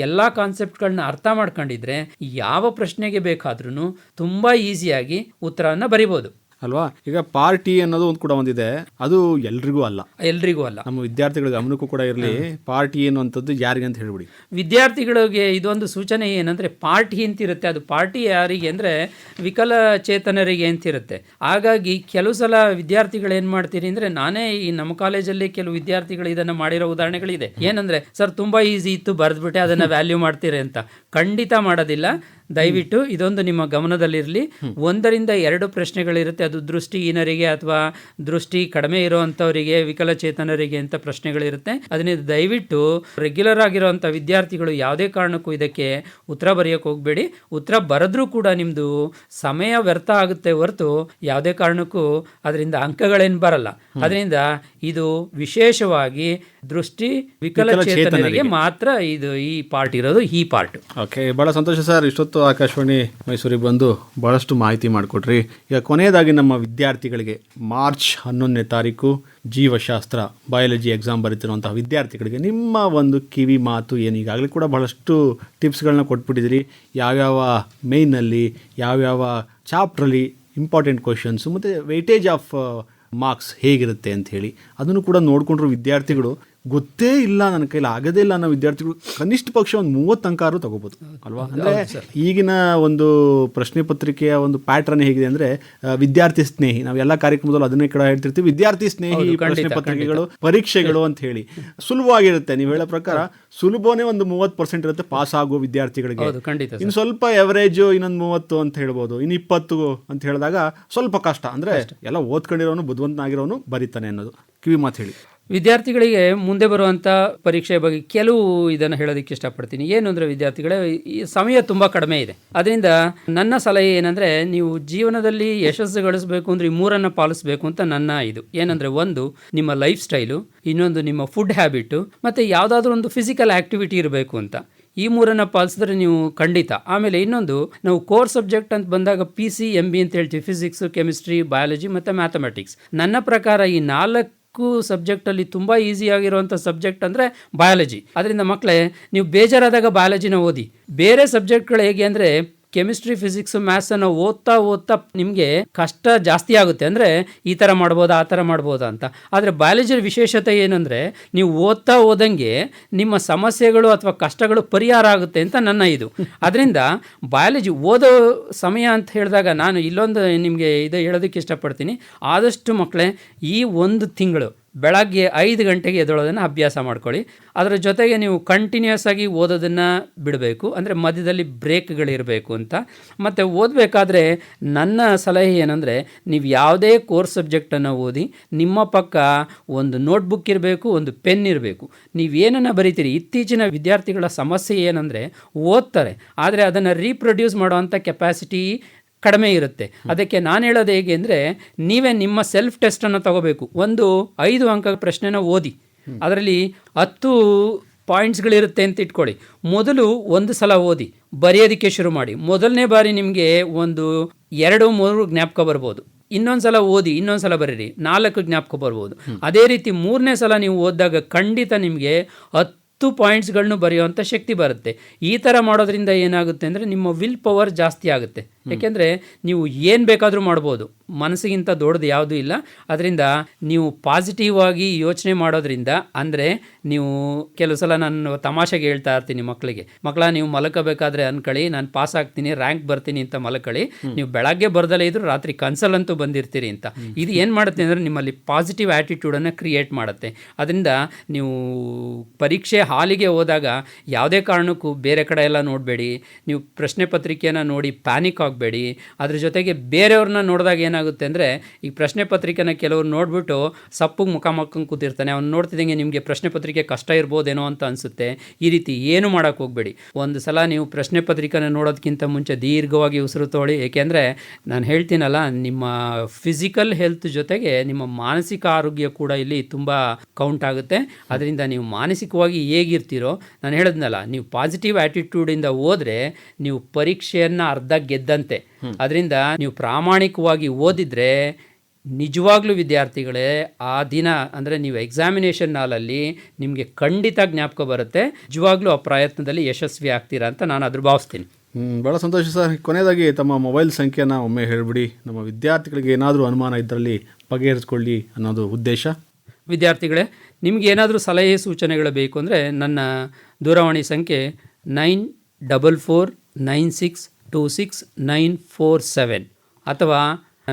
ಎಲ್ಲ ಕಾನ್ಸೆಪ್ಟ್ಗಳನ್ನ ಅರ್ಥ ಮಾಡ್ಕೊಂಡಿದ್ರೆ ಯಾವ ಪ್ರಶ್ನೆಗೆ ಬೇಕಾದ್ರೂ ತುಂಬ ಈಸಿಯಾಗಿ ಉತ್ತರವನ್ನು ಬರಿಬೋದು ಅಲ್ವಾ. ಈಗ ಪಾರ್ಟಿ ಅನ್ನೋದು ಒಂದು ಕೂಡ ಒಂದಿದೆ, ಅದು ಎಲ್ರಿಗೂ ಅಲ್ಲ. ನಮ್ಮ ವಿದ್ಯಾರ್ಥಿಗಳ ಗಮನಕ್ಕೂ ಕೂಡ ಇರಲಿ, ಪಾರ್ಟಿ ಅನ್ನುವಂಥದ್ದು ಯಾರಿಗೆ ಅಂತ ಹೇಳ್ಬಿಡಿ. ವಿದ್ಯಾರ್ಥಿಗಳಿಗೆ ಇದೊಂದು ಸೂಚನೆ ಏನಂದರೆ ಪಾರ್ಟಿ ಅಂತಿರುತ್ತೆ, ಅದು ಪಾರ್ಟಿ ಯಾರಿಗೆ ಅಂದರೆ ವಿಕಲಚೇತನರಿಗೆ ಅಂತಿರುತ್ತೆ. ಹಾಗಾಗಿ ಕೆಲವು ಸಲ ವಿದ್ಯಾರ್ಥಿಗಳು ಏನು ಮಾಡ್ತೀರಿ ಅಂದರೆ, ನಾನೇ ಈ ನಮ್ಮ ಕಾಲೇಜಲ್ಲಿ ಕೆಲವು ವಿದ್ಯಾರ್ಥಿಗಳು ಇದನ್ನು ಮಾಡಿರೋ ಉದಾಹರಣೆಗಳಿದೆ. ಏನಂದರೆ ಸರ್ ತುಂಬ ಈಸಿ ಇತ್ತು ಬರೆದ್ಬಿಟ್ಟೆ ಅದನ್ನು ವ್ಯಾಲ್ಯೂ ಮಾಡ್ತೀರಿ ಅಂತ. ಖಂಡಿತ ಮಾಡೋದಿಲ್ಲ. ದಯವಿಟ್ಟು ಇದೊಂದು ನಿಮ್ಮ ಗಮನದಲ್ಲಿರಲಿ. 1 ರಿಂದ 2 ಪ್ರಶ್ನೆಗಳಿರುತ್ತೆ, ಅದು ದೃಷ್ಟಿಹೀನರಿಗೆ ಅಥವಾ ದೃಷ್ಟಿ ಕಡಿಮೆ ಇರೋವಂಥವರಿಗೆ, ವಿಕಲಚೇತನರಿಗೆ ಅಂತ ಪ್ರಶ್ನೆಗಳಿರುತ್ತೆ. ಅದನ್ನ ದಯವಿಟ್ಟು ರೆಗ್ಯುಲರ್ ಆಗಿರೋವಂಥ ವಿದ್ಯಾರ್ಥಿಗಳು ಯಾವುದೇ ಕಾರಣಕ್ಕೂ ಇದಕ್ಕೆ ಉತ್ತರ ಬರೆಯೋಕೆ ಹೋಗಬೇಡಿ. ಉತ್ತರ ಬರೆದ್ರೂ ಕೂಡ ನಿಮ್ಮದು ಸಮಯ ವ್ಯರ್ಥ ಆಗುತ್ತೆ ಹೊರತು ಯಾವುದೇ ಕಾರಣಕ್ಕೂ ಅದರಿಂದ ಅಂಕಗಳೇನು ಬರಲ್ಲ. ಅದರಿಂದ ಇದು ವಿಶೇಷವಾಗಿ ದೃಷ್ಟಿ ವಿಕಲಚೇತನರಿಗೆ ಮಾತ್ರ ಇದು ಈ ಪಾರ್ಟ್ ಇರೋದು, ಈ ಪಾರ್ಟ್. ಓಕೆ, ಭಾಳ ಸಂತೋಷ ಸರ್. ಇಷ್ಟೊತ್ತು ಆಕಾಶವಾಣಿ ಮೈಸೂರಿಗೆ ಬಂದು ಭಾಳಷ್ಟು ಮಾಹಿತಿ ಮಾಡಿಕೊಟ್ರಿ. ಈಗ ಕೊನೆಯದಾಗಿ ನಮ್ಮ ವಿದ್ಯಾರ್ಥಿಗಳಿಗೆ ಮಾರ್ಚ್ 11ನೇ ತಾರೀಕು ಜೀವಶಾಸ್ತ್ರ ಬಯಾಲಜಿ ಎಕ್ಸಾಮ್ ಬರೀತಿರುವಂತಹ ವಿದ್ಯಾರ್ಥಿಗಳಿಗೆ ನಿಮ್ಮ ಒಂದು ಕಿವಿ ಮಾತು ಏನು? ಈಗಾಗಲೇ ಕೂಡ ಬಹಳಷ್ಟು ಟಿಪ್ಸ್ಗಳನ್ನ ಕೊಟ್ಬಿಟ್ಟಿದ್ದೀರಿ, ಯಾವ್ಯಾವ ಮೇಯ್ನಲ್ಲಿ ಯಾವ್ಯಾವ ಚಾಪ್ಟ್ರಲ್ಲಿ ಇಂಪಾರ್ಟೆಂಟ್ ಕ್ವಶನ್ಸು ಮತ್ತು ವೆಯ್ಟೇಜ್ ಆಫ್ ಮಾರ್ಕ್ಸ್ ಹೇಗಿರುತ್ತೆ ಅಂತ ಹೇಳಿ ಅದನ್ನು ಕೂಡ ನೋಡಿಕೊಂಡ್ರು ವಿದ್ಯಾರ್ಥಿಗಳು ಗೊತ್ತೇ ಇಲ್ಲ, ನನ್ನ ಕೈಲಿ ಆಗೋದೇ ಇಲ್ಲ ಅನ್ನೋ ವಿದ್ಯಾರ್ಥಿಗಳು ಕನಿಷ್ಠ ಪಕ್ಷ ಒಂದು 30 ಅಂಕ ತಗೋಬೋದು ಅಲ್ವಾ? ಅಂದರೆ ಈಗಿನ ಒಂದು ಪ್ರಶ್ನೆ ಪತ್ರಿಕೆಯ ಒಂದು ಪ್ಯಾಟ್ರನ್ ಹೇಗಿದೆ ಅಂದರೆ ವಿದ್ಯಾರ್ಥಿ ಸ್ನೇಹಿ. ನಾವು ಎಲ್ಲ ಕಾರ್ಯಕ್ರಮದಲ್ಲೂ ಅದನ್ನೇ ಕೂಡ ಹೇಳ್ತಿರ್ತೀವಿ, ವಿದ್ಯಾರ್ಥಿ ಸ್ನೇಹಿ ಪ್ರಶ್ನೆ ಪತ್ರಿಕೆಗಳು, ಪರೀಕ್ಷೆಗಳು ಅಂತ ಹೇಳಿ. ಸುಲಭವಾಗಿರುತ್ತೆ, ನೀವು ಹೇಳೋ ಪ್ರಕಾರ ಸುಲಭನೇ ಒಂದು 30% ಇರುತ್ತೆ ಪಾಸ್ ಆಗುವ ವಿದ್ಯಾರ್ಥಿಗಳಿಗೆ. ಇನ್ನು ಸ್ವಲ್ಪ ಎವರೇಜ್ ಇನ್ನೊಂದು 30 ಅಂತ ಹೇಳ್ಬೋದು, ಇನ್ನು 20 ಅಂತ ಹೇಳಿದಾಗ ಸ್ವಲ್ಪ ಕಷ್ಟ. ಅಂದರೆ ಎಲ್ಲ ಓದ್ಕೊಂಡಿರೋನು ಬುದ್ಧಿವಂತನಾಗಿರೋನು ಬರೀತಾನೆ ಅನ್ನೋದು ಕಿವಿ ಮಾತು ಹೇಳಿ. ವಿದ್ಯಾರ್ಥಿಗಳಿಗೆ ಮುಂದೆ ಬರುವಂಥ ಪರೀಕ್ಷೆ ಬಗ್ಗೆ ಕೆಲವು ಇದನ್ನು ಹೇಳೋದಕ್ಕೆ ಇಷ್ಟಪಡ್ತೀನಿ. ಏನು ಅಂದರೆ ವಿದ್ಯಾರ್ಥಿಗಳೇ, ಈ ಸಮಯ ತುಂಬ ಕಡಿಮೆ ಇದೆ. ಅದರಿಂದ ನನ್ನ ಸಲಹೆ ಏನಂದರೆ, ನೀವು ಜೀವನದಲ್ಲಿ ಯಶಸ್ಸು ಗಳಿಸಬೇಕು ಅಂದರೆ ಈ 3 ಪಾಲಿಸಬೇಕು ಅಂತ ನನ್ನ ಇದು. ಏನಂದರೆ, ಒಂದು ನಿಮ್ಮ ಲೈಫ್ ಸ್ಟೈಲು, ಇನ್ನೊಂದು ನಿಮ್ಮ ಫುಡ್ ಹ್ಯಾಬಿಟ್ಟು, ಮತ್ತು ಯಾವುದಾದ್ರೂ ಒಂದು ಫಿಸಿಕಲ್ ಆ್ಯಕ್ಟಿವಿಟಿ ಇರಬೇಕು ಅಂತ. ಈ 3 ಪಾಲಿಸಿದ್ರೆ ನೀವು ಖಂಡಿತ. ಆಮೇಲೆ ಇನ್ನೊಂದು, ನಾವು ಕೋರ್ ಸಬ್ಜೆಕ್ಟ್ ಅಂತ ಬಂದಾಗ PCMB ಅಂತ ಹೇಳ್ತೀವಿ, ಫಿಸಿಕ್ಸ್, ಕೆಮಿಸ್ಟ್ರಿ, ಬಯಾಲಜಿ ಮತ್ತು ಮ್ಯಾಥಮೆಟಿಕ್ಸ್. ನನ್ನ ಪ್ರಕಾರ ಈ 4 ಸಬ್ಜೆಕ್ಟಲ್ಲಿ ತುಂಬ ಈಸಿಯಾಗಿರುವಂಥ ಸಬ್ಜೆಕ್ಟ್ ಅಂದರೆ ಬಯಾಲಜಿ. ಅದರಿಂದ ಮಕ್ಕಳೇ, ನೀವು ಬೇಜಾರಾದಾಗ ಬಯಾಲಜಿನ ಓದಿ. ಬೇರೆ ಸಬ್ಜೆಕ್ಟ್ಗಳು ಹೇಗೆ ಅಂದರೆ, ಕೆಮಿಸ್ಟ್ರಿ, ಫಿಸಿಕ್ಸ್, ಮ್ಯಾಥ್ಸನ್ನು ಓದ್ತಾ ನಿಮಗೆ ಕಷ್ಟ ಜಾಸ್ತಿ ಆಗುತ್ತೆ. ಅಂದರೆ ಈ ಥರ ಮಾಡ್ಬೋದಾ, ಆ ಥರ ಮಾಡ್ಬೋದಾ ಅಂತ. ಆದರೆ ಬಯಾಲಜಿ ವಿಶೇಷತೆ ಏನಂದರೆ, ನೀವು ಓದಂಗೆ ನಿಮ್ಮ ಸಮಸ್ಯೆಗಳು ಅಥವಾ ಕಷ್ಟಗಳು ಪರಿಹಾರ ಆಗುತ್ತೆ ಅಂತ ನನ್ನ ಇದು. ಅದರಿಂದ ಬಯಾಲಜಿ ಓದೋ ಸಮಯ ಅಂತ ಹೇಳಿದಾಗ ನಾನು ಇಲ್ಲೊಂದು ನಿಮಗೆ ಇದು ಹೇಳೋದಕ್ಕೆ ಇಷ್ಟಪಡ್ತೀನಿ. ಆದಷ್ಟು ಮಕ್ಕಳೇ ಈ 1 ತಿಂಗಳು ಬೆಳಗ್ಗೆ 5 ಗಂಟೆಗೆ ಎದ್ದೇಳೋದನ್ನು ಅಭ್ಯಾಸ ಮಾಡ್ಕೊಳ್ಳಿ. ಅದರ ಜೊತೆಗೆ ನೀವು ಕಂಟಿನ್ಯೂಸ್ ಆಗಿ ಓದೋದನ್ನು ಬಿಡಬೇಕು, ಅಂದರೆ ಮಧ್ಯದಲ್ಲಿ ಬ್ರೇಕ್ಗಳಿರಬೇಕು ಅಂತ. ಮತ್ತು ಓದಬೇಕಾದ್ರೆ ನನ್ನ ಸಲಹೆ ಏನಂದರೆ, ನೀವು ಯಾವುದೇ ಕೋರ್ಸ್ ಸಬ್ಜೆಕ್ಟನ್ನು ಓದಿ, ನಿಮ್ಮ ಪಕ್ಕ ಒಂದು ನೋಟ್ಬುಕ್ ಇರಬೇಕು, ಒಂದು ಪೆನ್ ಇರಬೇಕು. ನೀವೇನನ್ನು ಬರೀತೀರಿ, ಇತ್ತೀಚಿನ ವಿದ್ಯಾರ್ಥಿಗಳ ಸಮಸ್ಯೆ ಏನಂದರೆ, ಓದ್ತಾರೆ ಆದರೆ ಅದನ್ನು ರೀಪ್ರೊಡ್ಯೂಸ್ ಮಾಡೋವಂಥ ಕೆಪಾಸಿಟಿ ಕಡಿಮೆ ಇರುತ್ತೆ. ಅದಕ್ಕೆ ನಾನು ಹೇಳೋದು ಹೇಗೆ ಅಂದರೆ, ನೀವೇ ನಿಮ್ಮ ಸೆಲ್ಫ್ ಟೆಸ್ಟನ್ನು ತಗೋಬೇಕು. ಒಂದು 5 ಅಂಕ ಪ್ರಶ್ನೆನ ಓದಿ, ಅದರಲ್ಲಿ 10 ಪಾಯಿಂಟ್ಸ್ಗಳಿರುತ್ತೆ ಅಂತ ಇಟ್ಕೊಳ್ಳಿ. ಮೊದಲು 1 ಸಲ ಓದಿ ಬರೆಯೋದಕ್ಕೆ ಶುರು ಮಾಡಿ. ಮೊದಲನೇ ಬಾರಿ ನಿಮಗೆ ಒಂದು 2-3 ಜ್ಞಾಪಕ ಬರ್ಬೋದು. ಇನ್ನೊಂದು ಸಲ ಓದಿ, ಇನ್ನೊಂದು ಸಲ ಬರೀರಿ, 4 ಜ್ಞಾಪಕ ಬರ್ಬೋದು. ಅದೇ ರೀತಿ 3ನೇ ಸಲ ನೀವು ಓದಿದಾಗ ಖಂಡಿತ ನಿಮಗೆ 10 ಪಾಯಿಂಟ್ಸ್ಗಳನ್ನು ಬರೆಯುವಂಥ ಶಕ್ತಿ ಬರುತ್ತೆ. ಈ ಥರ ಮಾಡೋದ್ರಿಂದ ಏನಾಗುತ್ತೆ ಅಂದರೆ, ನಿಮ್ಮ ವಿಲ್ ಪವರ್ ಜಾಸ್ತಿ ಆಗುತ್ತೆ. ಏಕೆಂದರೆ ನೀವು ಏನು ಬೇಕಾದರೂ ಮಾಡ್ಬೋದು, ಮನಸ್ಸಿಗಿಂತ ದೊಡ್ಡದು ಯಾವುದೂ ಇಲ್ಲ. ಅದರಿಂದ ನೀವು ಪಾಸಿಟಿವ್ ಆಗಿ ಯೋಚನೆ ಮಾಡೋದ್ರಿಂದ, ಅಂದರೆ ನೀವು ಕೆಲವು ಸಲ ನಾನು ತಮಾಷೆಗೆ ಹೇಳ್ತಾ ಇರ್ತೀನಿ ಮಕ್ಕಳ ನೀವು ಮಲಕಬೇಕಾದ್ರೆ ಅನ್ಕೊಳ್ಳಿ, ನಾನು ಪಾಸ್ ಆಗ್ತೀನಿ, ರ್ಯಾಂಕ್ ಬರ್ತೀನಿ ಅಂತ ಮಲಕಳಿ. ನೀವು ಬೆಳಗ್ಗೆ ಬರ್ದಲೇ ಇದ್ರು ರಾತ್ರಿ ಕನ್ಸಲ್ಲಂತೂ ಬಂದಿರ್ತೀರಿ ಅಂತ. ಇದು ಏನು ಮಾಡುತ್ತೆ ಅಂದರೆ, ನಿಮ್ಮಲ್ಲಿ ಪಾಸಿಟಿವ್ ಆ್ಯಟಿಟ್ಯೂಡನ್ನು ಕ್ರಿಯೇಟ್ ಮಾಡುತ್ತೆ. ಅದರಿಂದ ನೀವು ಪರೀಕ್ಷೆ ಹಾಲಿಗೆ ಹೋದಾಗ ಯಾವುದೇ ಕಾರಣಕ್ಕೂ ಬೇರೆ ಕಡೆ ಎಲ್ಲ ನೋಡಬೇಡಿ. ನೀವು ಪ್ರಶ್ನೆ ಪತ್ರಿಕೆಯನ್ನು ನೋಡಿ ಪ್ಯಾನಿಕ್ ಆಗಬೇಡಿ. ಅದ್ರ ಜೊತೆಗೆ ಬೇರೆಯವ್ರನ್ನ ನೋಡಿದಾಗ ಏನಾಗುತ್ತೆ ಅಂದರೆ, ಈ ಪ್ರಶ್ನೆ ಪತ್ರಿಕೆನ ಕೆಲವ್ರು ನೋಡಿಬಿಟ್ಟು ಸಪ್ಪಗೆ ಮುಖ ಮಕ್ಕಂಗೆ ಕೂತಿರ್ತಾನೆ, ಅವ್ನು ನೋಡ್ತಿದ್ದಂಗೆ ನಿಮಗೆ ಪ್ರಶ್ನೆ ಪತ್ರಿಕೆ ಕಷ್ಟ ಇರ್ಬೋದೇನೋ ಅಂತ ಅನಿಸುತ್ತೆ. ಈ ರೀತಿ ಏನು ಮಾಡೋಕ್ಕೆ ಹೋಗಬೇಡಿ. ಒಂದು ಸಲ ನೀವು ಪ್ರಶ್ನೆ ಪತ್ರಿಕೆನ ನೋಡೋದಕ್ಕಿಂತ ಮುಂಚೆ ದೀರ್ಘವಾಗಿ ಉಸಿರು ತೊಗೊಳ್ಳಿ. ಏಕೆಂದರೆ ನಾನು ಹೇಳ್ತೀನಲ್ಲ, ನಿಮ್ಮ ಫಿಸಿಕಲ್ ಹೆಲ್ತ್ ಜೊತೆಗೆ ನಿಮ್ಮ ಮಾನಸಿಕ ಆರೋಗ್ಯ ಕೂಡ ಇಲ್ಲಿ ತುಂಬ ಕೌಂಟ್ ಆಗುತ್ತೆ. ಅದರಿಂದ ನೀವು ಮಾನಸಿಕವಾಗಿ ಹೇಗಿರ್ತೀರೋ, ನಾನು ಹೇಳಿದ್ನಲ್ಲ, ನೀವು ಪಾಸಿಟಿವ್ ಆ್ಯಟಿಟ್ಯೂಡಿಂದ ಹೋದರೆ ನೀವು ಪರೀಕ್ಷೆಯನ್ನು ಅರ್ಧ ಗೆದ್ದಂತೆ. ಅದರಿಂದ ನೀವು ಪ್ರಾಮಾಣಿಕವಾಗಿ ಓದಿದರೆ ನಿಜವಾಗ್ಲೂ ವಿದ್ಯಾರ್ಥಿಗಳೇ, ಆ ದಿನ ಅಂದರೆ ನೀವು ಎಕ್ಸಾಮಿನೇಷನ್ ಹಾಲಲ್ಲಿ ನಿಮಗೆ ಖಂಡಿತ ಜ್ಞಾಪಕ ಬರುತ್ತೆ. ನಿಜವಾಗ್ಲೂ ಆ ಪ್ರಯತ್ನದಲ್ಲಿ ಯಶಸ್ವಿ ಆಗ್ತೀರಾ ಅಂತ ನಾನು ಅದ್ರ ಭಾವಿಸ್ತೀನಿ. ಭಾಳ ಸಂತೋಷ ಸರ್. ಕೊನೆಯದಾಗಿ ತಮ್ಮ ಮೊಬೈಲ್ ಸಂಖ್ಯೆನ ಒಮ್ಮೆ ಹೇಳಿಬಿಡಿ, ನಮ್ಮ ವಿದ್ಯಾರ್ಥಿಗಳಿಗೆ ಏನಾದರೂ ಅನುಮಾನ ಇದರಲ್ಲಿ ಬಗೆಹರಿಸ್ಕೊಳ್ಳಿ ಅನ್ನೋದು ಉದ್ದೇಶ. ವಿದ್ಯಾರ್ಥಿಗಳೇ, ನಿಮ್ಗೆ ಏನಾದರೂ ಸಲಹೆ ಸೂಚನೆಗಳು ಬೇಕು ಅಂದರೆ ನನ್ನ ದೂರವಾಣಿ ಸಂಖ್ಯೆ 9446262947 ಅಥವಾ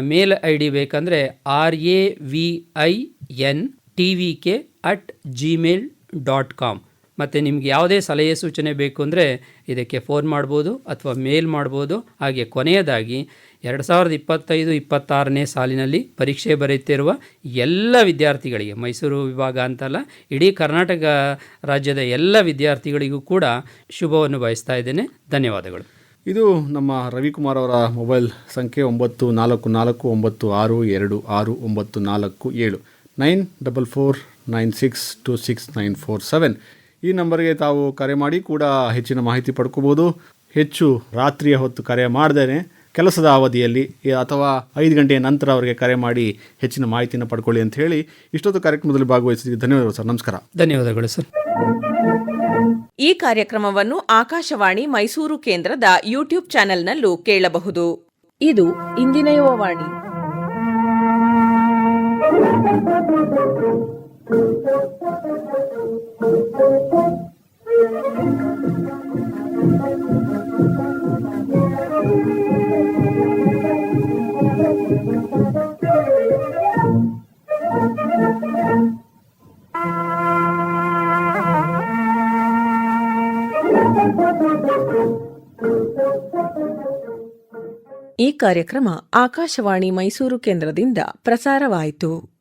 ಮೇಲ್ ID ಬೇಕಂದರೆ ravin@tvk@gmail.com. ಮತ್ತು ನಿಮ್ಗೆ ಯಾವುದೇ ಸಲಹೆ ಸೂಚನೆ ಬೇಕು ಅಂದರೆ ಇದಕ್ಕೆ ಫೋನ್ ಮಾಡ್ಬೋದು ಅಥವಾ ಮೇಲ್ ಮಾಡ್ಬೋದು. ಹಾಗೆ ಕೊನೆಯದಾಗಿ 2025-26ನೇ ಸಾಲಿನಲ್ಲಿ ಪರೀಕ್ಷೆ ಬರೆಯುತ್ತಿರುವ ಎಲ್ಲ ವಿದ್ಯಾರ್ಥಿಗಳಿಗೆ, ಮೈಸೂರು ವಿಭಾಗ ಅಂತಲ್ಲ, ಇಡೀ ಕರ್ನಾಟಕ ರಾಜ್ಯದ ಎಲ್ಲ ವಿದ್ಯಾರ್ಥಿಗಳಿಗೂ ಕೂಡ ಶುಭವನ್ನು ಬಯಸ್ತಾ ಇದ್ದೇನೆ. ಧನ್ಯವಾದಗಳು. ಇದು ನಮ್ಮ ರವಿಕುಮಾರ್ ಅವರ ಮೊಬೈಲ್ ಸಂಖ್ಯೆ 9446262947 9446262947. ಈ ನಂಬರ್ಗೆ ತಾವು ಕರೆ ಮಾಡಿ ಕೂಡ ಹೆಚ್ಚಿನ ಮಾಹಿತಿ ಪಡ್ಕೋಬೋದು. ಹೆಚ್ಚು ರಾತ್ರಿಯ ಹೊತ್ತು ಕರೆ ಮಾಡ್ದೇನೆ ಕೆಲಸದ ಅವಧಿಯಲ್ಲಿ ಅಥವಾ 5 ಗಂಟೆಯ ನಂತರ ಅವರಿಗೆ ಕರೆ ಮಾಡಿ ಹೆಚ್ಚಿನ ಮಾಹಿತಿಯನ್ನು ಪಡ್ಕೊಳ್ಳಿ ಅಂತ ಹೇಳಿ ಇಷ್ಟೊತ್ತು ಕಾರ್ಯಕ್ರಮದಲ್ಲಿ ಭಾಗವಹಿಸಿದ್ದೀವಿ. ಧನ್ಯವಾದಗಳು ಸರ್. ನಮಸ್ಕಾರ. ಧನ್ಯವಾದಗಳು ಸರ್. ಈ ಕಾರ್ಯಕ್ರಮವನ್ನು ಆಕಾಶವಾಣಿ ಮೈಸೂರು ಕೇಂದ್ರದ ಯೂಟ್ಯೂಬ್ ಚಾನೆಲ್ನಲ್ಲೂ ಕೇಳಬಹುದು. ಇದು ಇಂದಿನ ಯುವವಾಣಿ. ಈ ಕಾರ್ಯಕ್ರಮ ಆಕಾಶವಾಣಿ ಮೈಸೂರು ಕೇಂದ್ರದಿಂದ ಪ್ರಸಾರವಾಯಿತು.